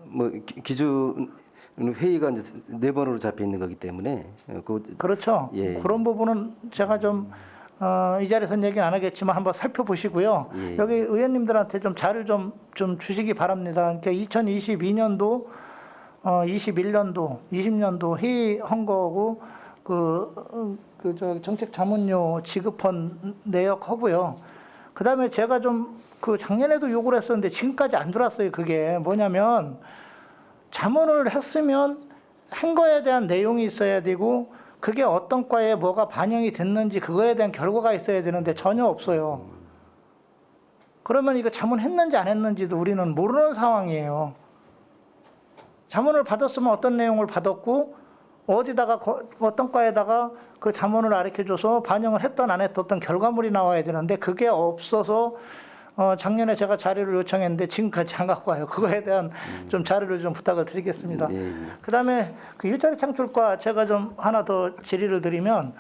뭐 기준 회의가 이제 4번으로 잡혀 있는 거기 때문에 그렇죠. 예. 그런 부분은 제가 좀 이 자리에서는 얘기는 안 하겠지만 한번 살펴보시고요. 예. 여기 의원님들한테 좀 자료 좀 주시기 바랍니다. 그러니까 2022년도, 21년도, 20년도 회의한 거고 저 정책 자문료 지급한 내역 하고요. 그다음에 제가 좀 그 작년에도 요구를 했었는데 지금까지 안 들어왔어요. 그게 뭐냐면 자문을 했으면 한 거에 대한 내용이 있어야 되고 그게 어떤 과에 뭐가 반영이 됐는지 그거에 대한 결과가 있어야 되는데 전혀 없어요. 그러면 이거 자문했는지 안 했는지도 우리는 모르는 상황이에요. 자문을 받았으면 어떤 내용을 받았고 어디다가 어떤 과에다가 그 자문을 알려줘서 반영을 했던 안 했던 어떤 결과물이 나와야 되는데 그게 없어서 작년에 제가 자료를 요청했는데 지금까지 안 갖고 와요. 그거에 대한 좀 자료를 좀 부탁을 드리겠습니다. 예, 예. 그다음에 그 일자리 창출과 제가 좀 하나 더 질의를 드리면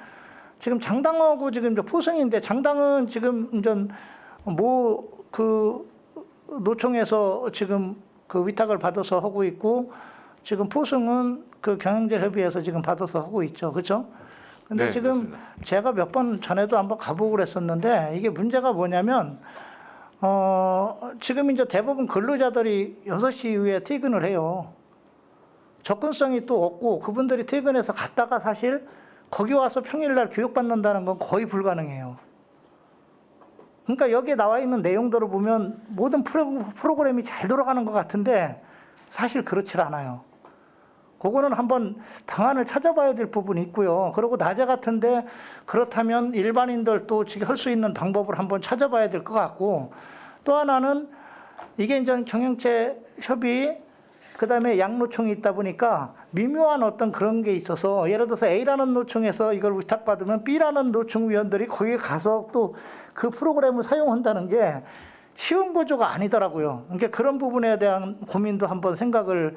지금 장당하고 지금 이제 포승인데 장당은 지금 이제 뭐 그 노총에서 지금 그 위탁을 받아서 하고 있고 지금 포승은 그 경영제협의회에서 지금 받아서 하고 있죠. 그렇죠? 근데 네, 지금 그렇습니다. 제가 몇 번 전에도 한번 가보고 그랬었는데 이게 문제가 뭐냐면 지금 이제 대부분 근로자들이 6시 이후에 퇴근을 해요. 접근성이 또 없고 그분들이 퇴근해서 갔다가 사실 거기 와서 평일날 교육받는다는 건 거의 불가능해요. 그러니까 여기에 나와 있는 내용들을 보면 모든 프로그램이 잘 돌아가는 것 같은데 사실 그렇지 않아요. 그거는 한번 방안을 찾아봐야 될 부분이 있고요. 그리고 낮에 같은데 그렇다면 일반인들도 지금 할 수 있는 방법을 한번 찾아봐야 될 것 같고 또 하나는 이게 이제 경영체 협의 그다음에 양노총이 있다 보니까 미묘한 어떤 그런 게 있어서 예를 들어서 A라는 노총에서 이걸 위탁받으면 B라는 노총 위원들이 거기에 가서 또 그 프로그램을 사용한다는 게 쉬운 구조가 아니더라고요. 그러니까 그런 부분에 대한 고민도 한번 생각을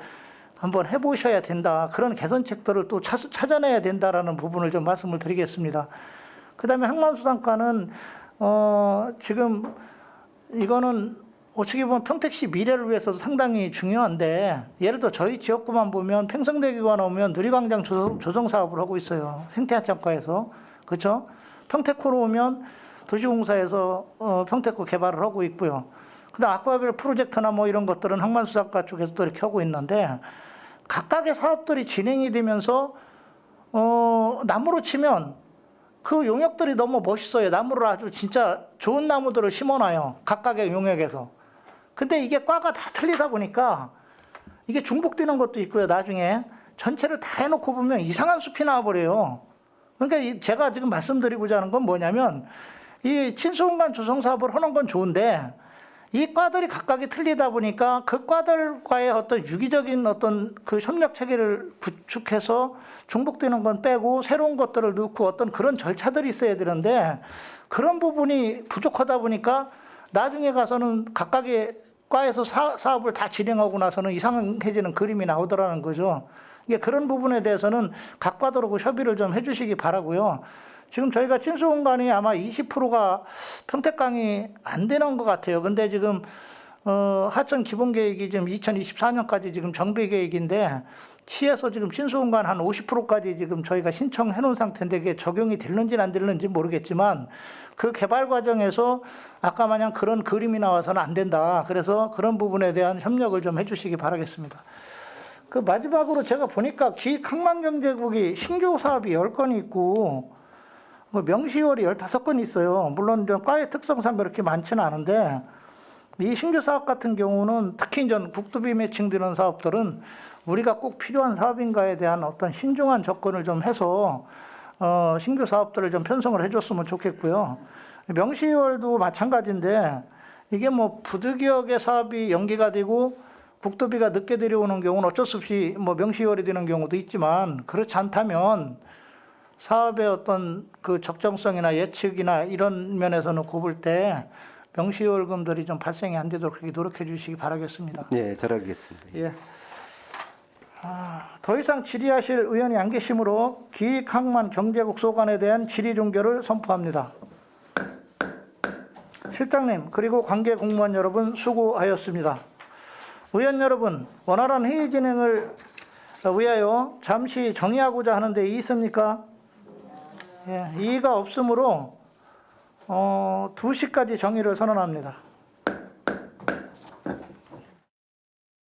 한번 해보셔야 된다. 그런 개선책들을 또 찾아내야 된다라는 부분을 좀 말씀을 드리겠습니다. 그다음에 항만수산과는 지금 이거는 어떻게 보면 평택시 미래를 위해서도 상당히 중요한데 예를 들어 저희 지역구만 보면 팽성대교가 나오면 누리광장 조성 사업을 하고 있어요. 생태하천과에서. 그렇죠? 평택호로 오면 도시공사에서 평택호 개발을 하고 있고요. 그다음 아쿠아벨 프로젝트나 뭐 이런 것들은 항만수산과 쪽에서 또 이렇게 하고 있는데 각각의 사업들이 진행이 되면서 나무로 치면 그 용역들이 너무 멋있어요. 나무를 아주 진짜 좋은 나무들을 심어놔요. 각각의 용역에서. 근데 이게 과가 다 틀리다 보니까 이게 중복되는 것도 있고요. 나중에 전체를 다 해놓고 보면 이상한 숲이 나와버려요. 그러니까 제가 지금 말씀드리고자 하는 건 뭐냐면 이 친수공간 조성 사업을 하는 건 좋은데 이 과들이 각각이 틀리다 보니까 그 과들과의 어떤 유기적인 어떤 그 협력 체계를 구축해서 중복되는 건 빼고 새로운 것들을 넣고 어떤 그런 절차들이 있어야 되는데 그런 부분이 부족하다 보니까 나중에 가서는 각각의 과에서 사업을 다 진행하고 나서는 이상해지는 그림이 나오더라는 거죠. 이게 그런 부분에 대해서는 각 과도록 협의를 좀 해주시기 바라고요. 지금 저희가 친수공간이 아마 20%가 평택강이 안 되는 것 같아요. 근데 지금 하천 기본계획이 지금 2024년까지 지금 정비계획인데 시에서 지금 친수공간 한 50%까지 지금 저희가 신청해 놓은 상태인데 이게 적용이 될는지 안 될는지 모르겠지만 그 개발 과정에서 아까 마냥 그런 그림이 나와서는 안 된다. 그래서 그런 부분에 대한 협력을 좀 해주시기 바라겠습니다. 그 마지막으로 제가 보니까 기획항만경제국이 신규 사업이 10건이 있고 명시월이 15건이 있어요. 물론 좀 과의 특성상 그렇게 많지는 않은데 이 신규 사업 같은 경우는 특히 이제 국도비 매칭되는 사업들은 우리가 꼭 필요한 사업인가에 대한 어떤 신중한 접근을 좀 해서 신규 사업들을 좀 편성을 해줬으면 좋겠고요. 명시월도 마찬가지인데 이게 뭐 부득이하게 사업이 연기가 되고 국도비가 늦게 들여오는 경우는 어쩔 수 없이 뭐 명시월이 되는 경우도 있지만 그렇지 않다면 사업의 어떤 그 적정성이나 예측이나 이런 면에서는 꼽을 때 명시월금들이 좀 발생이 안 되도록 그렇게 노력해 주시기 바라겠습니다. 네, 잘 알겠습니다. 예. 더 이상 질의하실 의원이 안 계시므로 기획항만 경제국 소관에 대한 질의 종결을 선포합니다. 실장님 그리고 관계 공무원 여러분 수고하였습니다. 의원 여러분 원활한 회의 진행을 위하여 잠시 정의하고자 하는데 이의 있습니까? 예, 이의가 없으므로 2시까지 정의를 선언합니다.